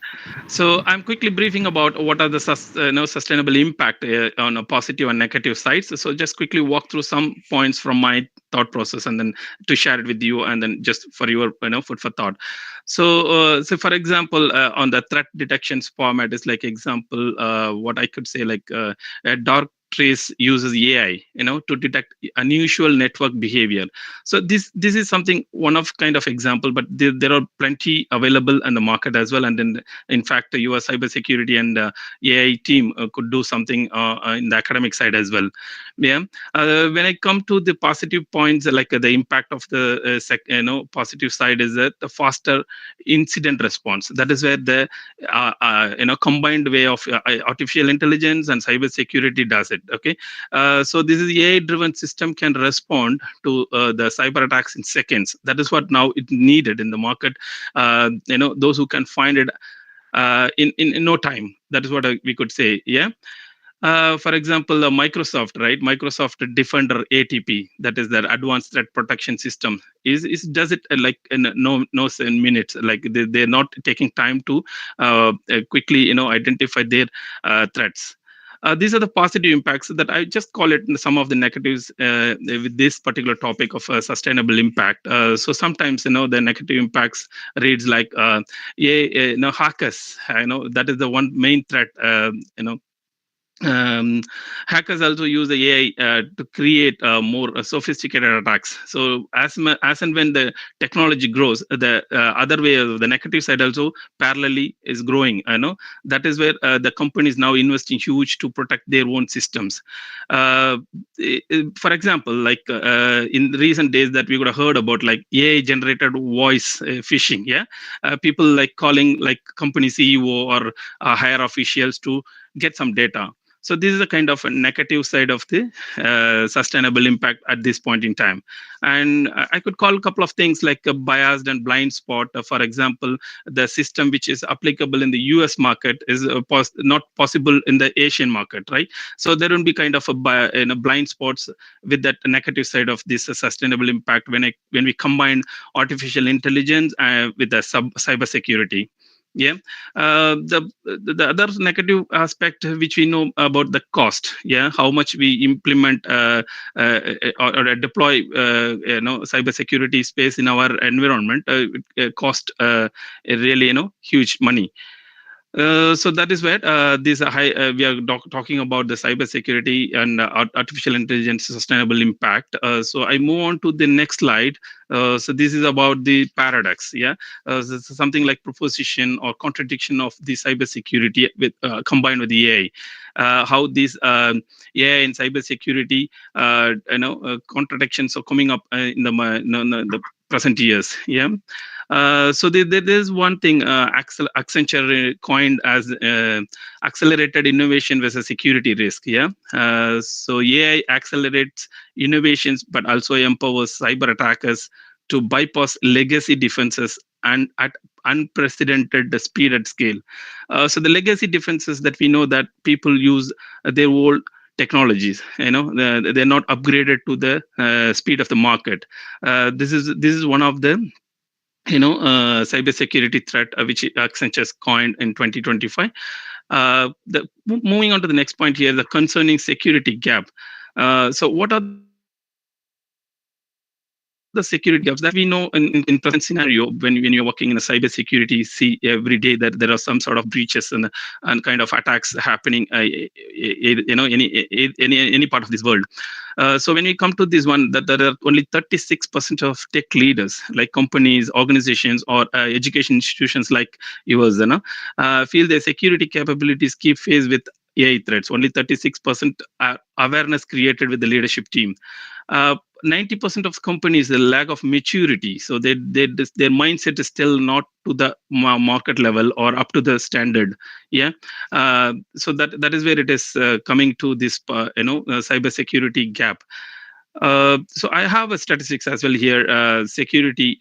So I'm quickly briefing about what are the sustainable impact on a positive and negative sides. So just quickly walk through some points from my thought process and then to share it with you and then just for your food for thought. So for example, on the threat detections format is like example, what I could say like a dark trace uses AI, to detect unusual network behavior. So this is something one of kind of example, but there are plenty available in the market as well. And then in fact, your cybersecurity and AI team could do something in the academic side as well. Yeah. When I come to the positive points, like the impact of the positive side is that the faster incident response. That is where the combined way of artificial intelligence and cybersecurity does it. Okay. So this is AI driven system can respond to the cyber attacks in seconds. That is what now it needed in the market. Those who can find it in no time. That is what we could say. Yeah. For example, Microsoft, right? Microsoft Defender ATP, that is their advanced threat protection system, is does it like in in minutes. Like they're not taking time to quickly, identify their threats. These are the positive impacts that I just call it some of the negatives with this particular topic of sustainable impact. So sometimes, the negative impacts reads like, hackers. That is the one main threat. Um, Hackers also use the AI to create more sophisticated attacks. So as and when the technology grows, the other way, the negative side also parallelly is growing. That is where the company is now investing huge to protect their own systems. Uh, for example, like in recent days that we would have heard about, like AI generated voice phishing. Yeah, people like calling like company CEO or higher officials to get some data. So this is a kind of a negative side of the sustainable impact at this point in time. And I could call a couple of things like a biased and blind spot. For example, the system which is applicable in the US market is not possible in the Asian market, right? So there will be kind of blind spots with that negative side of this sustainable impact when we combine artificial intelligence with the cyber security. Yeah. The other negative aspect which we know about the cost. Yeah, how much we implement or deploy cybersecurity space in our environment cost really huge money. So that is where this high we are talking about the cybersecurity and artificial intelligence sustainable impact. So I move on to the next slide. So this is about the paradox. Yeah, this is something like proposition or contradiction of the cybersecurity with combined with the AI. How these AI and cybersecurity, contradictions are coming up in the present years. Yeah. So there's one thing Accenture coined as accelerated innovation versus security risk. Yeah. So AI accelerates innovations, but also empowers cyber attackers to bypass legacy defenses and at unprecedented speed at scale. So the legacy defenses that we know that people use their old technologies, they're not upgraded to the speed of the market. This is one of the cybersecurity threat which Accenture coined in 2025. Moving on to the next point here, the concerning security gap. So what are the security gaps that we know in present scenario when you're working in a cybersecurity? See every day that there are some sort of breaches and kind of attacks happening, any part of this world. So when we come to this one, that there are only 36% of tech leaders, like companies, organizations, or education institutions like yours, feel their security capabilities keep pace with AI threats. Only 36% awareness created with the leadership team. 90% of companies, the lack of maturity, so their mindset is still not to the market level or up to the standard. Yeah. So that is where it is coming to this cyber security gap. So I have a statistics as well here. Security,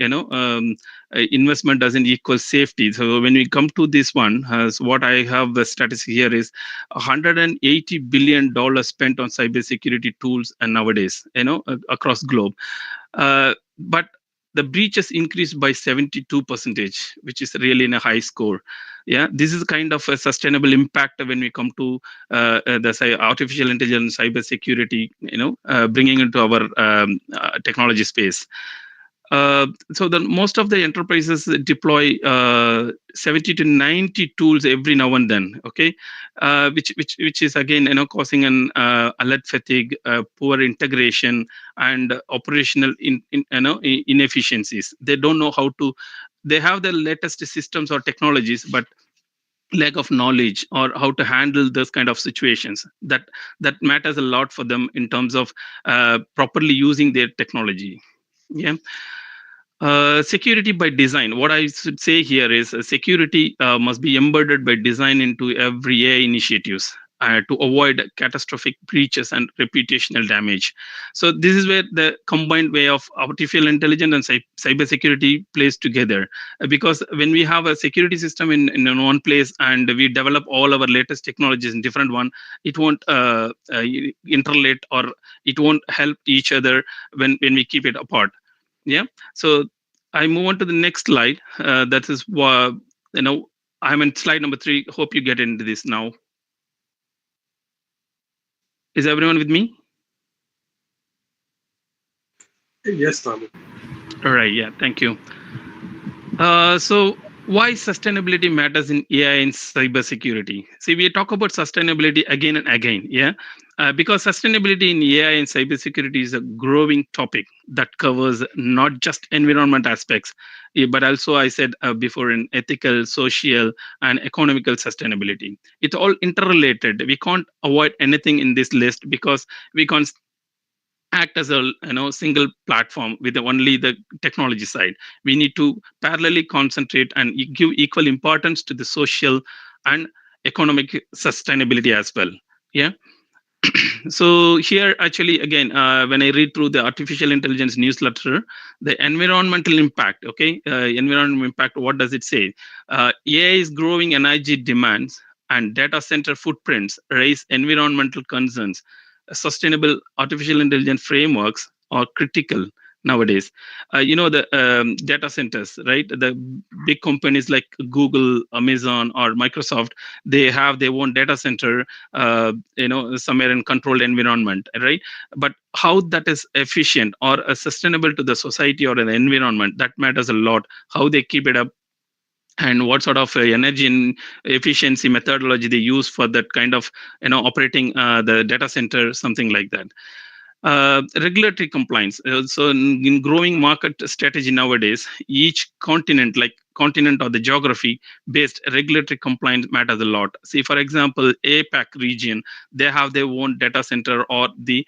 investment doesn't equal safety. So when we come to this one, so what I have the statistic here is $180 billion spent on cybersecurity tools and nowadays, across globe. But the breaches increased by 72%, which is really in a high score. Yeah, this is kind of a sustainable impact when we come to artificial intelligence, cyber security, bringing into our technology space. So the most of the enterprises deploy 70 to 90 tools every now and then. Okay, which is again causing an alert fatigue, poor integration, and operational inefficiencies. They don't know how to. They have the latest systems or technologies, but lack of knowledge or how to handle those kind of situations. That matters a lot for them in terms of properly using their technology. Yeah. Security by design. What I should say here is security must be embedded by design into every AI initiatives. to avoid catastrophic breaches and reputational damage. So this is where the combined way of artificial intelligence and cybersecurity plays together. Because when we have a security system in one place and we develop all our latest technologies in different one, it won't interrelate, or it won't help each other when we keep it apart. Yeah. So I move on to the next slide. That is I'm in slide number 3. Hope you get into this now. Is everyone with me? Yes, Ramu. All right. Yeah. Thank you. So why sustainability matters in AI and cybersecurity? See, we talk about sustainability again and again. Yeah. Because sustainability in AI and cybersecurity is a growing topic that covers not just environment aspects, but also, I said before, in ethical, social, and economical sustainability. It's all interrelated. We can't avoid anything in this list because we can't act as a single platform with only the technology side. We need to parallelly concentrate and give equal importance to the social and economic sustainability as well. Yeah. So here, actually, again, when I read through the artificial intelligence newsletter, the environmental impact, environmental impact, what does it say? AI is growing energy demands and data center footprints raise environmental concerns. Sustainable artificial intelligence frameworks are critical nowadays. The data centers, right? The big companies like Google, Amazon, or Microsoft, they have their own data center, somewhere in controlled environment, right? But how that is efficient or sustainable to the society or an environment, that matters a lot. How they keep it up, and what sort of energy and efficiency methodology they use for that kind of operating the data center, something like that. Regulatory compliance. So in growing market strategy nowadays, each continent, like continent or the geography based regulatory compliance matters a lot. See, for example, APAC region, they have their own data center, or the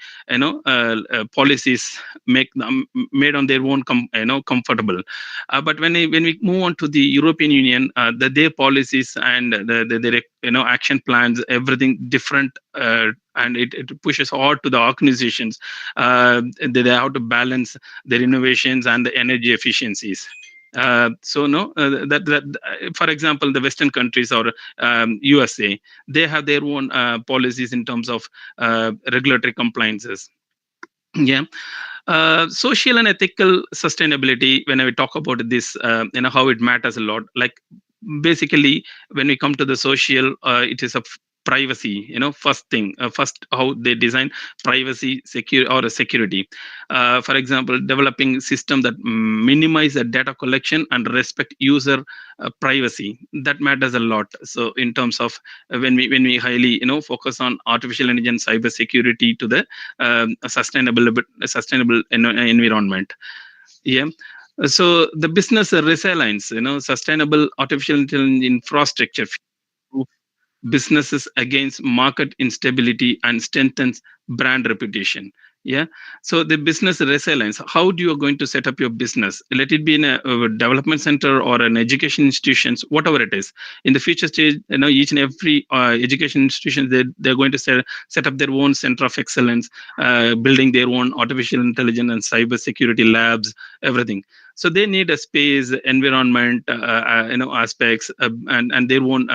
policies make them made on their own comfortable. But when we move on to the European Union, their policies and their action plans, everything different, and it pushes hard to the organizations. They have to balance their innovations and the energy efficiencies. So no, for example, the Western countries or USA, they have their own policies in terms of regulatory compliances. Yeah. Social and ethical sustainability, when I talk about this, how it matters a lot. Like, basically, when we come to the social, it is a privacy, first thing, first how they design privacy, secure or a security. For example, developing system that minimize the data collection and respect user privacy, that matters a lot. So in terms of when we highly focus on artificial intelligence, cyber security to the sustainable environment. Yeah. So the business resilience, sustainable artificial intelligence infrastructure businesses against market instability and strengthens brand reputation. Yeah. So the business resilience, how do you going to set up your business? Let it be in a development center or an education institutions, whatever it is. In the future stage, each and every education institution, they're going to set up their own center of excellence, building their own artificial intelligence and cyber security labs, everything. So they need a space, environment, aspects, and their own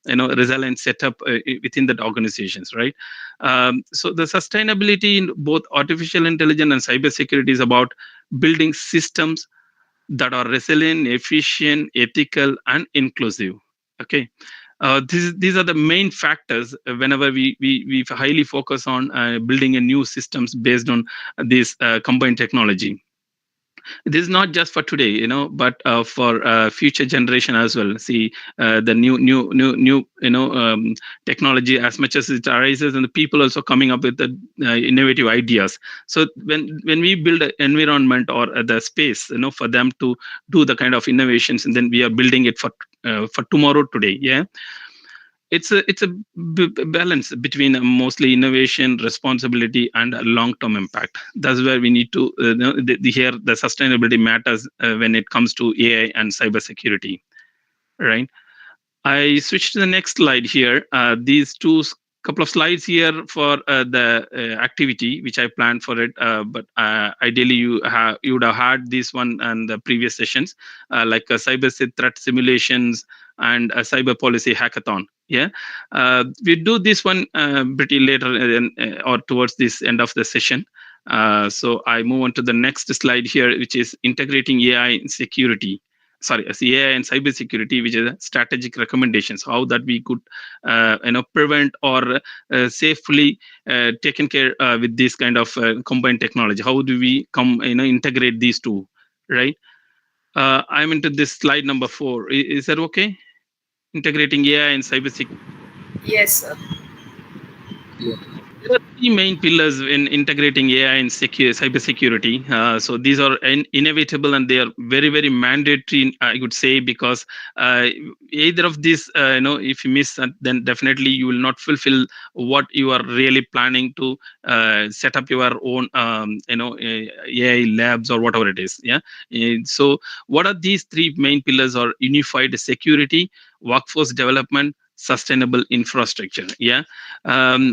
resilient setup within that organizations, right? So the sustainability in both artificial intelligence and cybersecurity is about building systems that are resilient, efficient, ethical, and inclusive. Okay. These are the main factors whenever we highly focus on building a new systems based on this combined technology. This is not just for today, but for future generation as well. See, the new technology, as much as it arises, and the people also coming up with the innovative ideas. So when we build an environment or the space, for them to do the kind of innovations, and then we are building it for tomorrow today. Yeah. It's a balance between mostly innovation, responsibility, and a long-term impact. That's where we need to here the sustainability matters when it comes to AI and cybersecurity, right? I switch to the next slide here. These two couple of slides here for the activity which I planned for it. But ideally, you would have had this one and the previous sessions, like cyber threat simulations and a cyber policy hackathon. Yeah, we do this one pretty later or towards this end of the session. So I move on to the next slide here, which is integrating AI in security. Sorry, as AI and cyber security, which is strategic recommendations, how that we could, prevent or safely taken care with this kind of combined technology. How do we integrate these two, right? I'm into this slide number 4. Is that okay? Integrating AI and cyber security. Yes, sir. There are 3 main pillars in integrating AI and cybersecurity. So these are inevitable and they are very, very mandatory, I would say, because either of these, if you miss that, then definitely you will not fulfill what you are really planning to set up your own, AI labs or whatever it is. Yeah. So what are these 3 main pillars? Are unified security, workforce development, sustainable infrastructure. Yeah.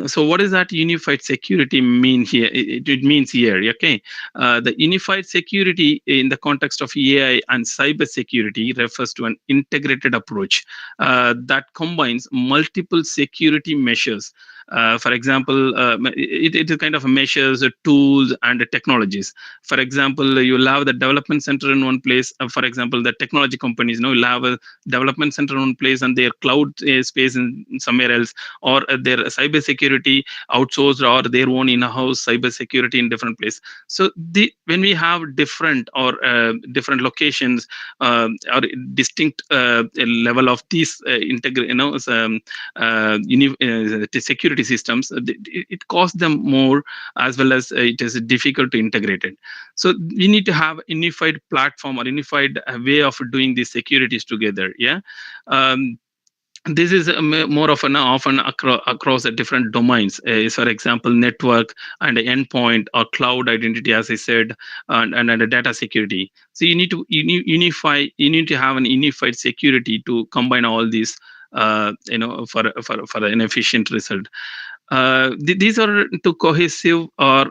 So what does that unified security mean here? It means here, okay. The unified security in the context of AI and cyber security refers to an integrated approach that combines multiple security measures. For example, it is kind of measures, tools, and technologies. For example, you'll have the development center in one place. For example, the technology companies, you'll have a development center in one place and their cloud space in somewhere else, or their cyber security outsourced or their own in-house cyber security in different place. So when we have different or different locations or distinct level of these security systems, it costs them more, as well as it is difficult to integrate it. So we need to have a unified platform or unified way of doing these securities together. Yeah. This is more of an often across the different domains. For example, network and endpoint or cloud identity, as I said, and the data security. So you need to unify. You need to have an unified security to combine all these. For an efficient result. These are to cohesive or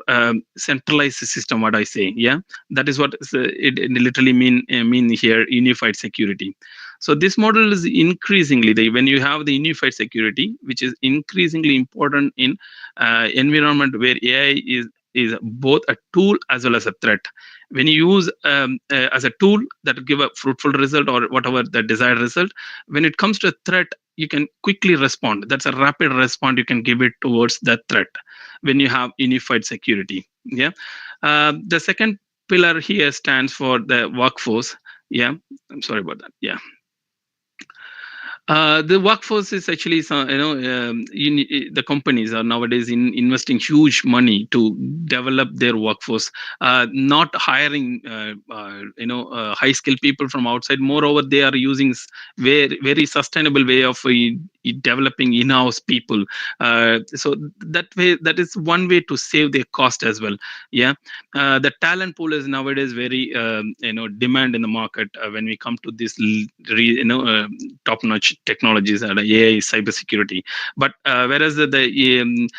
centralized system. What I say, yeah, that is what it literally mean here. Unified security. So this model is increasingly when you have the unified security, which is increasingly important in environment where AI is both a tool as well as a threat. When you use as a tool that will give a fruitful result or whatever the desired result, when it comes to a threat, you can quickly respond. That's a rapid response you can give it towards that threat when you have unified security. Yeah. The second pillar here stands for the workforce. Yeah. I'm sorry about that. Yeah. The workforce is actually, the companies are nowadays investing huge money to develop their workforce, not hiring, high skilled people from outside. Moreover, they are using very, very sustainable way of developing in-house people. So that is one way to save their cost as well. Yeah. The talent pool is nowadays very, demand in the market when we come to this, top-notch technologies and AI, cybersecurity. But whereas the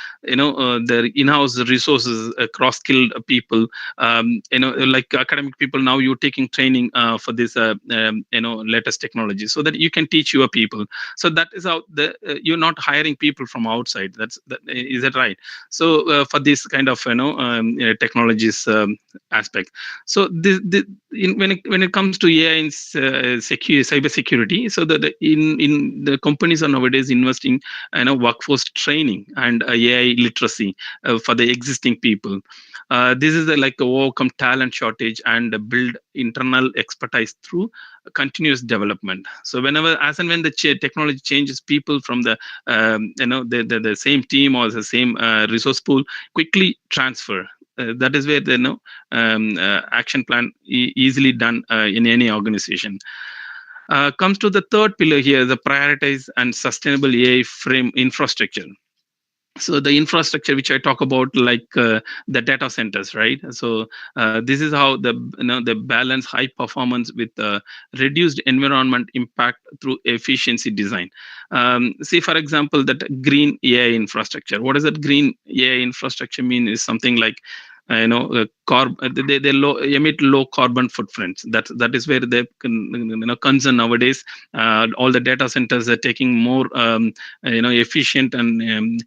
in-house resources, cross-skilled people, like academic people, now you're taking training for this, latest technology, so that you can teach your people. So that is how you're not hiring people from outside. Is that right? So for this kind of technologies aspect. So when it comes to AI and cyber security, so that in the companies are nowadays investing workforce training and AI literacy for the existing people. This is like overcome talent shortage and build internal expertise through continuous development. So whenever, as and when the technology changes, people from the the same team or the same resource pool quickly transfer. That is where the action plan easily done in any organization. Comes to the third pillar here, the prioritize and sustainable AI frame infrastructure. So the infrastructure which I talk about, like the data centers, right? So this is how the balance high performance with reduced environment impact through efficiency design. See, for example, that green AI infrastructure. What does that green AI infrastructure mean? Is something like they emit low carbon footprints. That is where they concern nowadays. All the data centers are taking more efficient and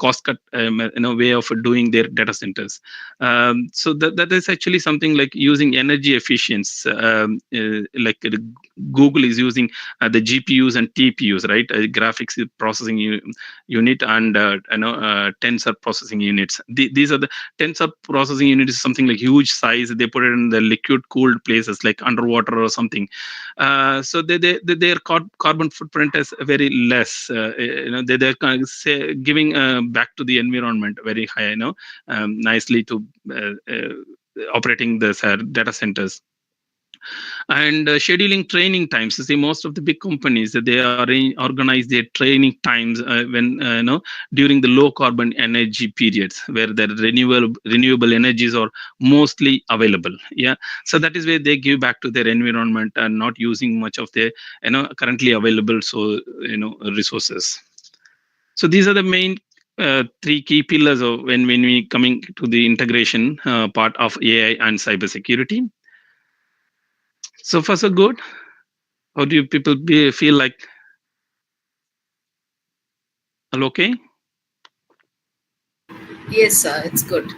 cost cut way of doing their data centers. So that is actually something like using energy efficiency, like Google is using the GPUs and TPUs, right? Graphics processing unit and tensor processing units. These are the tensor processing unit is something like huge size. They put it in the liquid cooled places like underwater or something. So their carbon footprint is very less. They're kind of giving back to the environment very high, nicely to operating the data centers. And scheduling training times. See, most of the big companies, they organize their training times when during the low carbon energy periods where the renewable energies are mostly available. Yeah, so that is where they give back to their environment and not using much of their currently available resources. So these are the main three key pillars of when we coming to the integration part of AI and cybersecurity. So far so good. How do you people feel like? All okay? Yes, sir, it's good.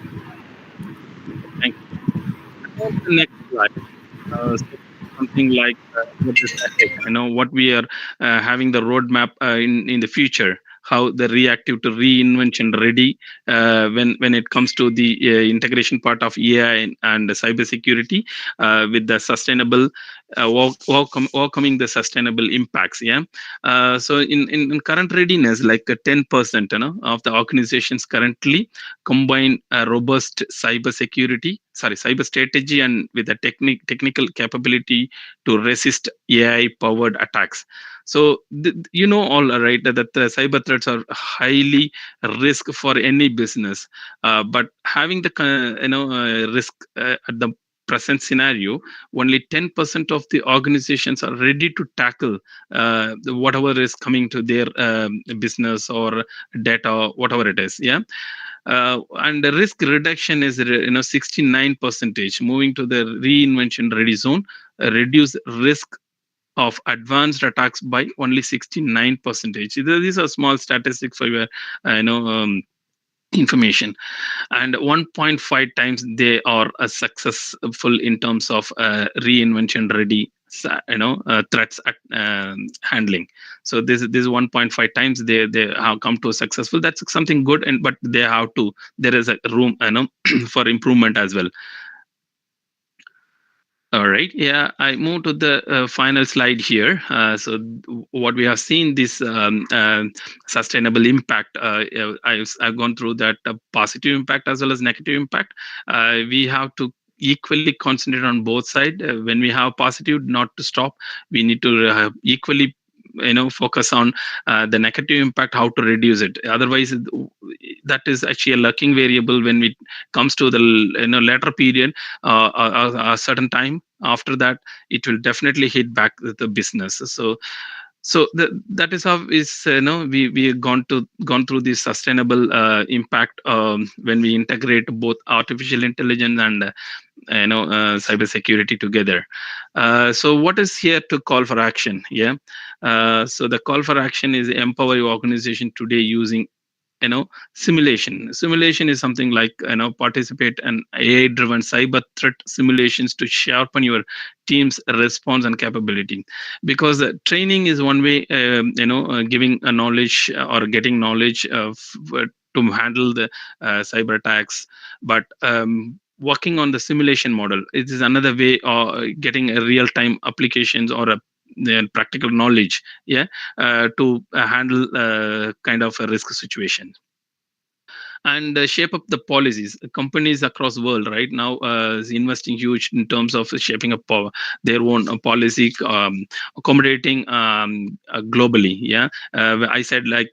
Thank you. The next slide. So something like what is ahead, what we are having the roadmap in the future, how the reactive to reinvention ready when it comes to the integration part of AI and cybersecurity with the sustainable welcoming the sustainable impacts. Yeah. So in current readiness, like 10% of the organizations currently combine a robust cyber strategy and with a technical capability to resist AI powered attacks. So all right that the cyber threats are highly risk for any business, but having the risk at the present scenario, only 10% of the organizations are ready to tackle whatever is coming to their business or data, whatever it is. Yeah. And the risk reduction is 69 percentage, moving to the reinvention ready zone, reduce risk of advanced attacks by only 69 percentage. These are small statistics for your information. And 1.5 times they are successful in terms of reinvention ready threats at handling. So this 1.5 times they have come to successful. That's something good, and but they have to, there is a room for improvement as well. All right. Yeah, I move to the final slide here. So what we have seen, this sustainable impact, I've gone through that positive impact as well as negative impact. We have to equally concentrate on both sides. When we have positive, not to stop. We need to equally focus on the negative impact, how to reduce it. Otherwise, that is actually a lurking variable when it comes to the later period, a certain time after that, it will definitely hit back the business. So that is how is we have gone through this sustainable impact when we integrate both artificial intelligence and cybersecurity together. So what is here to call for action? Yeah. So the call for action is empower your organization today using simulation is something like participate in AI driven cyber threat simulations to sharpen your team's response and capability, because training is one way, giving a knowledge or getting knowledge of to handle the cyber attacks, but working on the simulation model, it is another way of getting a real time applications or a practical knowledge, yeah, to handle kind of a risk situation. and shape up the policies. Companies across the world right now is investing huge in terms of shaping up their own policy, accommodating globally. Yeah, I said like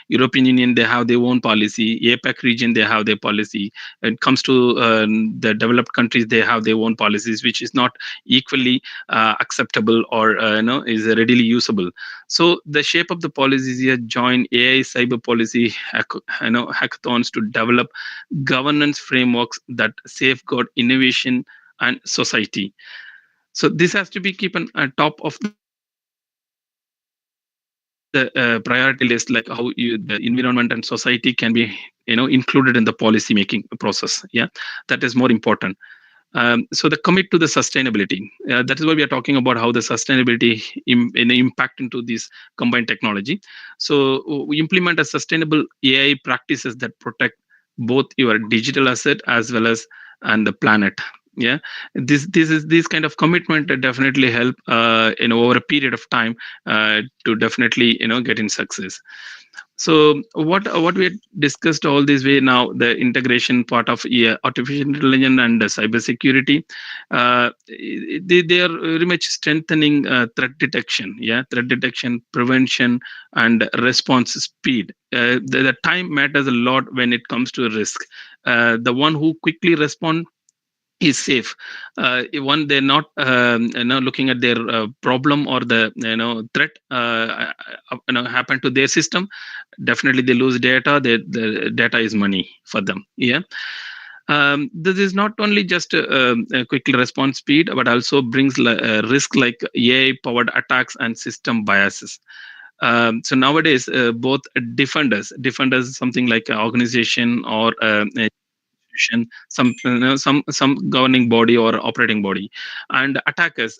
European Union, they have their own policy. APEC region, they have their policy. When it comes to the developed countries, they have their own policies, which is not equally acceptable or is readily usable. So the shape of the policies here join AI cyber policy hackathons to develop governance frameworks that safeguard innovation and society. So this has to be keep on top of the priority list, like how the environment and society can be included in the policy making process. Yeah, that is more important. So the commit to the sustainability, that is why we are talking about how the sustainability impact into this combined technology. So we implement a sustainable AI practices that protect both your digital asset as well as and the planet. Yeah, this kind of commitment definitely help over a period of time to definitely get in success. So what we had discussed all this way now, the integration part of artificial intelligence and cybersecurity, they are very much strengthening threat detection. Yeah, threat detection, prevention, and response speed. The time matters a lot when it comes to risk. The one who quickly respond is safe. One, they're not looking at their problem or the threat happen to their system. Definitely they lose data. The data is money for them. Yeah. This is not only just a quick response speed, but also brings risk like AI powered attacks and system biases. So nowadays, both defenders is something like an organization or institution, some governing body or operating body, and attackers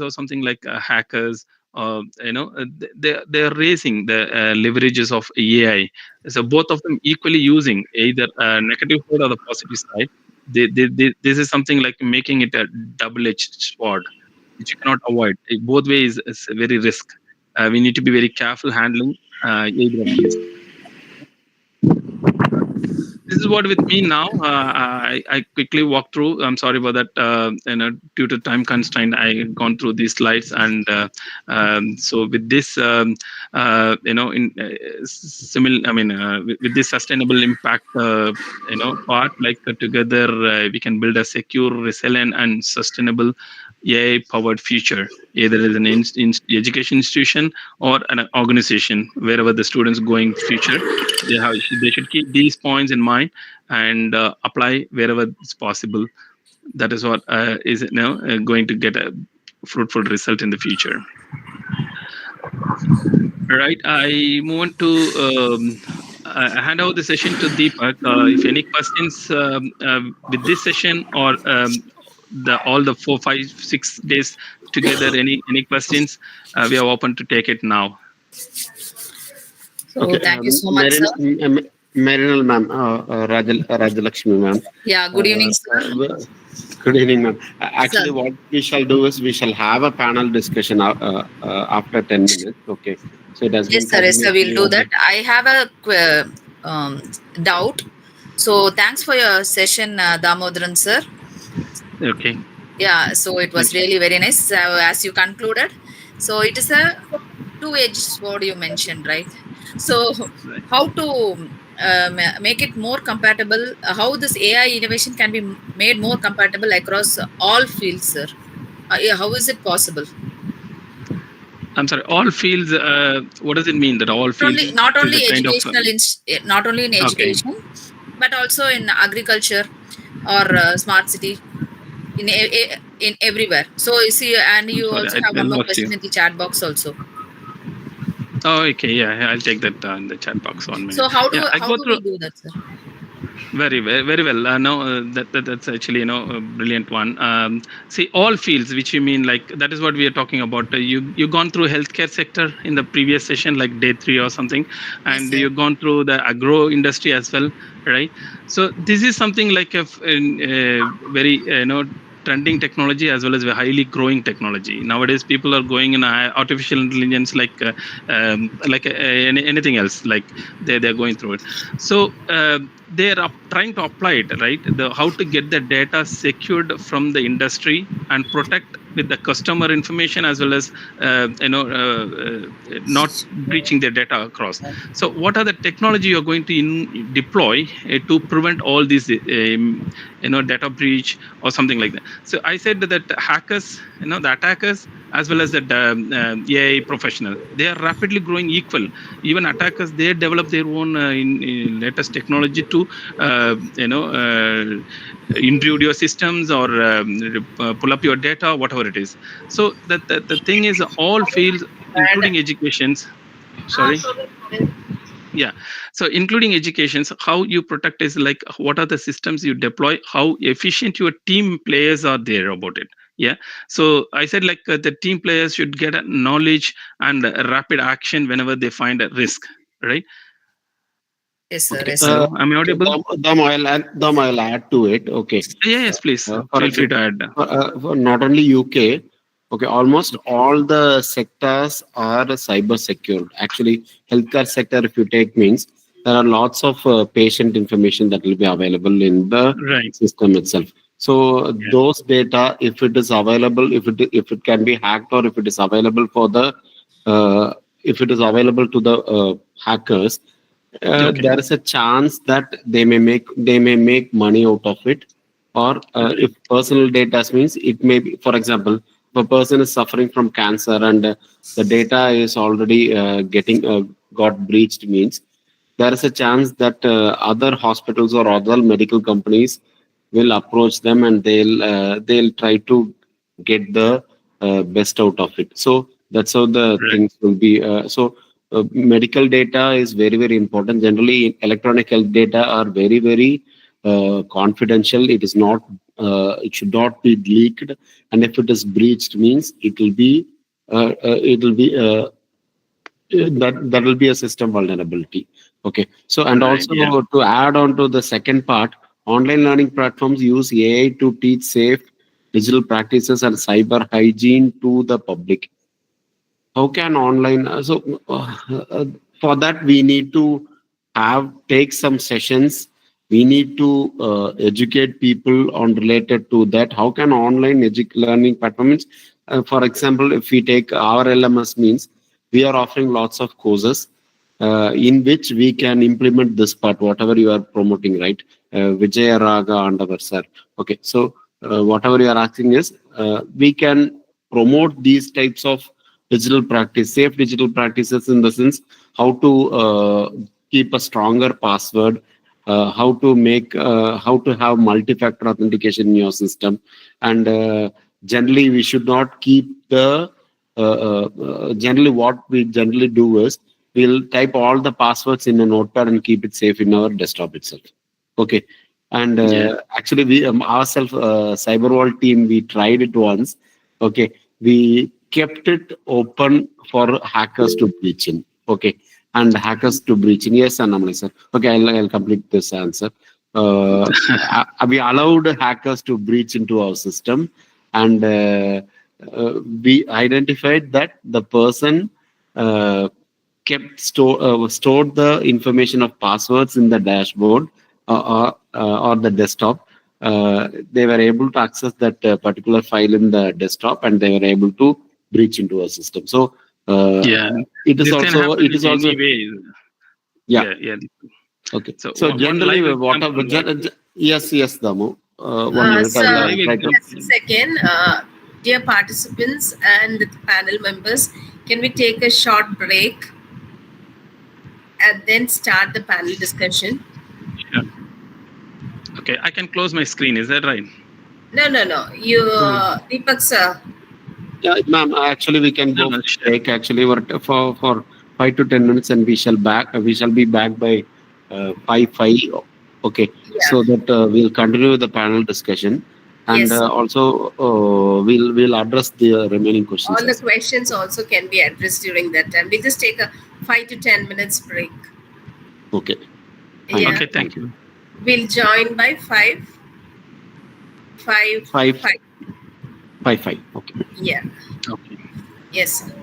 are something like hackers. They are raising the leverages of AI. So both of them equally using either negative side or the positive side. This is something like making it a double-edged sword, which you cannot avoid. Both ways is a very risk. We need to be very careful handling either of these. This is what with me now. I quickly walk through. I'm sorry about that. Due to time constraint, I gone through these slides, and so with this, in with this sustainable impact, part, like together, we can build a secure, resilient, and sustainable AI-powered future, either as an education institution or an organization, wherever the students going future. They should keep these points in mind and apply wherever it's possible. That is what is going to get a fruitful result in the future. Right. I move on to I hand over the session to Deepak. If any questions with this session or all the 4, 5, 6 days together, any questions, we are open to take it now. So thank you so much, sir. Marinal ma'am, Rajalakshmi ma'am. Yeah, good evening, sir. Good evening, ma'am. Actually, sir, what we shall do is we shall have a panel discussion after 10 minutes. Okay. So it has yes, sir. Yes, sir. We'll do that. I have a doubt. So thanks for your session, Damodaran, sir. Okay. Yeah. So it was really very nice. As you concluded, so it is a two-edged sword you mentioned, right? So how to make it more compatible, how this AI innovation can be made more compatible across all fields, sir? How is it possible? I'm sorry, all fields, what does it mean that all fields? Not only educational, not only in education, okay, but also in agriculture or smart city, in everywhere. So you see, and you also have one more question in the chat box also. Oh, okay, yeah, I'll take that in the chat box 1 minute. So how do we do that, sir? Very well. No, that's actually a brilliant one. See, all fields, which you mean, like that is what we are talking about. You gone through healthcare sector in the previous session, like day 3 or something, and yes, you've gone through the agro industry as well, right? So this is something like a very trending technology as well as a highly growing technology. Nowadays, people are going in artificial intelligence anything else. Like they're going through it. So they're trying to apply it, right? How to get the data secured from the industry and protect with the customer information as well as not breaching their data across. So what are the technology you're going to deploy to prevent all these data breach or something like that? So I said that hackers, the attackers as well as the AI professional, they are rapidly growing equal. Even attackers, they develop their own in latest technology to intrude your systems or pull up your data, whatever it is. So the thing is, all fields, including educations. Sorry. Yeah. So including educations, how you protect is like what are the systems you deploy, how efficient your team players are there about it. Yeah. So I said like the team players should get a knowledge and rapid action whenever they find a risk, right? Yes, sir. Okay. Yes, sir. Am I audible? Dom, I'll add to it. Okay. Yes, please. For Feel free to add. for not only UK, okay, almost all the sectors are cyber secured. Actually, healthcare sector, if you take, means there are lots of patient information that will be available in the Right. system itself. So those data, if it is available, if it can be hacked, or if it is available for the if it is available to the hackers, there is a chance that they may make money out of it. Or if personal data means, it may be, for example, if a person is suffering from cancer and the data is already getting got breached, means there is a chance that other hospitals or other medical companies will approach them, and they'll try to get the best out of it. So that's how the things will be. Medical data is very, very important. Generally, electronic health data are very, very confidential. It is not. It should not be leaked. And if it is breached, means it will be. That will be a system vulnerability. Okay. So, and also to add on to the second part, online learning platforms use AI to teach safe digital practices and cyber hygiene to the public. How can online for that we need to take some sessions. We need to educate people on related to that. How can online learning platforms, for example, if we take our LMS, means we are offering lots of courses in which we can implement this part, whatever you are promoting, right? Vijay Raga and our sir. Okay, so whatever you are asking is, we can promote these types of digital practice, safe digital practices, in the sense how to keep a stronger password, how to have multi-factor authentication in your system, and generally we should not keep the generally what we generally do is we'll type all the passwords in a notepad and keep it safe in our desktop itself. Okay. And actually we ourselves, cyberworld team, we tried it once. Okay, we kept it open for hackers to breach in. Okay, and hackers to breach in. Yes, Annamalai sir. Okay, I'll complete this answer. We allowed hackers to breach into our system, and we identified that the person stored the information of passwords in the dashboard or the desktop. They were able to access that particular file in the desktop, and they were able to breach into our system. So it is also yeah. Okay. So generally, whatever. Yes, Damu. 1 minute. Sir, I'll try to. just a second. Dear participants and the panel members, can we take a short break and then start the panel discussion? Sure. Okay, I can close my screen. Is that right? No. You, Deepak sir. Yeah, ma'am. Actually, we can go break. Actually, for 5 to 10 minutes, and we shall be back by 5. Okay. Yeah. So that we'll continue the panel discussion, and Yes. also we'll address the remaining questions. All the questions also can be addressed during that time. We'll just take a 5 to 10 minutes break. Okay. Yeah. Okay, thank you. We'll join by 5. 5, 5. Okay. Yeah. Okay. Yes, sir.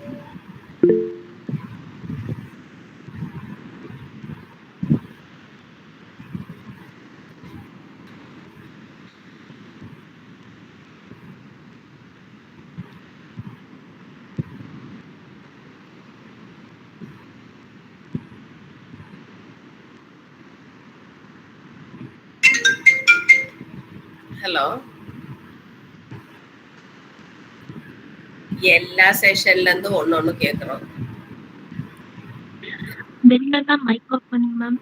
Hello, எல்லா செஷன்ல இருந்து ஒன்னொன்னு கேக்குறோம். வெளில தான் mic of பண்ணுங்க ma'am.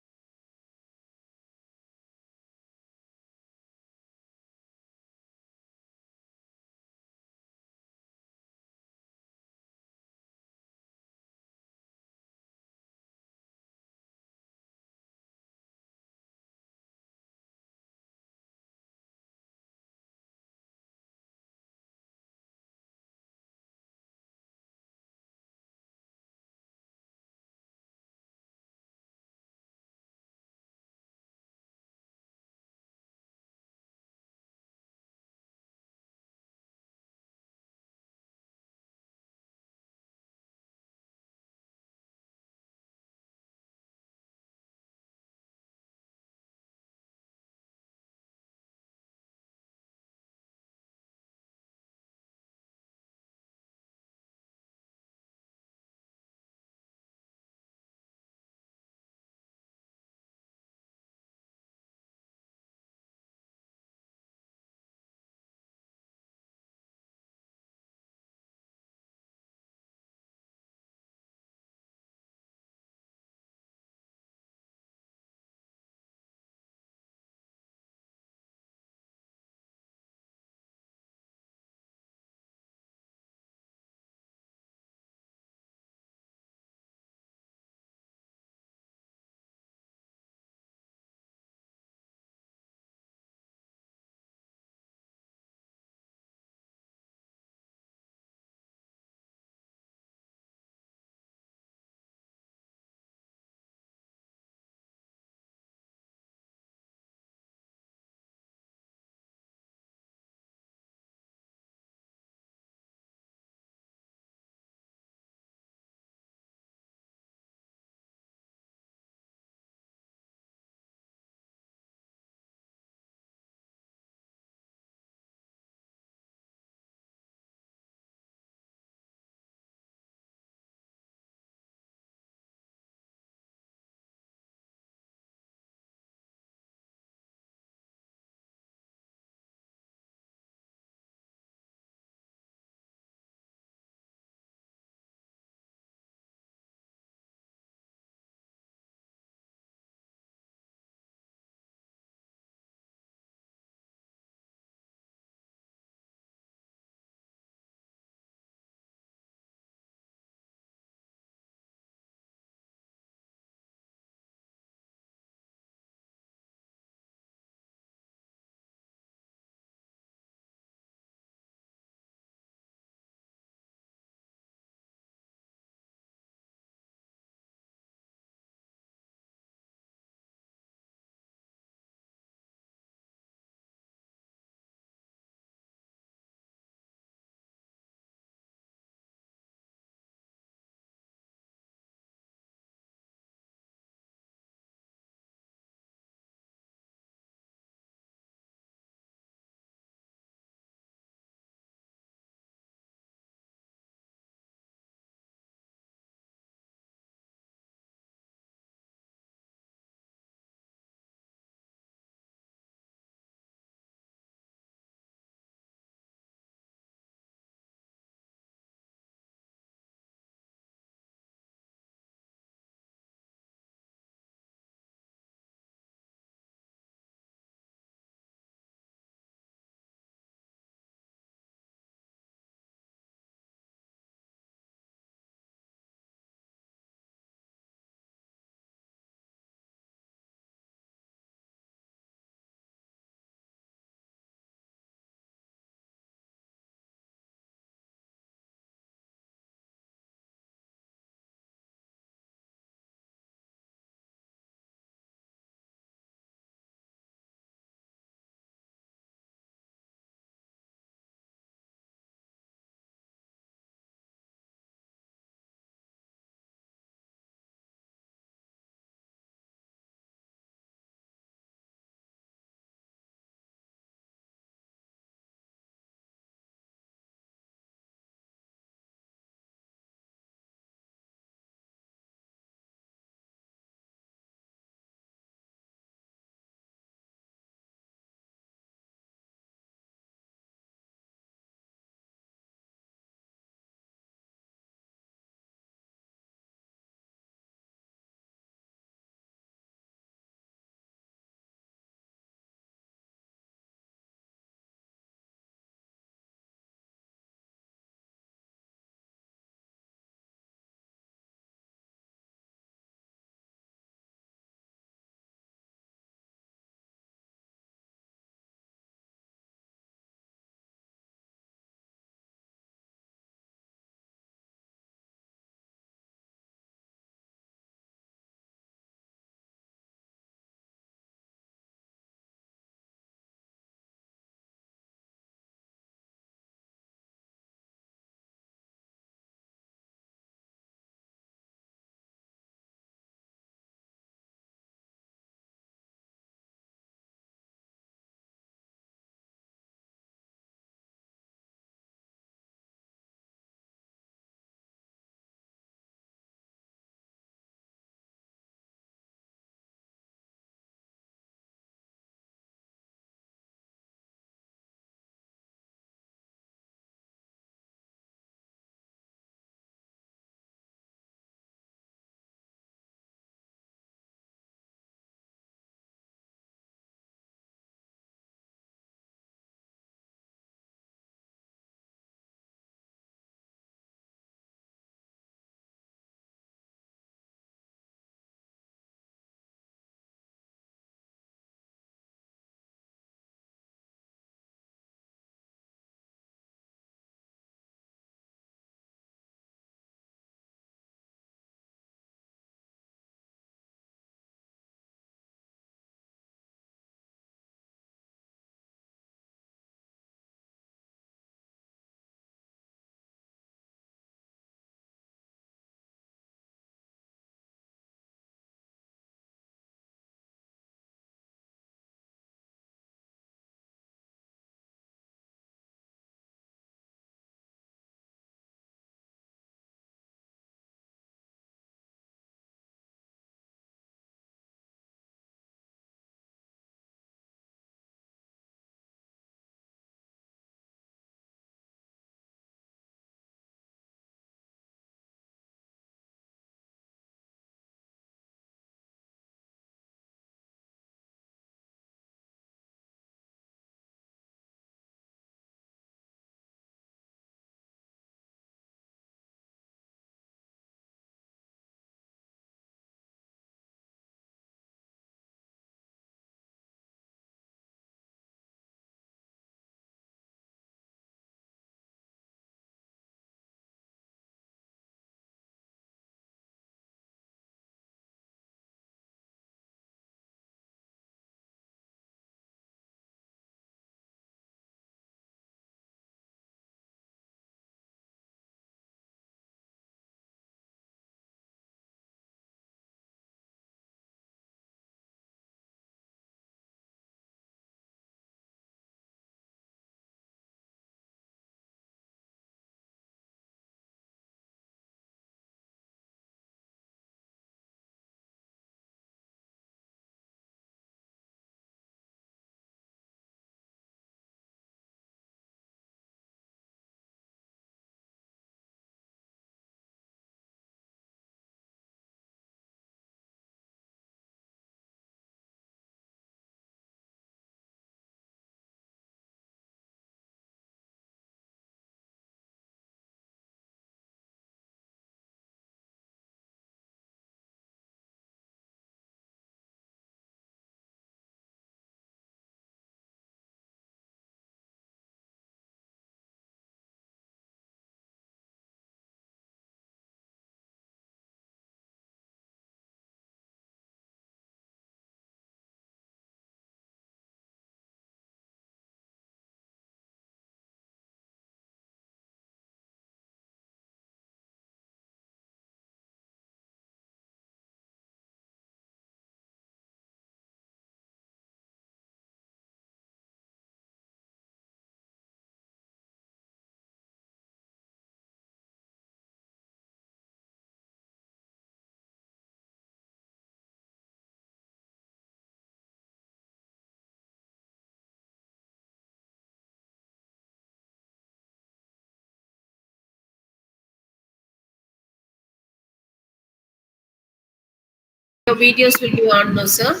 Your videos will be on, no, sir?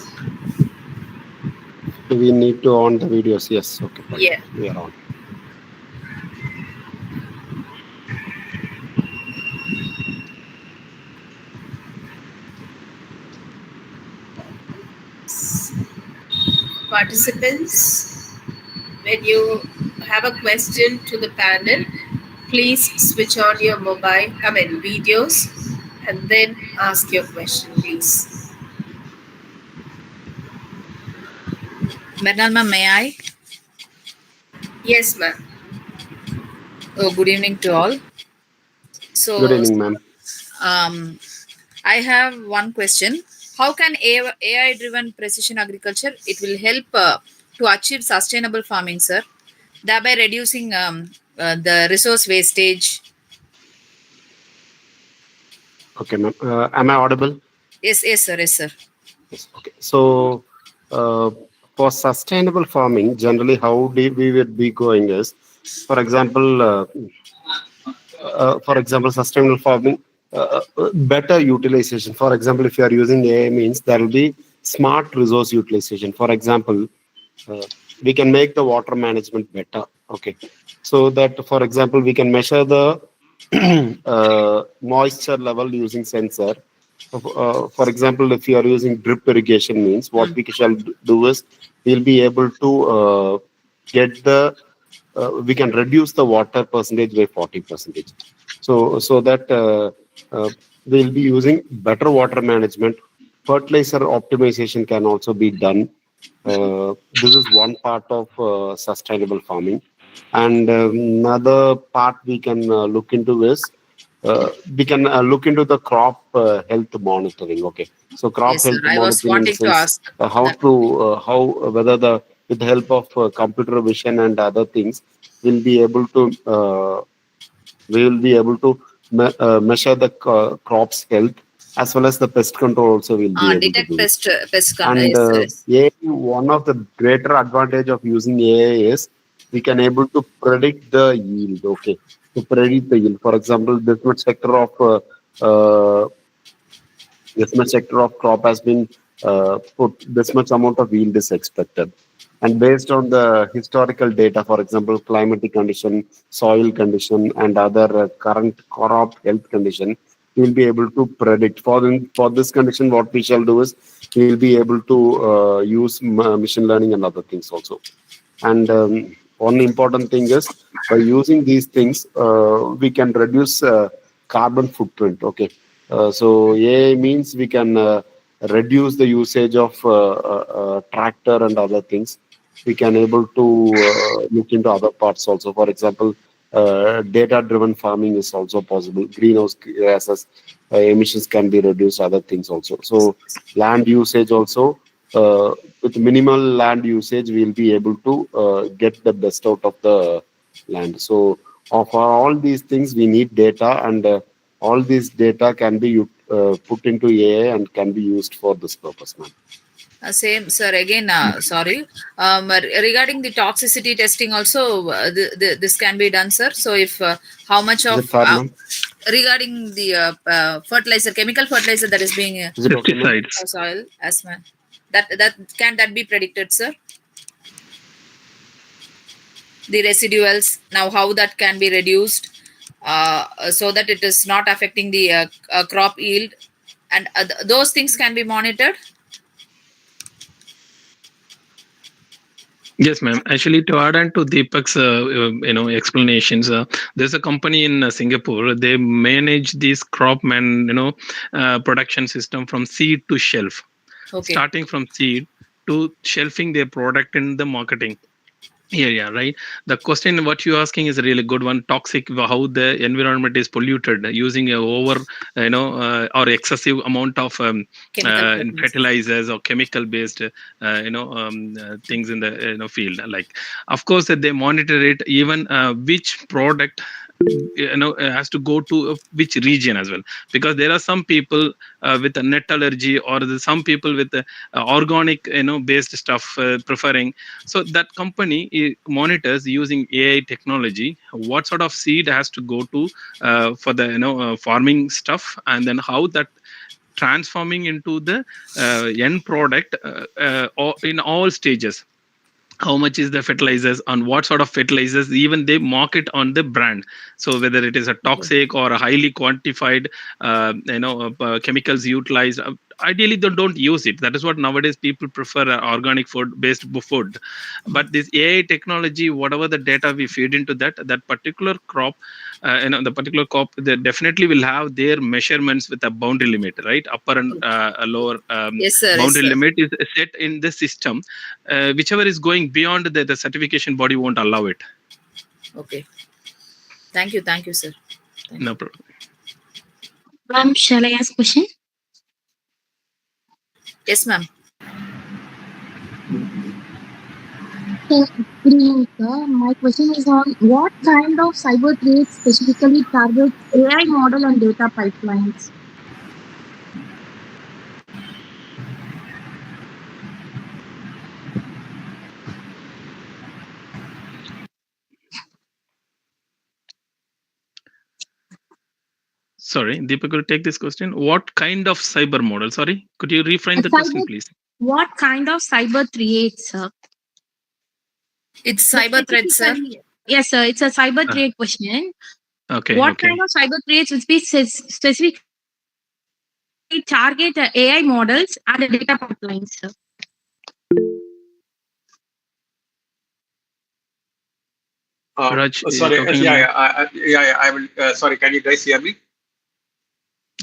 Do we need to on the videos? Yes. Okay, fine. Yeah. We are on. Participants, when you have a question to the panel, please switch on your videos, and then ask your question, please. Bernal ma'am, may I? Yes, ma'am. Oh, good evening to all. Good So, evening, ma'am. I have one question. How can AI-driven precision agriculture it will help to achieve sustainable farming, sir, thereby reducing the resource wastage? Okay, ma'am. Am I audible? Yes, yes, sir, yes, sir. Yes. Okay. So, for sustainable farming, generally, how we would be going is, for example, sustainable farming, better utilization. For example, if you are using AI, means there will be smart resource utilization. For example, we can make the water management better. Okay, so that, for example, we can measure the moisture level using sensor. For example, if you are using drip irrigation, means what we shall do is we'll be able to get the we can reduce the water percentage by 40%. So that we'll be using better water management. Fertilizer optimization can also be done. This is one part of sustainable farming. And another part we can look into is we can look into the crop health monitoring. Okay, so crop Yes, sir. health I was monitoring in the wanting to sense ask how that. to how whether the with the help of computer vision and other things, we'll be able to we will be able to measure the crop's health, as well as the pest control also we'll be able to Detect do it. And yes, sir, yes. AI, one of the greater advantage of using AI is we can able to predict the yield. Okay, to predict the yield. For example, uh, this much sector of crop has been put, this much amount of yield is expected. And based on the historical data, for example, climatic condition, soil condition, and other current crop health condition, we'll be able to predict. For this condition, what we shall do is we'll be able to use machine learning and other things also. And one important thing is by using these things, we can reduce carbon footprint. Okay, so AI means we can reduce the usage of tractor and other things. We can able to look into other parts also. For example, data-driven farming is also possible. Greenhouse gases emissions can be reduced. Other things also. So land usage also. With minimal land usage, we'll be able to get the best out of the land. So, for all these things, we need data, and all these data can be put into AI and can be used for this purpose, ma'am. Same, sir. Again, sorry. Regarding the toxicity testing, also this can be done, sir. So, if how much Is of it fair, ma'am? regarding the fertilizer, chemical fertilizer that is being Is it okay, ma'am? Pesticides. soil, as man, that can that be predicted, sir? The residuals now, how that can be reduced, so that it is not affecting the crop yield, and those things can be monitored. Yes, ma'am. Actually, to add on to Deepak's explanations, there's a company in Singapore. They manage this crop production system from seed to shelf, starting from seed to shelving their product in the marketing area, right? The question what you're asking is a really good one. Toxic, how the environment is polluted using a over or excessive amount of fertilizers or chemical based things in the field. Like, of course that they monitor it, even which product has to go to which region as well, because there are some people with a nut allergy, or some people with organic based stuff preferring. So that company monitors using AI technology what sort of seed has to go to for the farming stuff, and then how that transforming into the end product in all stages. How much is the fertilizers, on what sort of fertilizers, even they mark it on the brand. So whether it is a toxic or a highly quantified chemicals utilized, ideally they don't use it. That is what nowadays people prefer, organic food based food. But this AI technology, whatever the data we feed into that particular crop, the particular crop, they definitely will have their measurements with a boundary limit, right? Upper and a lower Yes, sir. boundary Yes, sir. limit is set in the system. Whichever is going beyond the certification body won't allow it. Okay. Thank you, sir. No problem. Ma'am, shall I ask question? Yes, ma'am. Good evening, sir. My question is on what kind of cyber threats specifically targets AI model and data pipelines? Sorry, Deepak, will take this question. What kind of cyber model? Sorry, could you reframe the question, please? What kind of cyber threats, sir? It's cyber threats, sir. Yes, sir. It's a cyber threat question. Okay. What Okay. kind of cyber threats will be specifically target AI models and the data pipelines, sir? Raj, Sorry. talking I will. Sorry. Can you guys hear me?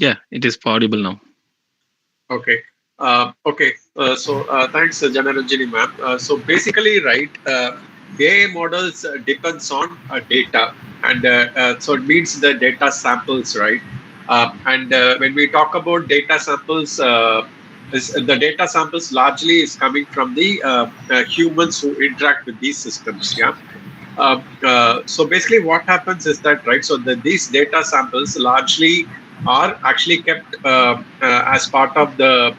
Yeah, it is audible now. Okay. Okay. Thanks, Janaranjani ma'am. So basically, right, AI models depends on data, and so it means the data samples, right? When we talk about data samples, the data samples largely is coming from the humans who interact with these systems. Yeah. So basically, what happens is that, right? So these data samples largely are actually kept as part of the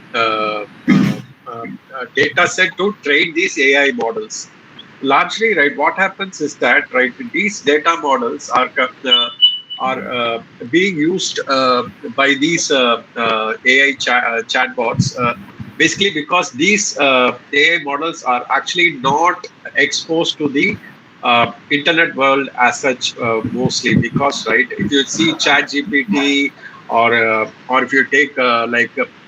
data set to train these AI models. Largely, right, what happens is that, right, these data models are being used by these AI chatbots. Basically, because these AI models are actually not exposed to the internet world as such, mostly because, right, if you see chat gpt or if you take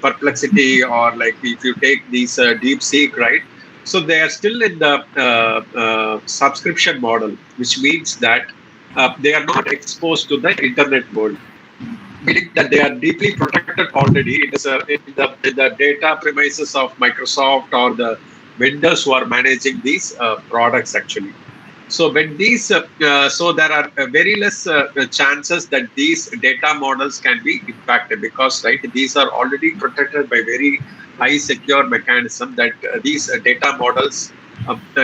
perplexity, or like if you take these deep seek, right, so they are still in the subscription model, which means that they are not exposed to the internet world, meaning that they are deeply protected already. It is in the data premises of Microsoft or the vendors who are managing these products actually. So when these, so there are very less chances that these data models can be impacted, because, right, these are already protected by very high secure mechanism that these data models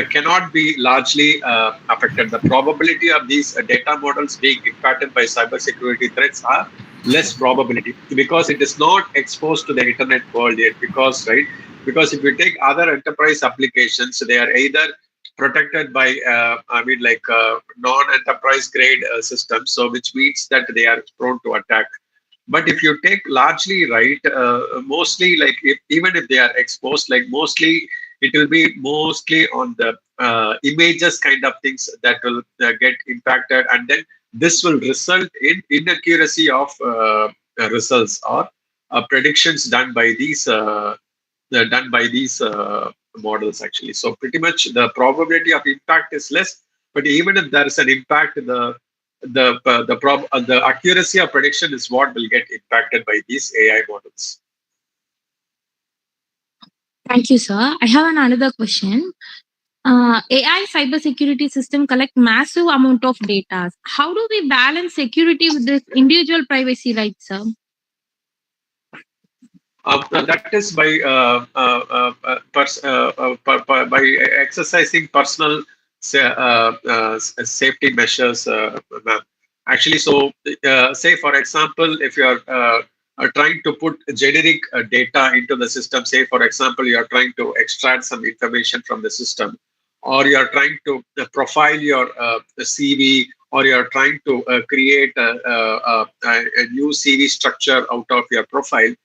cannot be largely affected. The probability of these data models being impacted by cybersecurity threats are less probability, because it is not exposed to the internet world yet. Because, right, because if you take other enterprise applications, they are either protected by non-enterprise grade systems, so which means that they are prone to attack. But if you take largely, right, mostly, like, even if they are exposed, like, mostly it will be mostly on the images kind of things that will get impacted, and then this will result in inaccuracy of results or predictions done by these models actually. So pretty much the probability of impact is less, but even if there is an impact, the accuracy of prediction is what will get impacted by these AI models. Thank you, sir. I have another question. AI cybersecurity system collect massive amount of data. How do we balance security with this individual privacy rights, sir? That is by exercising personal safety measures, ma'am. Actually, so say for example, if you are trying to put generic data into the system, say for example, you are trying to extract some information from the system, or you are trying to profile your CV, or you are trying to create a new CV structure out of your profile.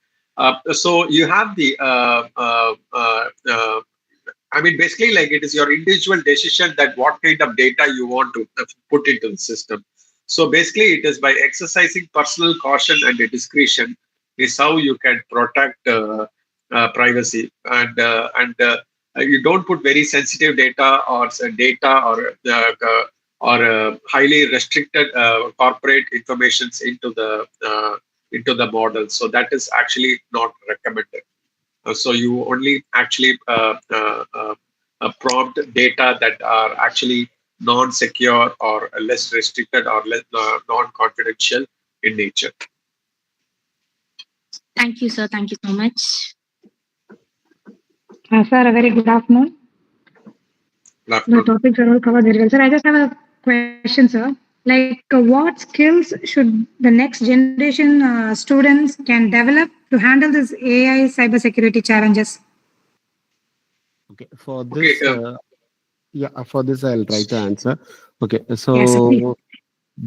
So you have the I mean, basically, like it is your individual decision that what kind of data you want to put into the system. So basically, it is by exercising personal caution and discretion is how you can protect privacy, and you don't put very sensitive data or highly restricted corporate informations into the model. So that is actually not recommended. So you only actually prompt data that are actually non-secure or less restricted or less non-confidential in nature. Thank you, sir. Thank you so much. Sir, a very good afternoon. The topics are all covered very well. Sir, I just have a question, sir. Like, what skills should the next generation students can develop to handle this AI cybersecurity challenges? Okay, for this, for this I'll try to answer. Okay, so Yes, sir,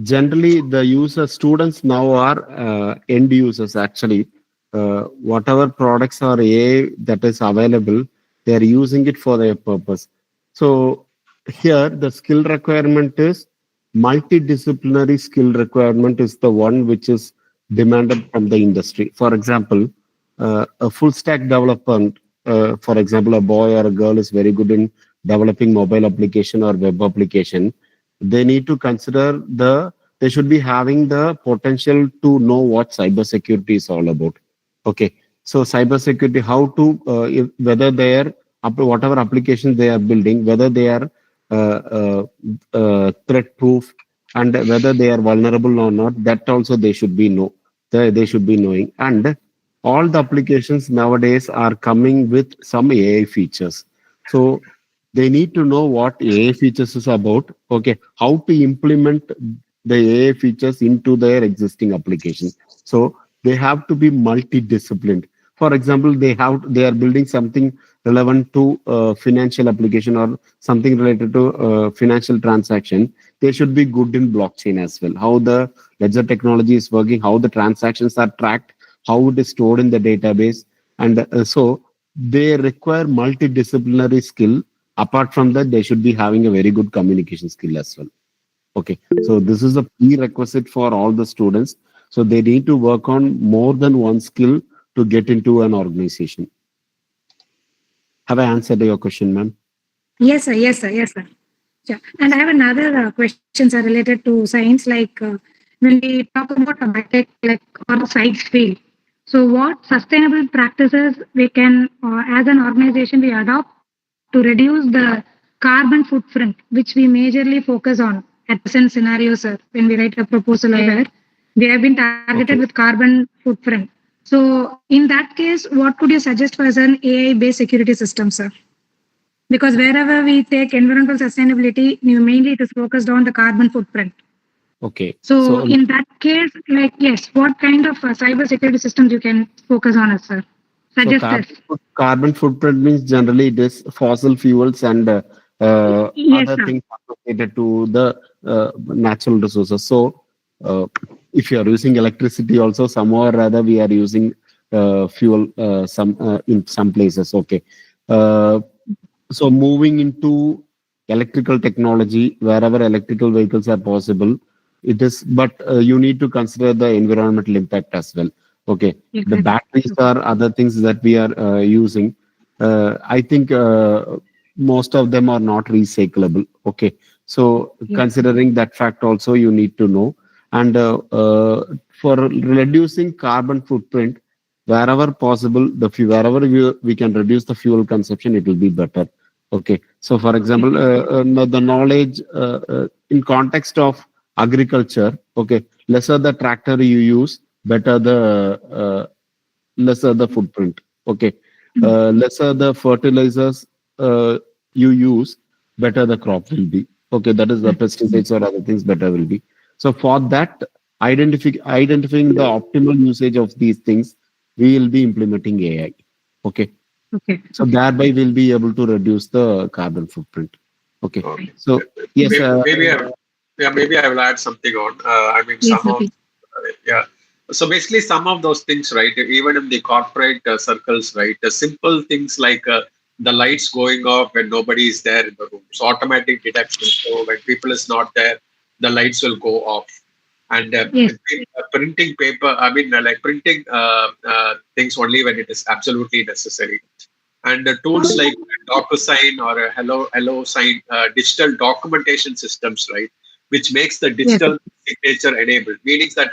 generally the students now are end users actually. Whatever products or AI that is available, they are using it for their purpose. So here the skill requirement is multidisciplinary skill requirement is the one which is demanded from the industry. For example, a full stack development, for example, a boy or a girl is very good in developing mobile application or web application. They need to consider they should be having the potential to know what cybersecurity is all about. Okay, so cybersecurity, how to whether they are whatever applications they are building, whether they are threat proof and whether they are vulnerable or not, that also they should be they should be knowing. And all the applications nowadays are coming with some AI features. So they need to know what AI features is about. Okay, how to implement the AI features into their existing application. So they have to be multidisciplined. For example, they are building something relevant to financial application or something related to financial transaction. They should be good in blockchain as well. How the ledger technology is working, how the transactions are tracked, how it is stored in the database, and so they require multidisciplinary skill. Apart from that, they should be having a very good communication skill as well. Okay, so this is a prerequisite for all the students. So they need to work on more than one skill to get into an organization. Have I answered your question, ma'am? Yes, sir. Yes, sir. Yes, sir. Yeah. And I have another question, sir, related to science. Like, when we talk about a biotech, like, or science field, so what sustainable practices we can, as an organization, we adopt to reduce the carbon footprint, which we majorly focus on at present scenario, sir. When we write a proposal here, we have been targeted with carbon footprint. So, in that case, what could you suggest for as an AI-based security system, sir? Because wherever we take environmental sustainability, mainly it is focused on the carbon footprint. Okay. So in that case, like, yes, what kind of cyber security systems you can focus on, sir? Suggest us. Carbon footprint means generally it is fossil fuels and Yes, other sir. things associated to the natural resources. So if you are using electricity also, somehow or rather we are using fuel in some places. Okay. So moving into electrical technology, wherever electrical vehicles are possible, it is, but you need to consider the environmental impact as well. Okay, the batteries are other things that we are using. I think most of them are not recyclable. Okay, so considering that fact also you need to know. And for reducing carbon footprint, wherever possible, wherever we can reduce the fuel consumption, it will be better. Okay, so for example, the knowledge in context of agriculture, okay, lesser the tractor you use, better the lesser the footprint. Okay, lesser the fertilizers you use, better the crop will be. Okay, that is the pesticides or other things better will be. So for that, identifying the optimal usage of these things, we will be implementing AI. Okay. Okay. So thereby we'll be able to reduce the carbon footprint. Okay. So yes, maybe I will add something on. I mean, Yes, some of okay. yeah. So basically, some of those things, right? Even in the corporate circles, right? The simple things like the lights going off when nobody is there in the room. So automatic detection. So when people is not there, the lights will go off. And Yes. printing paper. I mean, like printing things only when it is absolutely necessary. And tools like DocuSign or a Hello Sign, digital documentation systems, right, which makes the Yes. digital signature enabled. Meaning that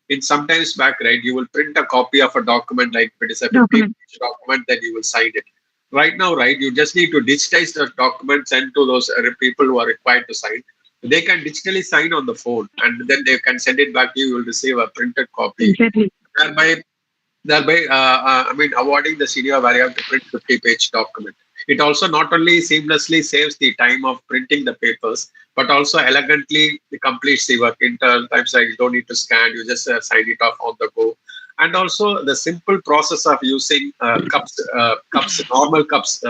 in sometimes back, right, you will print a copy of a document, like if it is a 50 Document. page document, then you will sign it. Right now, right, you just need to digitize the document, send to those people who are required to sign. They can digitally sign on the phone, and then they can send it back to you. You will receive a printed copy. Exactly. Thereby, I mean, avoiding the scenario where you have to print 50-page document. It also not only seamlessly saves the time of printing the papers, but also elegantly completes the work. In times like you don't need to scan, you just sign it off on the go. And also the simple process of using cups, normal cups,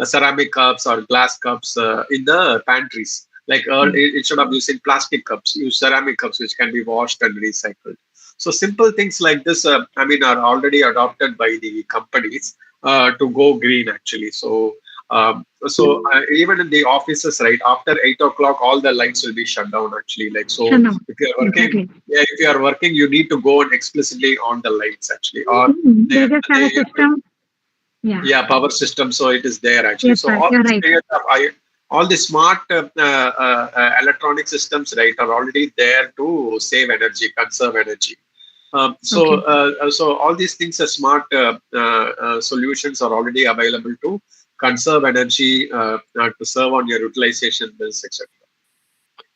ceramic cups or glass cups in the pantries. Like instead of using plastic cups, use ceramic cups, which can be washed and recycled. So simple things like this, I mean, are already adopted by the companies to go green. Actually, even in the offices, right after 8 o'clock, all the lights will be shut down. Actually, like so, Shut down. if you're working, Exactly. yeah, if you are working, you need to go and explicitly on the lights actually, or They just have a system. Yeah. yeah, power system. So it is there actually. Yes, So sir. all You're this right. period of all the smart electronic systems, right, are already there to save energy, conserve energy. So all these things are smart solutions are already available to conserve energy, to serve on your utilization bills, etc.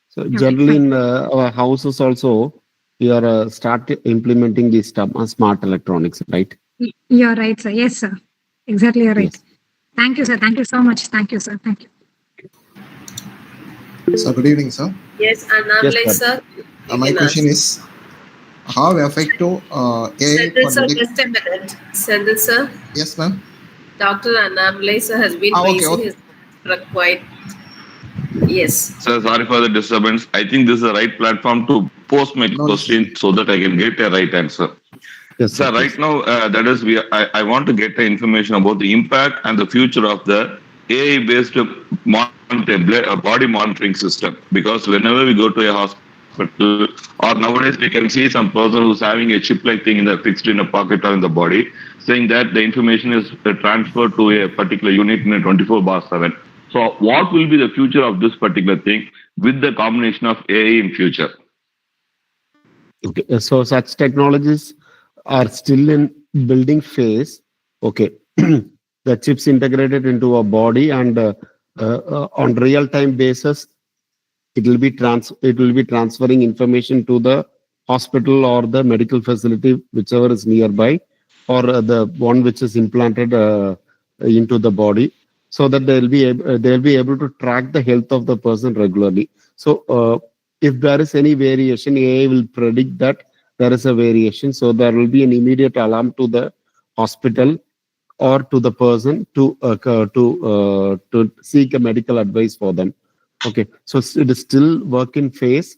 So generally in our houses also, we are start implementing these smart electronics, right? You're right, sir. Yes, sir. Exactly, you're right. Yes. Thank you, sir. Thank you so much. Thank you, sir. Thank you. So good evening, sir. Yes, Annamlai, sir. My question is, how effective AI for Sendil, sir, detect? just a minute. Sendil, sir. Yes, ma'am. Dr. Annamlai, sir, has been raising his quite. Yes. Sir, sorry for the disturbance. I think this is the right platform to post my question so that I can get a right answer. Yes, sir. Right now, that is, I want to get the information about the impact and the future of the AI-based body monitoring system. Because whenever we go to a hospital, or nowadays we can see some person who's having a chip-like thing fixed in a pocket or in the body, saying that the information is transferred to a particular unit in a 24/7. So, what will be the future of this particular thing with the combination of AI in future? Okay, so such technologies are still in building phase. Okay, the chips integrated into a body, and on real time basis, it will be transferring information to the hospital or the medical facility, whichever is nearby, or the one which is implanted into the body, so that they'll be able to track the health of the person regularly. So if there is any variation, AI will predict that there is a variation, so there will be an immediate alarm to the hospital or to the person to seek a medical advice for them. Okay, so it is still work in phase.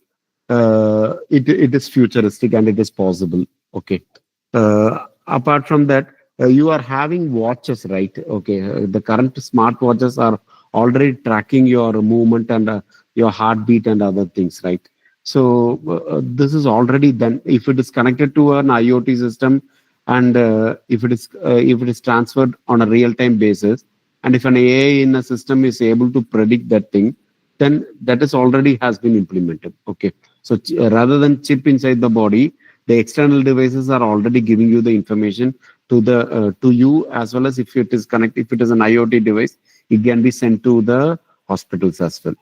It is futuristic and it is possible. Okay. Apart from that, you are having watches, right? Okay, the current smart watches are already tracking your movement and your heartbeat and other things, right? So this is already done. If it is connected to an IoT system, and if it is transferred on a real time basis, and if an AI in a system is able to predict that thing, then that is already has been implemented. Okay, so rather than chip inside the body, the external devices are already giving you the information to you, as well as if it is connected, if it is an IoT device, it can be sent to the hospitals as well.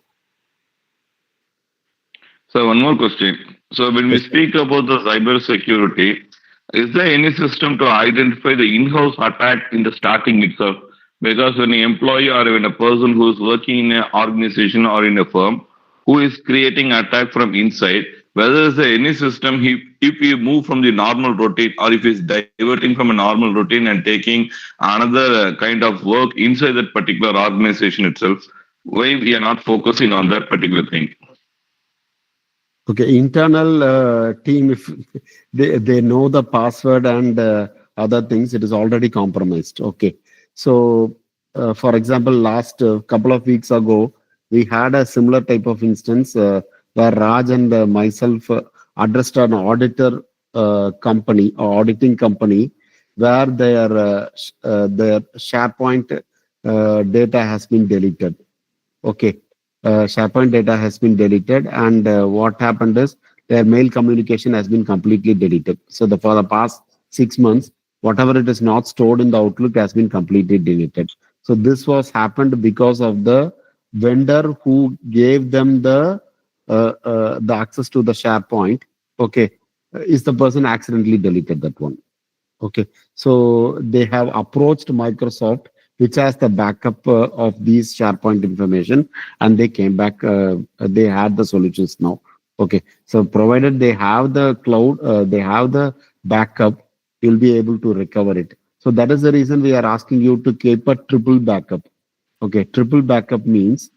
So one more question. So when we speak about the cyber security, is there any system to identify the in-house attack in the starting itself? Because when an employee or when a person who is working in an organization or in a firm who is creating attack from inside, whether there is any system, if you move from the normal routine or if he's diverting from a normal routine and taking another kind of work inside that particular organization itself, why we are not focusing on that particular thing? Okay, internal team, if they know the password and other things, it is already compromised. Okay, so for example, last couple of weeks ago, we had a similar type of instance where Raj and myself addressed an auditor company or auditing company where their SharePoint data has been deleted. Okay, SharePoint data has been deleted, and what happened is their mail communication has been completely deleted. So for the past 6 months, whatever it is not stored in the Outlook has been completely deleted. So this was happened because of the vendor who gave them the access to the SharePoint. Okay, is the person accidentally deleted that one. Okay, so they have approached Microsoft, which has the backup of these SharePoint information, and they came back. They had the solutions now. Okay, so provided they have the cloud, they have the backup, you'll be able to recover it. So that is the reason we are asking you to keep a triple backup. Okay, triple backup means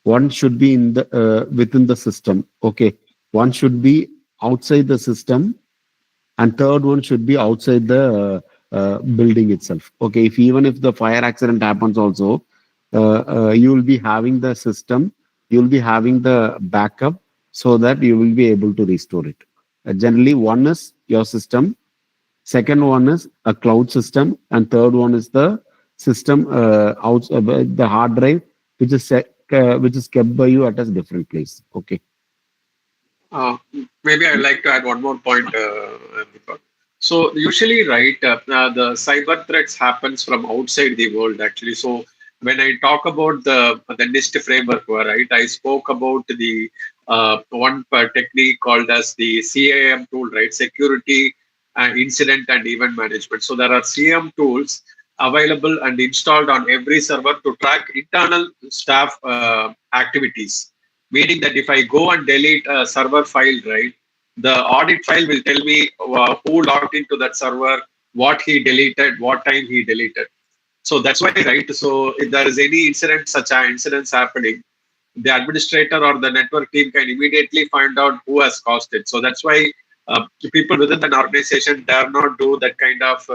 one should be in the within the system. Okay, one should be outside the system, and third one should be outside the building itself. Okay, if even if the fire accident happens also, you will be having the system, you will be having the backup so that you will be able to restore it. Generally, one is your system, second one is a cloud system, and third one is the system out the hard drive, which is kept by you at a different place. Okay. Maybe I'd like to add one more point, Deepak. So usually, right, the cyber threats happens from outside the world actually. So when I talk about the NIST framework, right, I spoke about the one technique called as the CAM tool, right, security, incident and event management. So there are CAM tools available and installed on every server to track internal staff activities, meaning that if I go and delete a server file, right, the audit file will tell me who logged into that server, what he deleted, what time he deleted. So that's why, right? So if there is any incident, such an incidents happening, the administrator or the network team can immediately find out who has caused it. So that's why people within an organization dare not do that kind of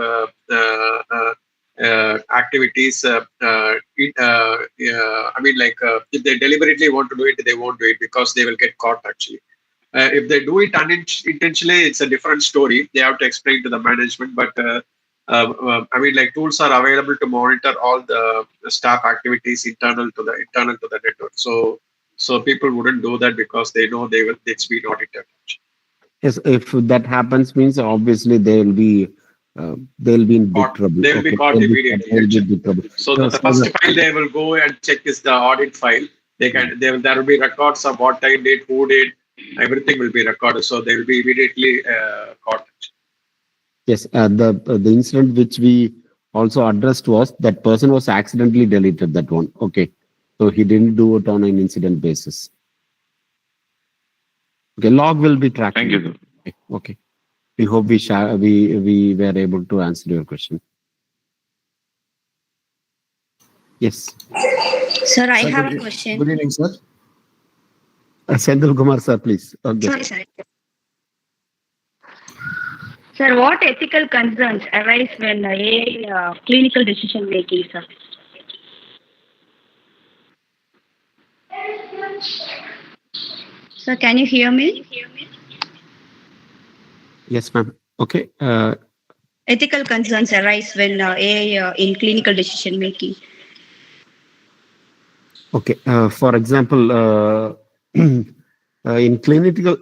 activities. I mean, like if they deliberately want to do it, they won't do it because they will get caught actually. If they do it unintentionally, it's a different story. They have to explain to the management. But I mean, like tools are available to monitor all the staff activities internal to the network. So people wouldn't do that because they know it's been audited. Yes, if that happens, means obviously they'll be in big trouble. They will be caught immediately. They'll be in big trouble. So the first file they will go and check is the audit file. There will be records of what I did, who did, everything will be recorded. So they will be immediately caught. Yes, the incident which we also addressed was that person was accidentally deleted that one. Okay, so he didn't do it on an incident basis. Okay, log will be tracked. Thank you. Okay. We hope we were able to answer your question. Yes. Sir, I have a question. Good evening, sir. Senthil Kumar, sir, please. Okay. Sorry, sir. Sir, what ethical concerns arise when AI clinical decision making, sir? Sir, can you hear me? Yes, ma'am. Okay. Ethical concerns arise when AI in clinical decision making. Okay. For example, in clinical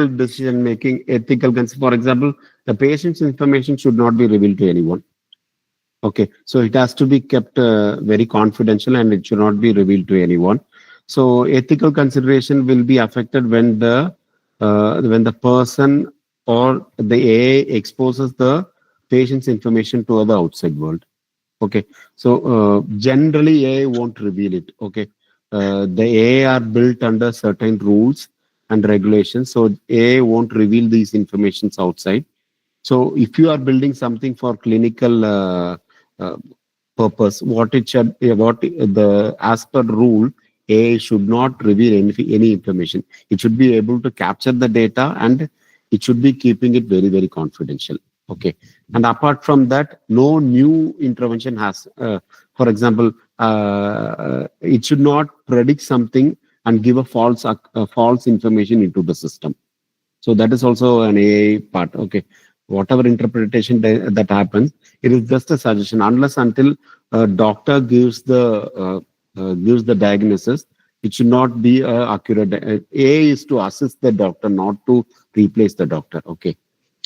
decision making, ethical concerns. For example, the patient's information should not be revealed to anyone. Okay, so it has to be kept very confidential and it should not be revealed to anyone. So ethical consideration will be affected when the person or the AI exposes the patient's information to the outside world. Okay, so generally AI won't reveal it. Okay, the AI are built under certain rules and regulations, so AI won't reveal these informations outside. So if you are building something for clinical purpose, what the as per rule, AI should not reveal any information. It should be able to capture the data and it should be keeping it very, very confidential. Okay. And apart from that, no new intervention has, for example, it should not predict something and give a false information into the system. So that is also an AI part. Okay. Whatever interpretation that happens, it is just a suggestion. Unless until a doctor gives the diagnosis, it should not be accurate. AI is to assist the doctor, not to replace the doctor. Okay.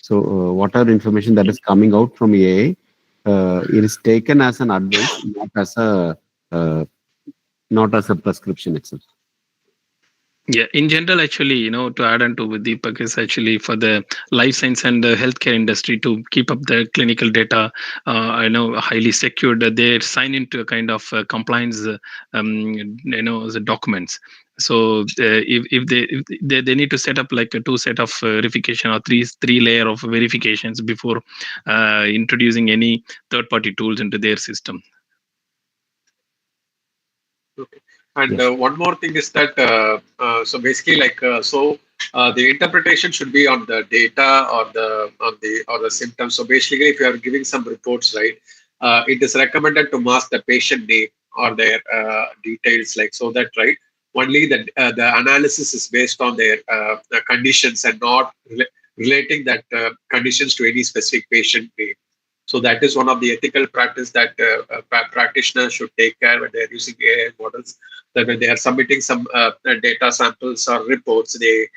So whatever information that is coming out from AI, it is taken as an advice, uh, not as a prescription itself. Yeah, in general, actually, to add on to with Deepak is actually for the life science and the healthcare industry to keep up the clinical data, highly secured. They sign into a kind of compliance, the documents. So if they need to set up like a two set of verification or three layer of verifications before introducing any third party tools into their system. Okay. And one more thing is that so basically the interpretation should be on the data or the symptoms. So basically, if you are giving some reports, right, it is recommended to mask the patient name or their details, like so that right only the analysis is based on their the conditions and not relating that conditions to any specific patient name. So that is one of the ethical practice that practitioners should take care when they are using AI models. That when they are submitting some data samples or reports, they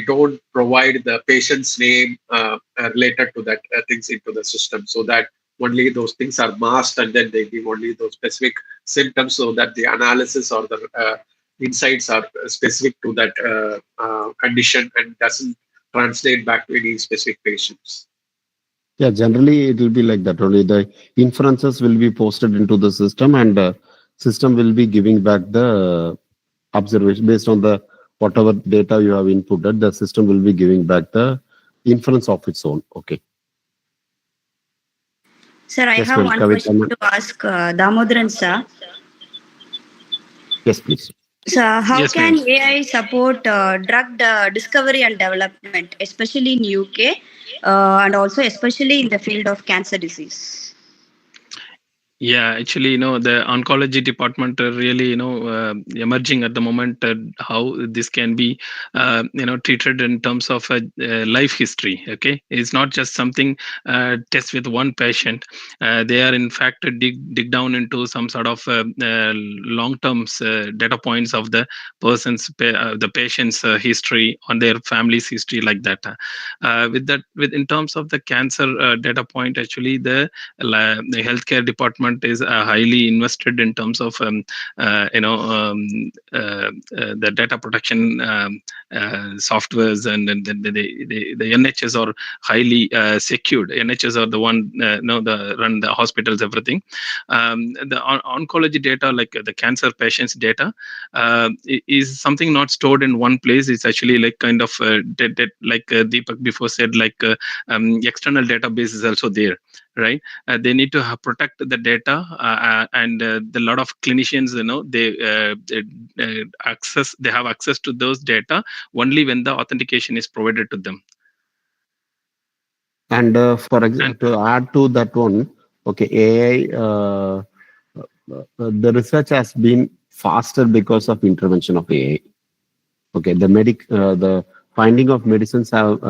don't provide the patient's name related to that things into the system, so that only those things are masked, and then they give only those specific symptoms, so that the analysis or the insights are specific to that condition and doesn't translate back to any specific patients. Yeah, generally it will be like that. Only the inferences will be posted into the system, and system will be giving back the observation based on the whatever data you have inputted. The system will be giving back the inference of its own. Okay. Sir, I Yes, have ma'am. one Kavita, question to ask Damodaran sir. yes, please. So, how Yes, can ma'am. AI support drug discovery and development, especially in UK, and also especially in the field of cancer disease? Yeah, actually, the oncology department are really, emerging at the moment. How this can be, treated in terms of life history. Okay, it's not just something test with one patient. They are in fact dig down into some sort of long-term data points of the the patient's history on their family's history, like that. With in terms of the cancer data point, actually the healthcare department is highly invested in terms of the data protection softwares, and the NHS are highly secured. NHS are the one the run the hospitals, everything. The oncology data, like the cancer patients data, is something not stored in one place. It's actually like kind of like Deepak before said, like external database is also there, right? They need to protect the data, and the lot of clinicians, they have access to those data only when the authentication is provided to them. And for example, to add to that one, okay, AI, the research has been faster because of intervention of AI. Okay, the finding of medicines have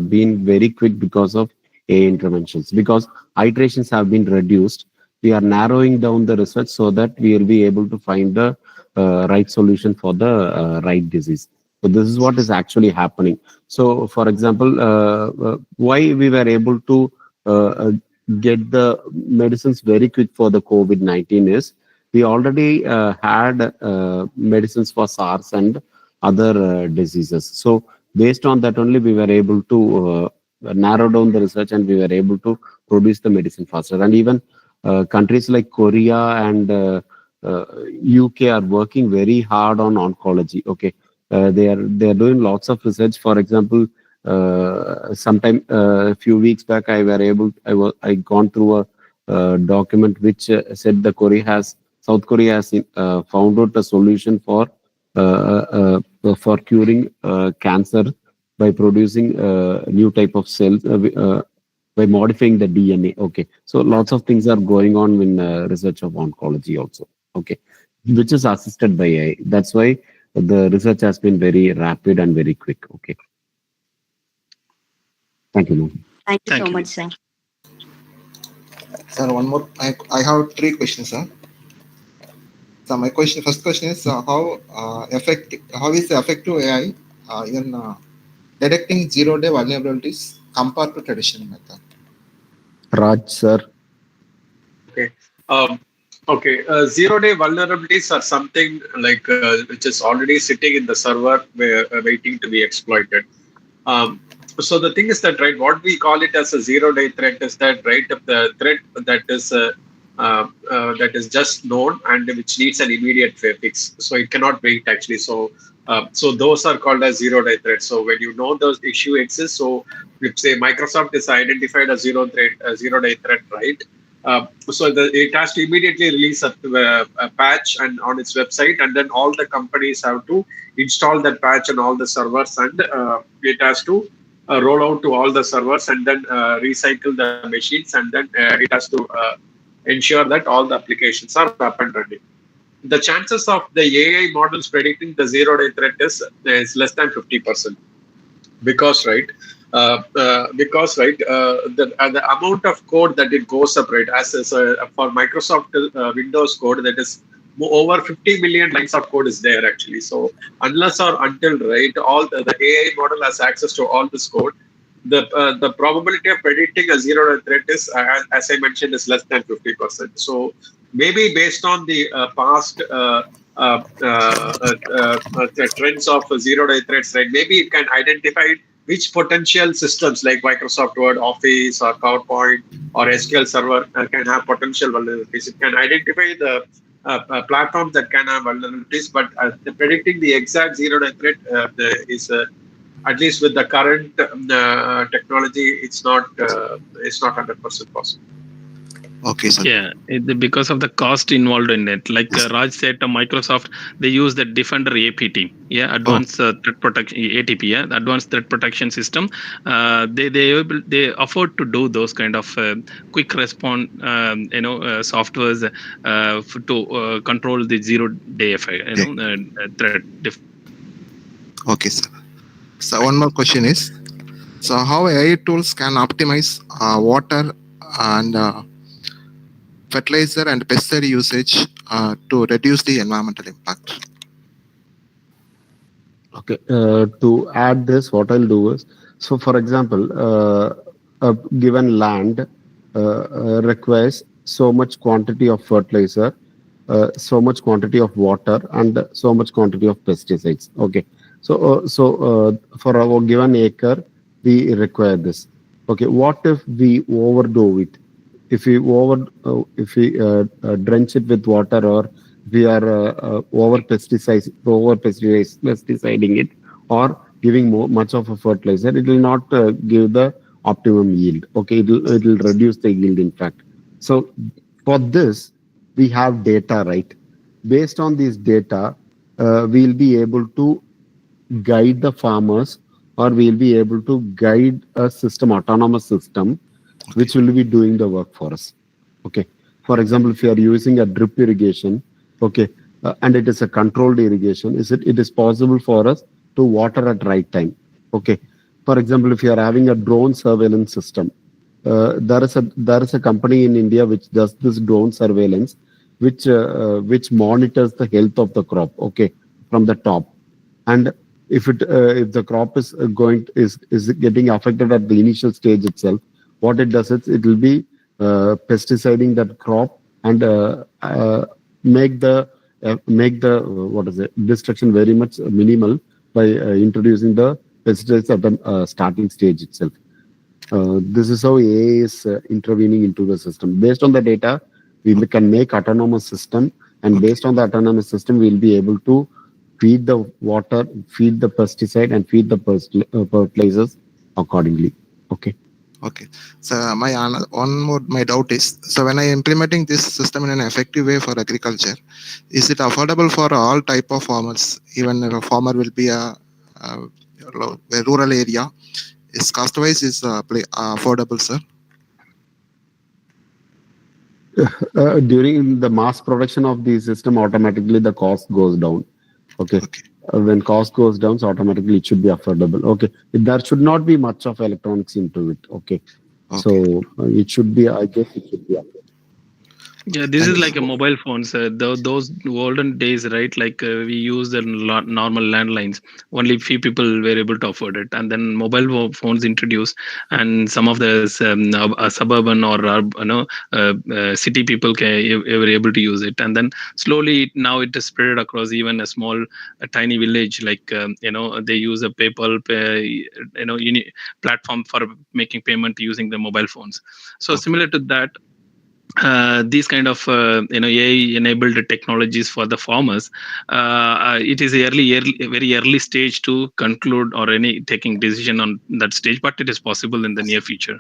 been very quick because of AI interventions. Because iterations have been reduced, we are narrowing down the research so that we will be able to find the right solution for the right disease. So this is what is actually happening. So, for example, why we were able to get the medicines very quick for the COVID-19 is we already had medicines for SARS and other diseases. So based on that only, we were able to narrow down the research, and we were able to produce the medicine faster. And even countries like Korea and UK are working very hard on oncology. Okay, they are doing lots of research. For example, sometime a few weeks back, I gone through a document which said the Korea has South Korea has found out a solution for curing cancer by producing new type of cells by modifying the DNA. Okay, so lots of things are going on in research of oncology also. Okay, which is assisted by AI. That's why the research has been very rapid and very quick. Okay, thank you, ma'am. Thank you Thank so you. much, sir. Sir, one more. I have three questions, sir. So my first question is how is the effective AI in detecting zero-day vulnerabilities compared to traditional method? Raj, sir. Okay. Okay. Zero-day vulnerabilities are something like which is already sitting in the server waiting to be exploited. So the thing is that, right, what we call it as a zero-day threat is that, right, the threat that is just known and which needs an immediate fix. So it cannot wait actually. So those are called as zero-day threats. So when you know those issue exists, so if say Microsoft is identified as zero-day threat, right? It has to immediately release a patch and on its website, and then all the companies have to install that patch on all the servers, and it has to roll out to all the servers, and then recycle the machines, and then it has to ensure that all the applications are up and running. The chances of the AI models predicting the zero-day threat is less than 50%. The amount of code that it goes up, right, for Microsoft Windows code, that is over 50 million lines of code is there actually. So unless or until, right, all the AI model has access to all this code, the probability of predicting a zero-day threat is, as I mentioned, is less than 50%. So maybe based on the past the trends of zero-day threats, right? Maybe it can identify which potential systems like Microsoft Word, Office, or PowerPoint, or SQL Server can have potential vulnerabilities. It can identify the platforms that can have vulnerabilities, but predicting the exact zero-day threat is at least with the current technology, it's not 100% possible. Okay, sir. Yeah, because of the cost involved in it. Like Raj said, Microsoft, they use the Defender APT, Advanced Threat Protection ATP, the Advanced Threat Protection System. They afford to do those kind of quick response, softwares to control the zero-day threat. Okay, sir. So one more question is, so how AI tools can optimize water and fertilizer and pesticide usage to reduce the environmental impact? Okay, to add this, what I'll do is, so for example, a given land requires so much quantity of fertilizer, so much quantity of water, and so much quantity of pesticides. Okay, so for our given acre, we require this. Okay, what if we overdo it? If we drench it with water, or we are pesticiding it, or giving much of a fertilizer, it will not give the optimum yield. Okay, it will reduce the yield, in fact. So for this, we have data, right? Based on this data, we'll be able to guide the farmers, or we'll be able to guide a system, autonomous system, which will be doing the work for us. Okay. For example, if you are using a drip irrigation, okay, and it is a controlled irrigation, it is possible for us to water at right time. Okay. For example, if you are having a drone surveillance system, there is a company in India which does this drone surveillance, which monitors the health of the crop. Okay, from the top, and if the crop is getting affected at the initial stage itself, what it does is it will be pesticiding that crop, and make the destruction very much minimal by introducing the pesticides at the starting stage itself. This is how AI is intervening into the system. Based on the data, we can make autonomous system, and based on the autonomous system, we'll be able to feed the water, feed the pesticide, and feed the fertilizers accordingly. Okay. Okay. So my doubt is, so when I implementing this system in an effective way for agriculture, is it affordable for all type of farmers? Even if a farmer will be a rural area, is cost wise is affordable, sir? During the mass production of the system, automatically the cost goes down. Okay. Okay. When cost goes down, so automatically it should be affordable. Okay. There should not be much of electronics into it. Okay. Okay. So it should be, I guess it should be affordable. Yeah, this Thank is you, like sir. a mobile phones. Those olden days, right? Like we use the normal landlines. Only few people were able to afford it, and then mobile phones introduced, and some of the suburban or city people were able to use it, and then slowly now it is spread across even a small, a tiny village. Like they use a PayPal, platform for making payment using the mobile phones. So Okay. similar to that, these kind of AI enabled technologies for the farmers, it is very early stage to conclude or any taking decision on that stage, but it is possible in the near future.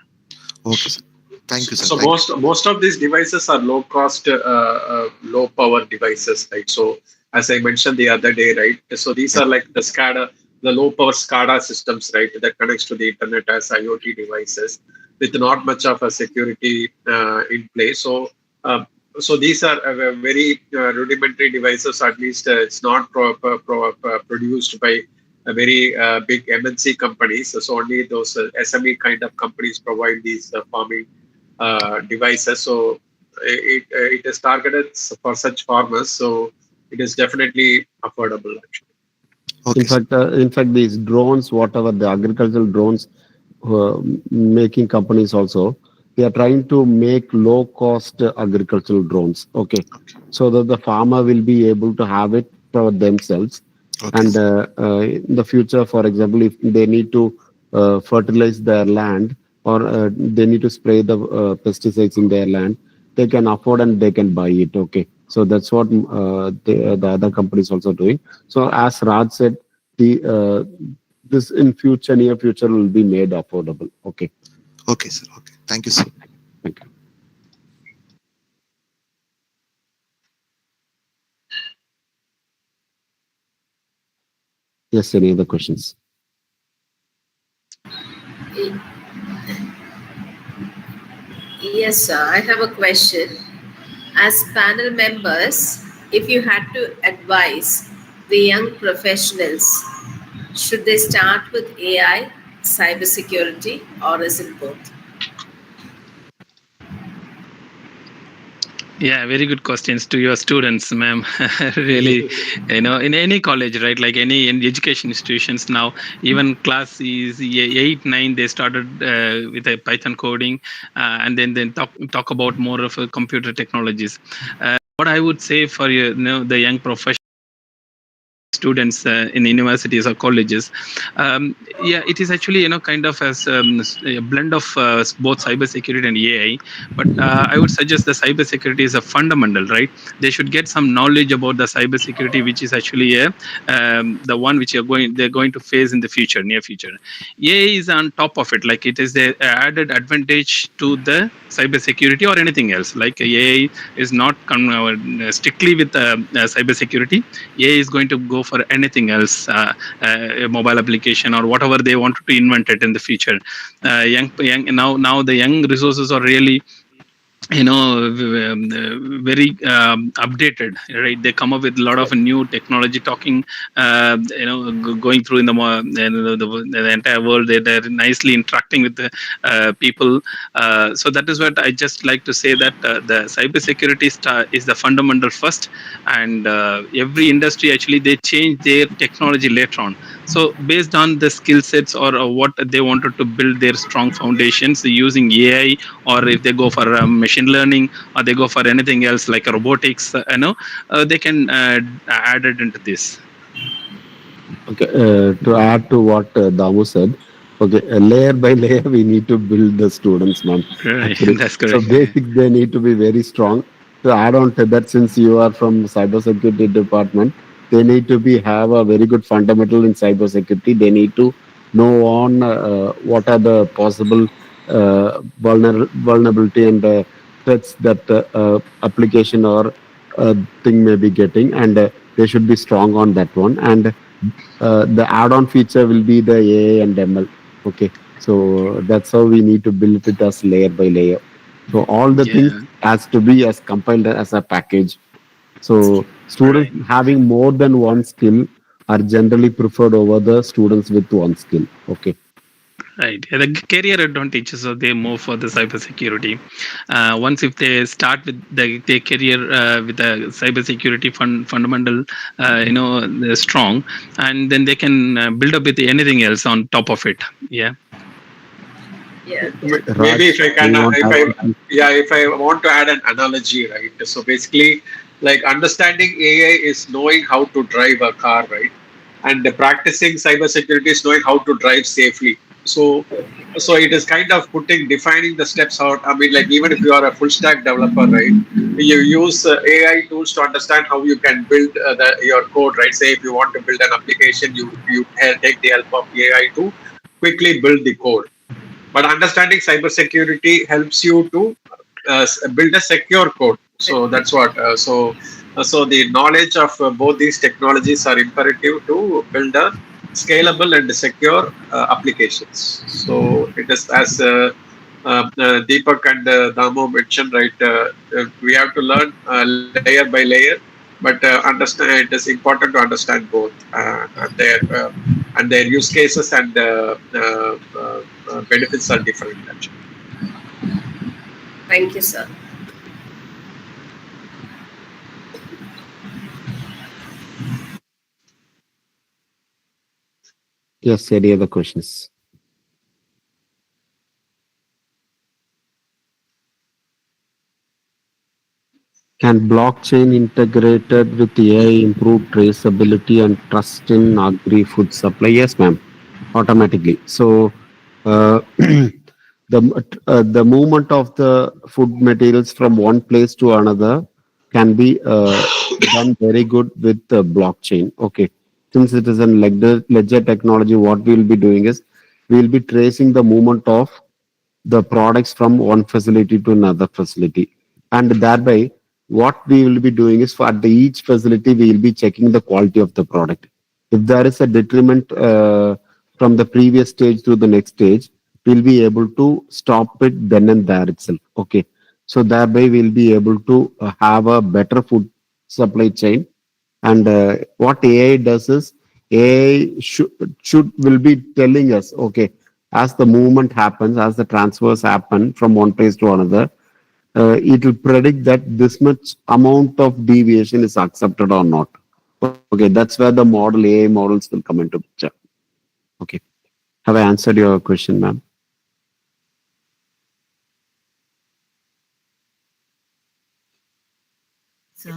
Okay, sir. Thank you, sir. So Thank you. most of these devices are low cost, low power devices, right? So as I mentioned the other day, right? So these Yeah. are like the SCADA, the low power SCADA systems, right? That connects to the internet as IoT devices with not much of a security in place. So so these are very rudimentary devices. At least it's not produced by a very big MNC companies. So only those SME kind of companies provide these farming devices. So it is targeted for such farmers. So it is definitely affordable. Actually. Okay, sir. In fact, these drones, whatever the agricultural drones making companies also, they are trying to make low cost agricultural drones. Okay, so that the farmer will be able to have it for themselves. Okay, And sir. in the future, for example, if they need to fertilize their land, or they need to spray the pesticides in their land, they can afford and they can buy it. Okay, so that's what the other companies also doing. So as Raj said, the this in future, near future, will be made affordable. Okay, Okay, sir. Okay. Thank you, sir. thank you. Yes, any other questions? Yes, sir. I have a question. As panel members, if you had to advise the young professionals, should they start with AI, cybersecurity, or is it both? Yeah, very good questions to your students, ma'am. Really, in any college, right? Like any in education institutions now, even class is 8, 9, they started with a Python coding, and then talk about more of computer technologies. What I would say for the young professionals, students in universities or colleges, yeah, it is actually kind of as a blend of both cybersecurity and AI. But I would suggest the cybersecurity is a fundamental, right? They should get some knowledge about the cybersecurity, which is actually the one which they're going to face in the future, near future. AI is on top of it, like it is the added advantage to the cybersecurity or anything else. Like AI is not strictly with cybersecurity. AI is going to go for anything else, a mobile application or whatever they want to invent it in the future. Young now the young resources are really very updated, right? They come up with a lot of new technology talking, going through in the entire world. They're nicely interacting with the people. So that is what I just like to say, that the cybersecurity is the fundamental first, and every industry actually they change their technology later on. So based on the skill sets or what they wanted to build their strong foundations using AI, or if they go for machine learning, or they go for anything else like robotics, they can add it into this. Okay, to add to what Damu said, okay, layer by layer, we need to build the students, ma'am. Right. Actually, That's so correct. basics they need to be very strong. To add on to that, since you are from cybersecurity department, they need to be have a very good fundamental in cybersecurity. They need to know on what are the possible vulnerability and threats that application or thing may be getting, and they should be strong on that one. And the add-on feature will be the AI and ML. Okay, so that's how we need to build it as layer by layer. So all the things Yeah, has to be as compiled as a package. So students right. having more than one skill are generally preferred over the students with one skill. Okay. Right. Yeah, the career advantages are they more for the cybersecurity. Once if they start with their career with the cybersecurity fundamental, they're strong, and then they can build up with anything else on top of it. Yeah. Yeah. Maybe if Raj, I do can, you want to add something? yeah, if I want to add an analogy, right? So basically, like understanding AI is knowing how to drive a car, right? And practicing cybersecurity is knowing how to drive safely. So it is kind of defining the steps out. I mean, like even if you are a full stack developer, right? You use AI tools to understand how you can build your code, right? Say if you want to build an application, you take the help of AI to quickly build the code, but understanding cybersecurity helps you to build a secure code. So that's what. So the knowledge of both these technologies are imperative to build a scalable and secure applications. So it is as Deepak and Damo mentioned, right? We have to learn layer by layer, but understand it is important to understand both and their use cases and benefits are different. Actually. Thank you, sir. Yes, any other questions? Can blockchain integrated with AI improve traceability and trust in agri-food supply? Yes, ma'am, automatically. So the movement of the food materials from one place to another can be done very good with the blockchain. Okay, since it is a ledger technology, what we will be doing is we will be tracing the movement of the products from one facility to another facility. And thereby, what we will be doing is for at the each facility, we will be checking the quality of the product. If there is a detriment from the previous stage to the next stage, we'll be able to stop it then and there itself. Okay. So thereby, we'll be able to have a better food supply chain. And what AI does is AI should will be telling us, okay, as the movement happens, as the transfers happen from one place to another, it will predict that this much amount of deviation is accepted or not. Okay, that's where the model AI models will come into picture. Okay, have I answered your question, ma'am? So,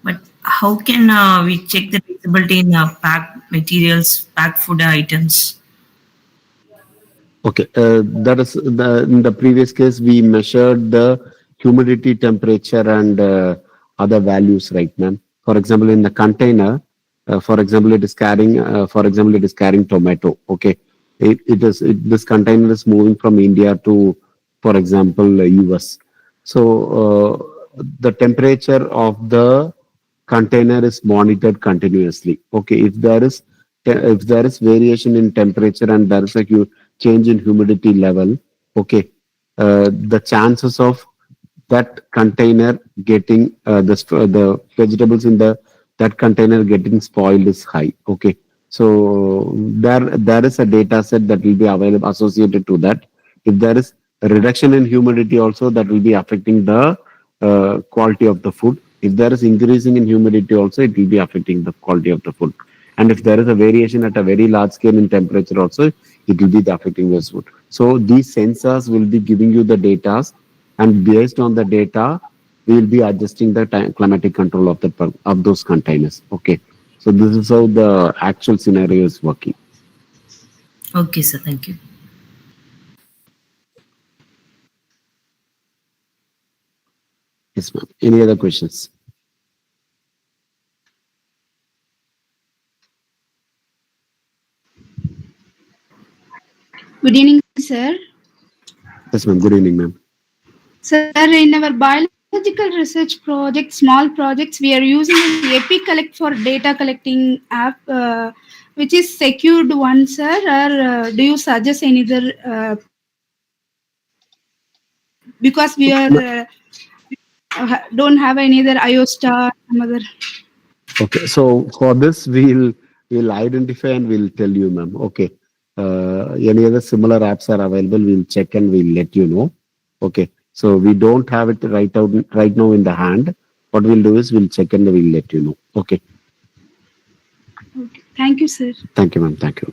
but how can we check the traceability in packed materials, packed food items? Okay, that is in the previous case we measured the humidity, temperature, and other values, right, ma'am? For example, in the container, for example, it is carrying tomato. Okay, this container is moving from India to, for example, US. So the temperature of the container is monitored continuously. Okay, if there is variation in temperature and there is a change in humidity level, okay, the chances of that container getting the vegetables in the that container getting spoiled is high. Okay, so there is a data set that will be available associated to that. If there is a reduction in humidity also, that will be affecting the quality of the food. If there is increasing in humidity also, it will be affecting the quality of the food. And if there is a variation at a very large scale in temperature also, it will be affecting the food. So these sensors will be giving you the data, and based on the data, we will be adjusting the climatic control of those containers. Okay. So this is how the actual scenario is working. Okay, sir. Thank you. Yes, ma'am. Any other questions? Good evening, sir. Yes, ma'am. Good evening, ma'am. Sir, in our biological research project, small projects, we are using the Epic Collect for data collecting app, which is secured one, sir. Or do you suggest any other? Because we are don't have any other iOS some other. Okay, so for this we'll identify and we'll tell you, ma'am. Okay, any other similar apps are available, we'll check and we'll let you know. Okay, so we don't have it right now in the hand. What we'll do is we'll check and we'll let you know. Okay, Okay. Thank you, sir. thank you, ma'am. Thank you.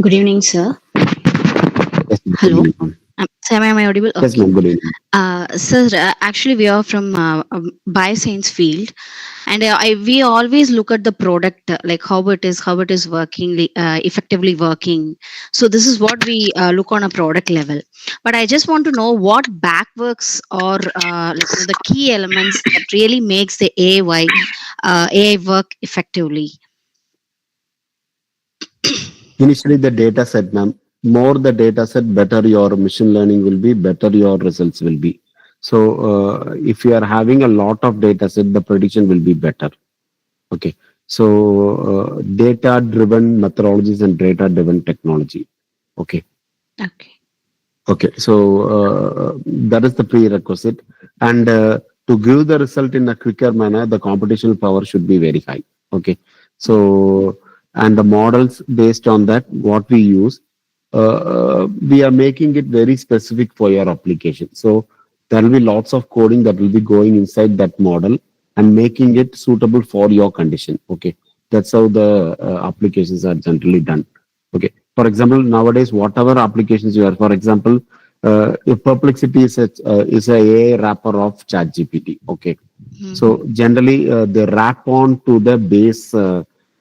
Good evening, sir. Yes, ma'am. Good Hello. evening, ma'am. Sir, am I audible? Yes, Okay. ma'am. Good evening. Sir, actually, we are from bioscience field, and we always look at the product, like how it is working, effectively working. So this is what we look on a product level. But I just want to know what backworks or the key elements that really makes the AI work effectively. Initially, the data set, ma'am. More the data set, better your machine learning will be, better your results will be. So, if you are having a lot of data set, the prediction will be better. Okay. So, data driven methodologies and data driven technology. Okay. Okay. Okay. So, that is the prerequisite. And to give the result in a quicker manner, the computational power should be very high. Okay. So, and the models based on that, what we use, we are making it very specific for your application. So, there will be lots of coding that will be going inside that model and making it suitable for your condition. Okay, that's how the applications are generally done. Okay, for example, nowadays whatever applications you are, for example, if Perplexity is a AI wrapper of ChatGPT. Okay, so generally they wrap on to the base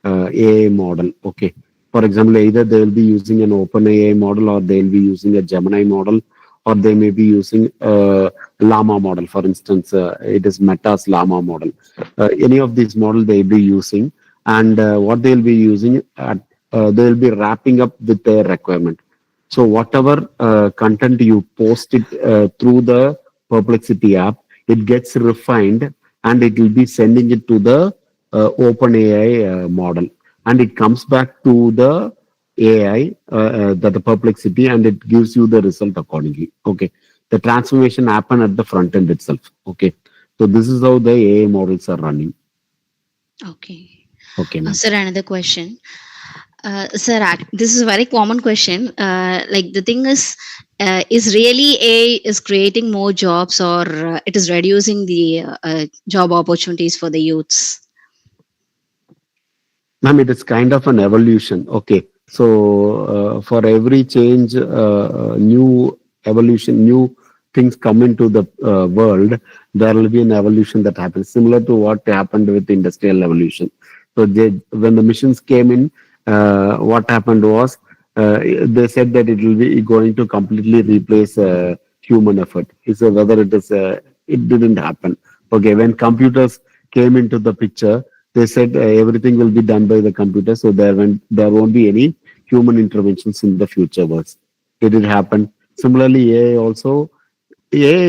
AI model. Okay, for example, either they will be using an open AI model or they will be using a Gemini model or they may be using Llama model. For instance, it is Meta's Llama model. Any of these models they'll be using, and what they'll be using, they'll be wrapping up with their requirement. So whatever content you post it through the Perplexity app, it gets refined and it will be sending it to the OpenAI model, and it comes back to the AI, the Perplexity, and it gives you the result accordingly. Okay, the transformation happen at the front end itself. Okay, so this is how the AI models are running. Okay. Okay, ma'am. Sir, another question. Sir, this is a very common question. Like the thing is really AI is creating more jobs or it is reducing the job opportunities for the youths? Ma'am, it is kind of an evolution. Okay. So, for every change, new evolution, new things come into the world, there will be an evolution that happens, similar to what happened with industrial evolution. So, when the machines came in, what happened was they said that it will be going to completely replace human effort. So, whether it didn't happen. Okay. When computers came into the picture, they said everything will be done by the computer, so there won't be any human interventions in the future works. Did it happen? Similarly, AI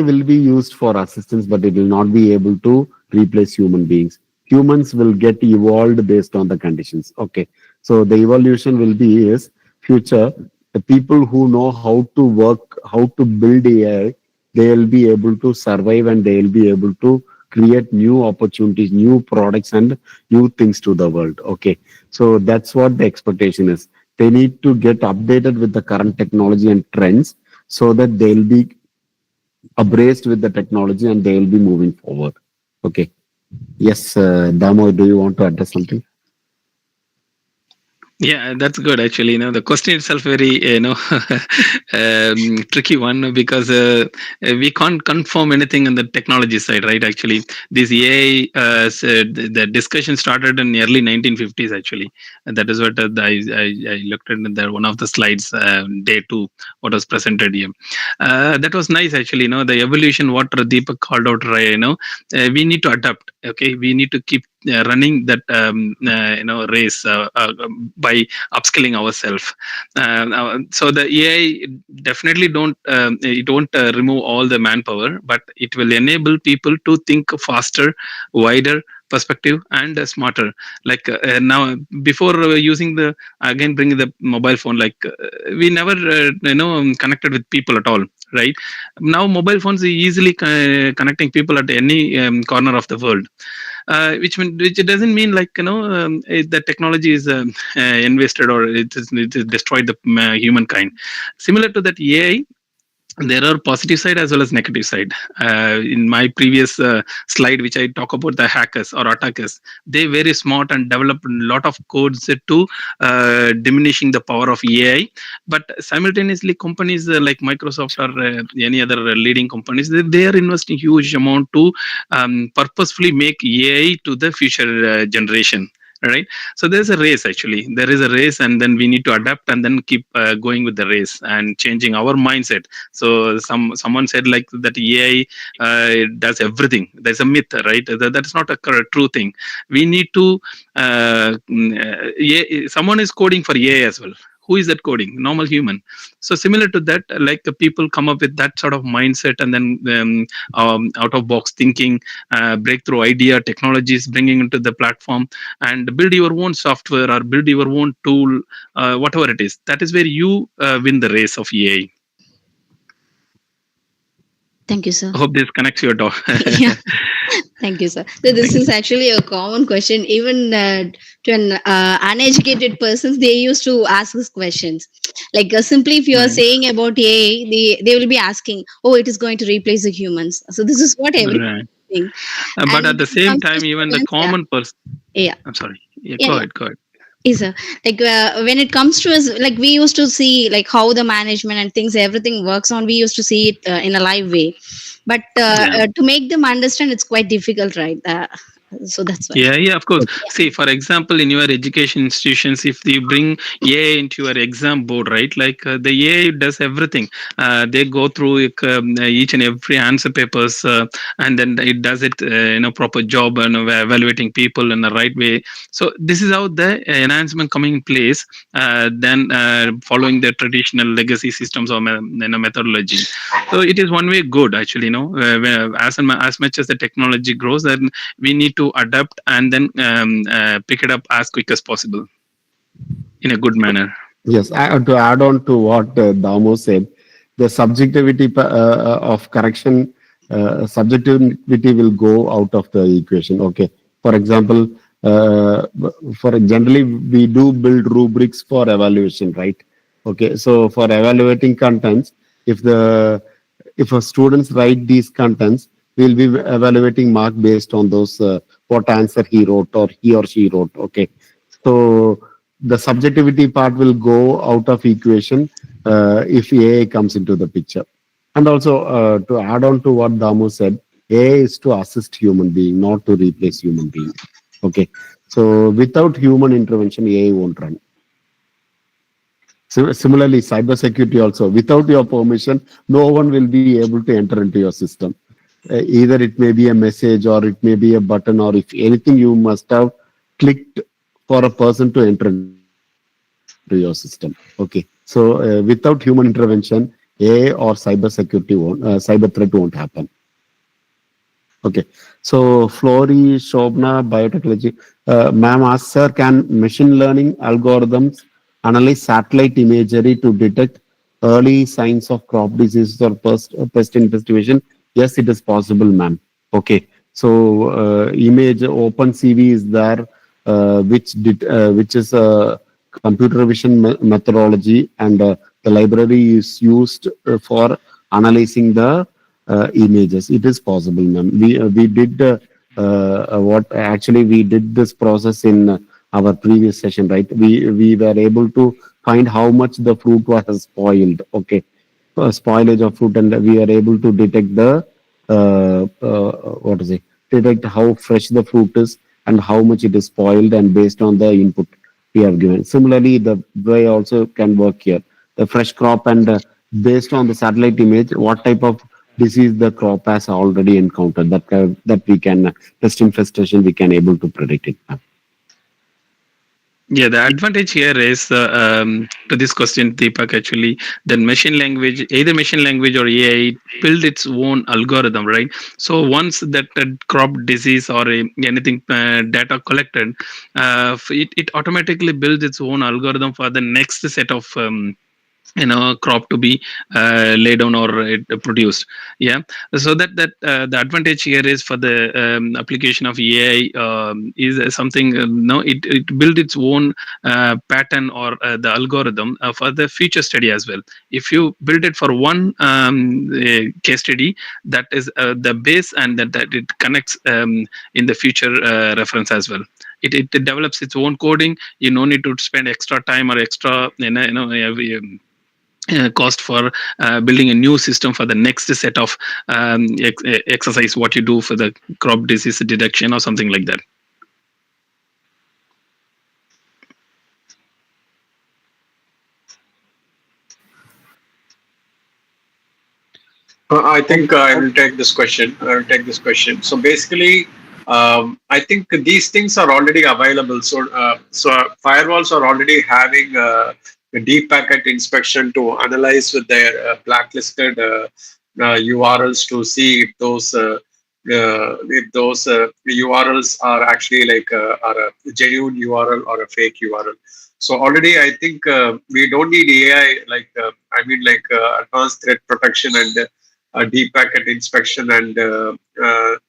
will be used for assistance, but it will not be able to replace human beings. Humans will get evolved based on the conditions. Okay, so the evolution will be is future. The people who know how to work, how to build AI, they will be able to survive and they will be able to create new opportunities, new products, and new things to the world. Okay, so that's what the expectation is. They need to get updated with the current technology and trends so that they'll be abreast with the technology and they will be moving forward. Okay. Yes, Damo, do you want to address something? Yeah, that's good actually. The question itself very tricky one because we can't confirm anything on the technology side, right? Actually, this AI the discussion started in early 1950s actually, and that is what I looked at the one of the slides, day 2, what was presented here. That was nice actually. The evolution what Deepak called out, right? We need to adapt. Okay, we need to keep running that race by upskilling ourselves. So the AI definitely it won't remove all the manpower, but it will enable people to think faster, wider perspective, and smarter. Like now, before using the again bringing the mobile phone, like we never connected with people at all, right? Now mobile phones are easily connecting people at any corner of the world, which doesn't mean like the technology is invested or it is destroyed the humankind. Similar to that AI, there are positive side as well as negative side. In my previous slide, which I talk about the hackers or attackers, they very smart and develop a lot of codes to diminishing the power of AI. But simultaneously, companies like Microsoft or any other leading companies, they are investing huge amount to purposefully make AI to the future generation, right? So there's a race, actually there is a race, and then we need to adapt and then keep going with the race and changing our mindset. So someone said like that AI does everything. There's a myth, right? That's not a true thing. We need to someone is coding for AI as well. Who is that coding? Normal human. So similar to that, like people come up with that sort of mindset, and then out of box thinking, breakthrough idea technologies bringing into the platform, and build your own software or build your own tool, whatever it is. That is where you win the race of AI. Thank you, sir. I hope this connects your door. Yeah. Thank you, sir. So this is actually a common question. Even to an uneducated persons, they used to ask us questions. Like simply, if you are saying about AI, they will be asking, "Oh, it is going to replace the humans." So this is what everyone Right. is saying. But And at the when it same comes to time, even the students, common person. yeah, I'm sorry. Yeah, yeah, go yeah. ahead. Go ahead. Yes, sir. Like when it comes to us, like we used to see like how the management and things, everything works on. We used to see it in a live way, but Yeah. to make them understand, it's quite difficult, right? So that's why. Yeah, of course. See, for example, in your education institutions, if you bring AI into your exam board, right? Like the AI does everything. They go through each and every answer papers, and then it does it in a proper job and evaluating people in the right way. So this is how the enhancement coming in place. Then following the traditional legacy systems or methodology. So it is one way good, actually. As much as the technology grows, then we need to adapt and then pick it up as quick as possible in a good manner. Yes, to add on to what Damo said, the subjectivity of correction, subjectivity will go out of the equation. Okay, for example, for generally we do build rubrics for evaluation, right? Okay, so for evaluating contents, if the if a students write these contents, we'll be evaluating mark based on those what answer he wrote or he or she wrote. Okay, so the subjectivity part will go out of equation if AI comes into the picture. And also to add on to what Damu said, AI is to assist human being, not to replace human being. Okay, so without human intervention, AI won't run. So similarly, cybersecurity also, without your permission, no one will be able to enter into your system. Either it may be a message or it may be a button, or if anything, you must have clicked for a person to enter into your system. Okay, so without human intervention, AI or cyber threat won't happen. Okay, so Flory Shobna Biotechnology, ma'am asked, sir, can machine learning algorithms analyze satellite imagery to detect early signs of crop diseases or pest infestation? Yes, it is possible, ma'am. Okay, so image OpenCV is there, which is a computer vision methodology, and the library is used for analyzing the images. It is possible, ma'am. We did what actually we did this process in our previous session, right? We were able to find how much the fruit was spoiled. Okay, spoilage of fruit, and we are able to detect the what is it? Detect how fresh the fruit is and how much it is spoiled, and based on the input we have given. Similarly, the way also can work here. The fresh crop, and based on the satellite image, what type of disease the crop has already encountered. That we can pest infestation we can able to predict it. Yeah, the advantage here is to this question, Deepak. Actually, the machine language, either machine language or AI, build its own algorithm, right? So once that crop disease or anything data collected, it automatically builds its own algorithm for the next set of crop to be laid down or produced. Yeah, so the advantage here is for the application of AI is something no, it build its own pattern or the algorithm for the future study as well. If you build it for one case study, that is the base, and that it connects in the future reference as well. It develops its own coding. You no need to spend extra time or extra cost for building a new system for the next set of exercise what you do for the crop disease detection or something like that. I think I will take this question. So basically, I think these things are already available. So firewalls are already having a deep packet inspection to analyze with their blacklisted URLs to see if those URLs are actually like are a genuine URL or a fake URL. So already, I think we don't need AI advanced threat protection and deep packet inspection, and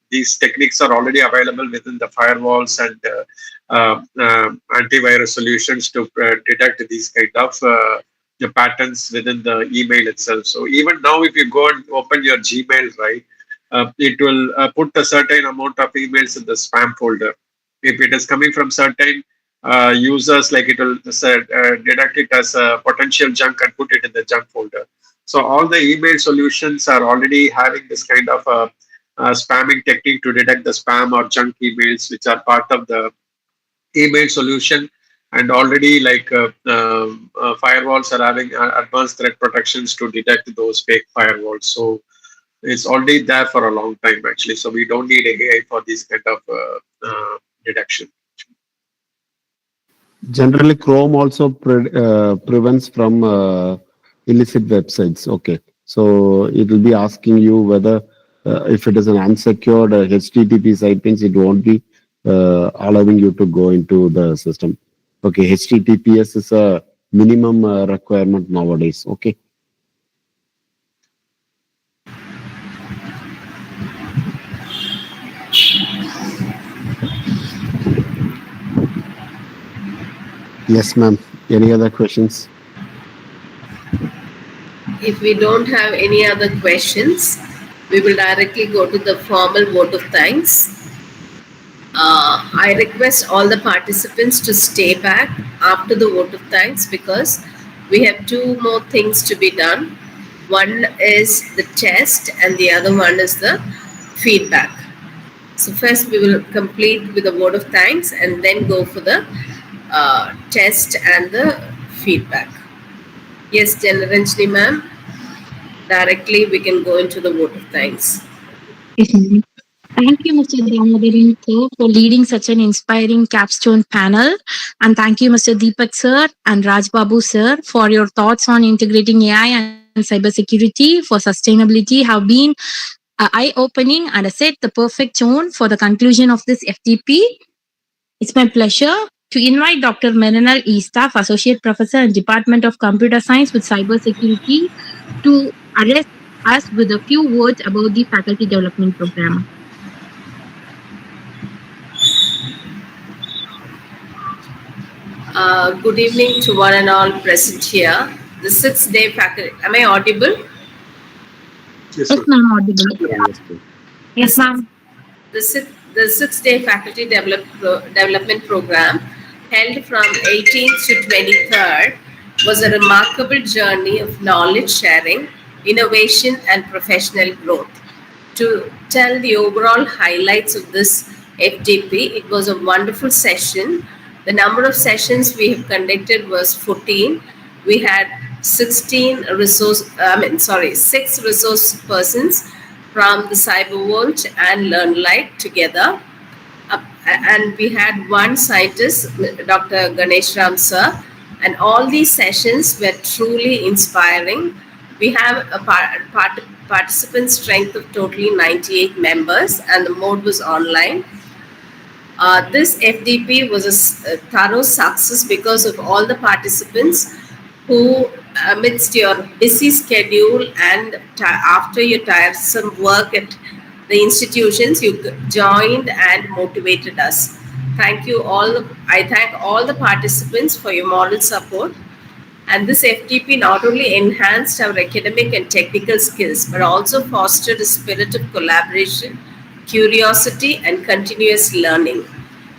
these techniques are already available within the firewalls and antivirus solutions to detect these kind of the patterns within the email itself. So even now, if you go and open your Gmail, right, it will put a certain amount of emails in the spam folder. If it is coming from certain users, like it will deduct it as a potential junk and put it in the junk folder. So all the email solutions are already having this kind of spamming technique to detect the spam or junk emails, which are part of the email solution. And already, firewalls are having advanced threat protections to detect those fake firewalls. So it's already there for a long time, actually. So we don't need AI for this kind of detection. Generally, Chrome also prevents from illicit websites. Okay, so it will be asking you whether if it is an unsecured HTTP site, means it won't be allowing you to go into the system. Okay, HTTPS is a minimum requirement nowadays. Okay. Yes, ma'am. Any other questions? If we don't have any other questions, we will directly go to the formal vote of thanks. I request all the participants to stay back after the vote of thanks because we have two more things to be done. One is the test and the other one is the feedback. So first we will complete with the vote of thanks and then go for the test and the feedback. Yes, Janaranjani ma'am, directly we can go into the vote of thanks. Yes, ma'am. Thank you, Mr. Damodaran sir, for leading such an inspiring capstone panel. And thank you, Mr. Deepak sir and Raj Babu sir, for your thoughts on integrating AI and cybersecurity for sustainability have been eye-opening and set the perfect tone for the conclusion of this FTP. It's my pleasure to invite Dr. Merinal E. Staff, Associate Professor in Department of Computer Science with Cybersecurity, to address us with a few words about the faculty development program. Good evening to one and all present here. The 6-day faculty. Am I audible? Yes, ma'am, audible. Yeah. Yes, ma'am. The 6-day faculty development program held from 18th to 23rd was a remarkable journey of knowledge sharing, innovation, and professional growth. To tell the overall highlights of this FDP, it was a wonderful session. The number of sessions we have conducted was 14. We had 6 resource persons from the Cyber World and LearnLite together. And we had one scientist, Dr. Ganesh Ram sir, and all these sessions were truly inspiring. We have a participant strength of totally 98 members, and the mode was online. This FDP was a thorough success because of all the participants who, amidst your busy schedule and after your tiresome work at the institutions, you joined and motivated us. Thank you all. I thank all the participants for your moral support. And this FTP not only enhanced our academic and technical skills, but also fostered a spirit of collaboration, curiosity, and continuous learning.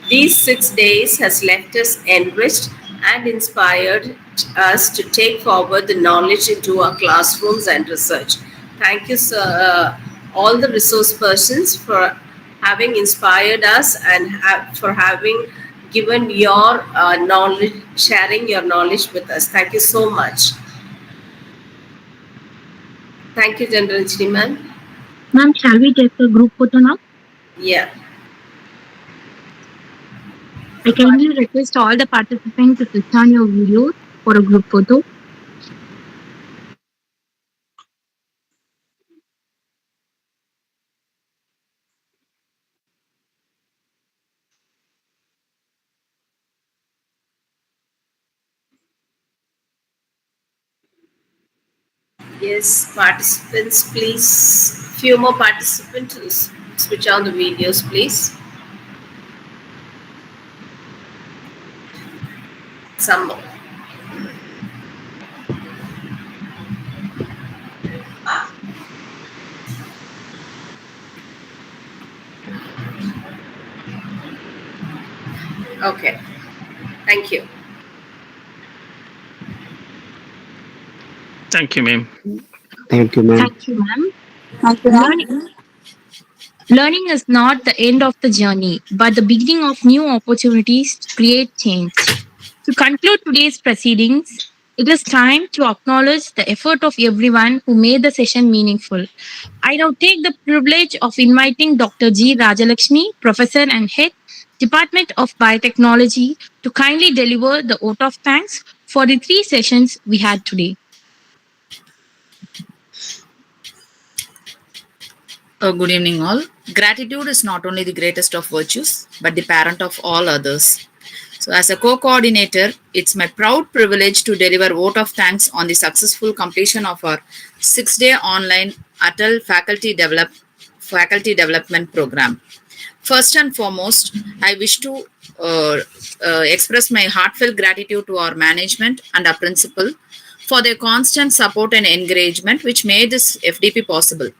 These 6 days has left us enriched and inspired us to take forward the knowledge into our classrooms and research. Thank you, sir, all the resource persons for having inspired us and for having given your knowledge, sharing your knowledge with us. Thank you so much. Thank you, Chandrajini ma'am. Ma'am, shall we take a group photo now? Yeah. I kindly request all the participants to switch on your videos for a group photo. Yes, participants, please. Few more participants, switch on the videos, please. Some more. Okay. Thank you. Thank you, ma'am. Thank you, ma'am. Thank you, ma'am. Learning is not the end of the journey, but the beginning of new opportunities to create change. To conclude today's proceedings, it is time to acknowledge the effort of everyone who made the session meaningful. I now take the privilege of inviting Dr. G. Rajalakshmi, Professor and Head, Department of Biotechnology, to kindly deliver the vote of thanks for the 3 sessions we had today. Good evening, all. Gratitude is not only the greatest of virtues, but the parent of all others. So, as a co-coordinator, it's my proud privilege to deliver vote of thanks on the successful completion of our 6-day online Atal Faculty Development Program. First and foremost, I wish to express my heartfelt gratitude to our management and our principal for their constant support and encouragement, which made this FDP possible.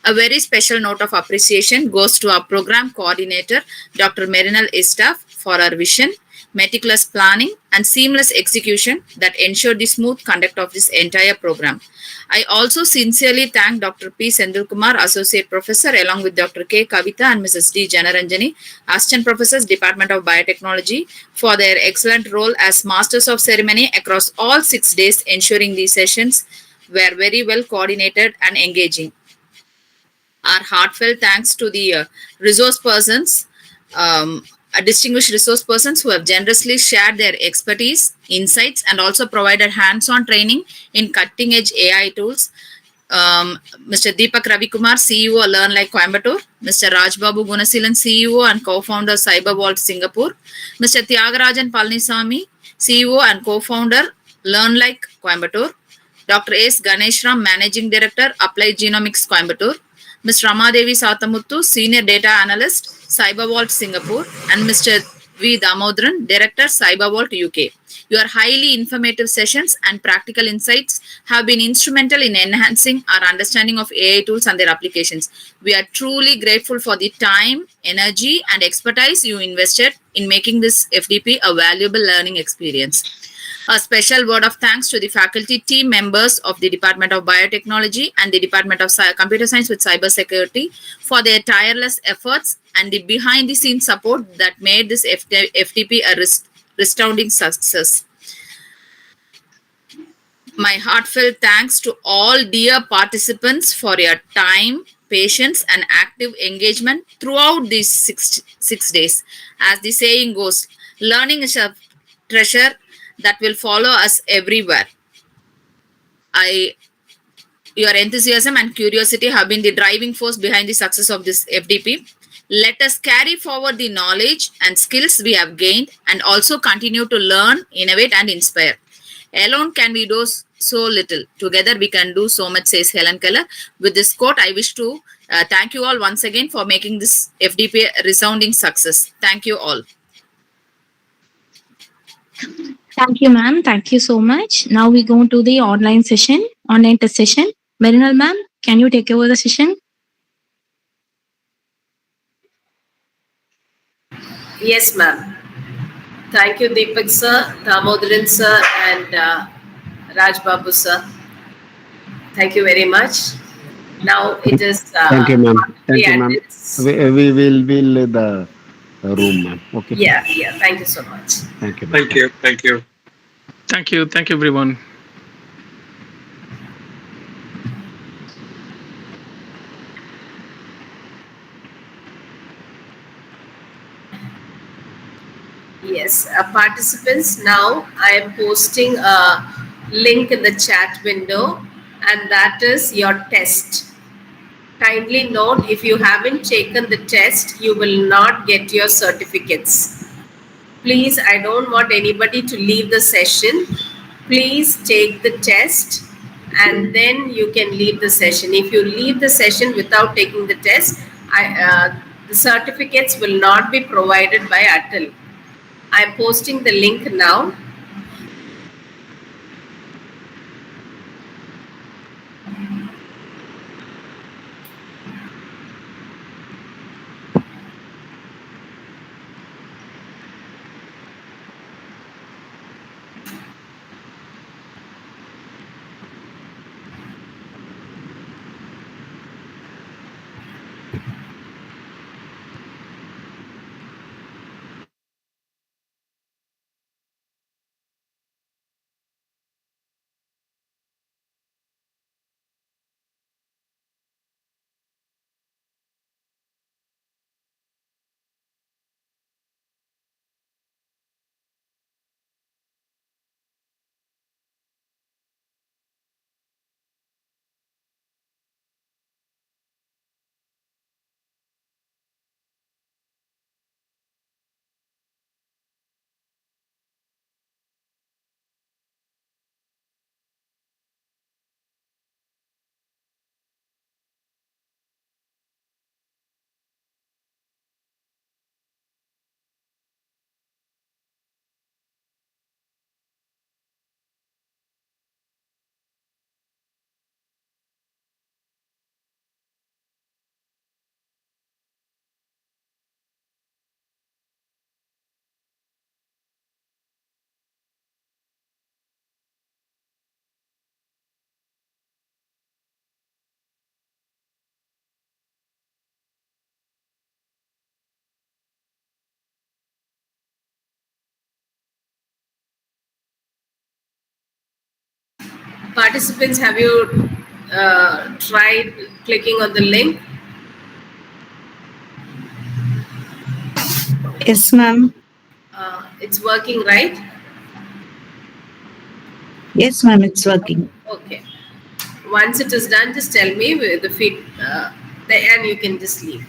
A very special note of appreciation goes to our program coordinator, Dr. Merinal Istaf, for her vision, meticulous planning, and seamless execution that ensured the smooth conduct of this entire program. I also sincerely thank Dr. P. Sendilkumar, Associate Professor, along with Dr. K. Kavita and Mrs. D. Janaranjani, Assistant Professors, Department of Biotechnology, for their excellent role as Masters of Ceremony across all 6 days, ensuring these sessions were very well coordinated and engaging. Our heartfelt thanks to the resource persons, distinguished resource persons who have generously shared their expertise, insights, and also provided hands-on training in cutting-edge AI tools. Mr. Deepak Ravikumar, CEO, LearnLike Coimbatore; Mr. Rajbabu Gunasilan, CEO and co-founder, CyberVault Singapore; Mr. Tyagarajan Palnisamy, CEO and co-founder, LearnLike Coimbatore; Dr. S. Ganeshram, Managing Director, Applied Genomics Coimbatore; Ms. Ramadevi Satamuttu, Senior Data Analyst, CyberVault Singapore; and Mr. V. Damodran, Director, CyberVault UK. Your highly informative sessions and practical insights have been instrumental in enhancing our understanding of AI tools and their applications. We are truly grateful for the time, energy, and expertise you invested in making this FDP a valuable learning experience. A special word of thanks to the faculty team members of the Department of Biotechnology and the Department of Computer Science with Cybersecurity for their tireless efforts and the behind-the-scenes support that made this FTP a resounding success. My heartfelt thanks to all dear participants for your time, patience, and active engagement throughout these six days. As the saying goes, learning is a treasure that will follow us everywhere. I Your enthusiasm and curiosity have been the driving force behind the success of this FDP. Let us carry forward the knowledge and skills we have gained and also continue to learn, innovate, and inspire. Alone can we do so little. Together we can do so much, says Helen Keller. With this quote, I wish to thank you all once again for making this FDP a resounding success. Thank you all. Thank you, ma'am. Thank you so much. Now we go to the online test session. Marinal ma'am, can you take over the session? Yes, ma'am. Thank you, Deepak sir, Damodaran sir, and Raj Babu sir. Thank you very much. Now it is Thank you, ma'am. Thank you, ma'am. attendance. We will leave the room, ma'am. Okay. Yeah. Thank you so much. Thank you, ma'am. Thank you. Thank you. Thank you, everyone. Yes, participants, now I am posting a link in the chat window, and that is your test. Kindly note, if you haven't taken the test, you will not get your certificates. Please, I don't want anybody to leave the session. Please take the test and then you can leave the session. If you leave the session without taking the test, the certificates will not be provided by Atal. I'm posting the link now. Participants, have you tried clicking on the link? Yes, ma'am. It's working, right? Yes, ma'am, it's working. Okay. Once it is done, just tell me with the feed, and you can just leave.